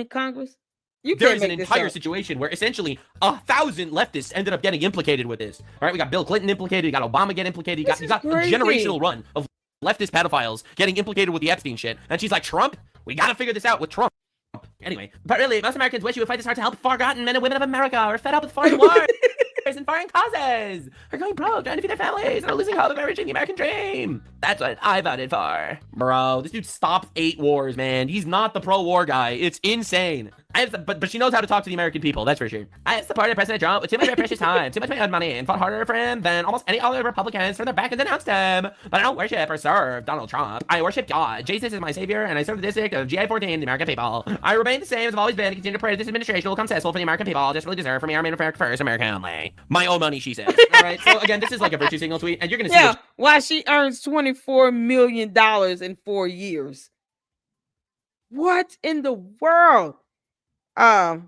Congress? There is an entire situation where essentially 1,000 leftists ended up getting implicated with this. All right, we got Bill Clinton implicated, you got Obama getting implicated, you got a generational run of leftist pedophiles getting implicated with the Epstein shit. And she's like, Trump, we got to figure this out with Trump. Anyway, but really, most Americans wish you would fight this hard to help forgotten men and women of America who are fed up with foreign wars and foreign causes, are going broke, trying to feed their families, and are losing hope of reaching the American dream. That's what I voted for. Bro, this dude stopped 8 wars, man. He's not the pro-war guy. It's insane. But she knows how to talk to the American people, that's for sure. I have supported President Trump with too much of my precious time, too much of my own money, and fought harder for him than almost any other Republicans from their back and denounced him. But I don't worship or serve Donald Trump. I worship God. Jesus is my savior, and I serve the district of GI-14, the American people. I remain the same as I've always been and continue to pray that this administration will come successful for the American people, just really deserve for me, America first, America only. My own money, she says. All right, so again, this is like a virtue signal tweet, and you're going to see why she earns $24 million in 4 years. What in the world? To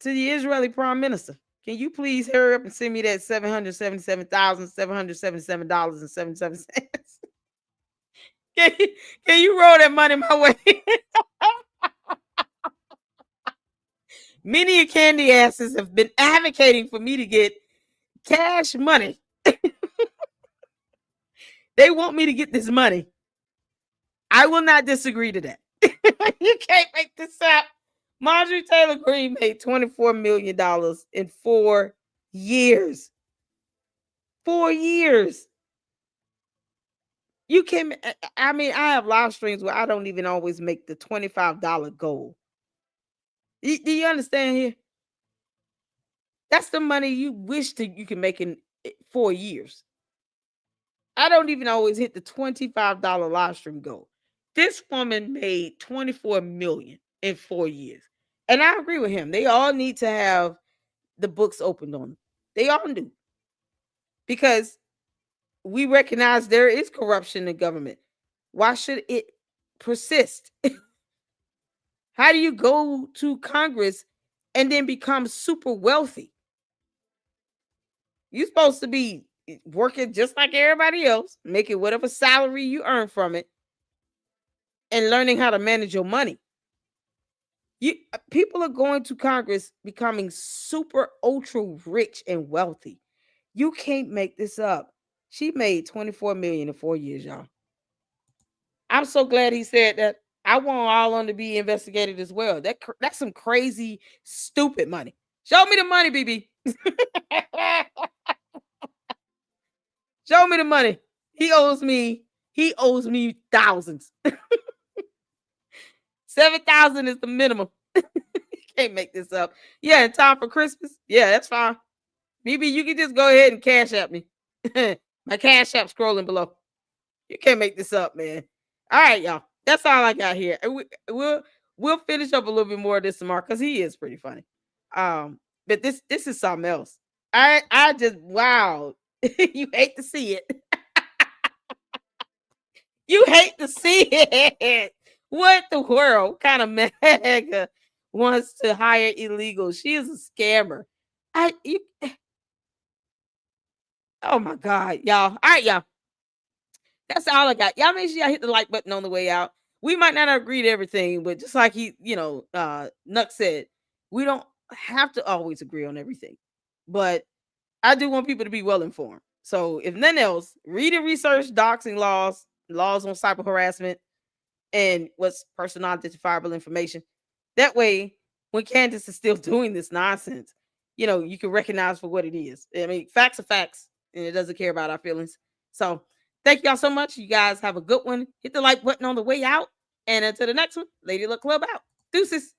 the Israeli Prime Minister, can you please hurry up and send me that $777,777.77? Can you roll that money my way? Many candy asses have been advocating for me to get cash money. They want me to get this money. I will not disagree to that. You can't make this up. Marjorie Taylor Greene made $24 million in 4 years. 4 years. You can, I have live streams where I don't even always make the $25 goal. Do you understand here? That's the money you wish that you can make in 4 years. I don't even always hit the $25 live stream goal. This woman made $24 million in 4 years. And I agree with him. They all need to have the books opened on them. They all do. Because we recognize there is corruption in government. Why should it persist? How do you go to Congress and then become super wealthy? You're supposed to be working just like everybody else, making whatever salary you earn from it, and learning how to manage your money. People are going to Congress becoming super ultra rich and wealthy. You can't make this up. She made $24 million in 4 years, y'all. I'm so glad he said that. I want all of them to be investigated as well. That's some crazy, stupid money. Show me the money, BB. Show me the money. He owes me thousands. 7,000 is the minimum. Can't make this up. Yeah, in time for Christmas. Yeah, that's fine. BB, you can just go ahead and cash app me. My cash app scrolling below. You can't make this up, man. All right, y'all. That's all I got here. We'll finish up a little bit more of this tomorrow because he is pretty funny. But this is something else. I just wow. You hate to see it. You hate to see it. What the world? What kind of mega wants to hire illegal? She is a scammer. Oh my God, y'all. All right, y'all. That's all I got. Y'all make sure y'all hit the like button on the way out. We might not agree to everything, but just like Nuck said, we don't have to always agree on everything. But I do want people to be well informed. So if nothing else, read and research doxing laws on cyber harassment, and what's personal identifiable information. That way, when Candace is still doing this nonsense, you can recognize for what it is. I mean, facts are facts, and it doesn't care about our feelings. So thank y'all so much. You guys have a good one. Hit the like button on the way out. And until the next one, Lady Luck Club out. Deuces.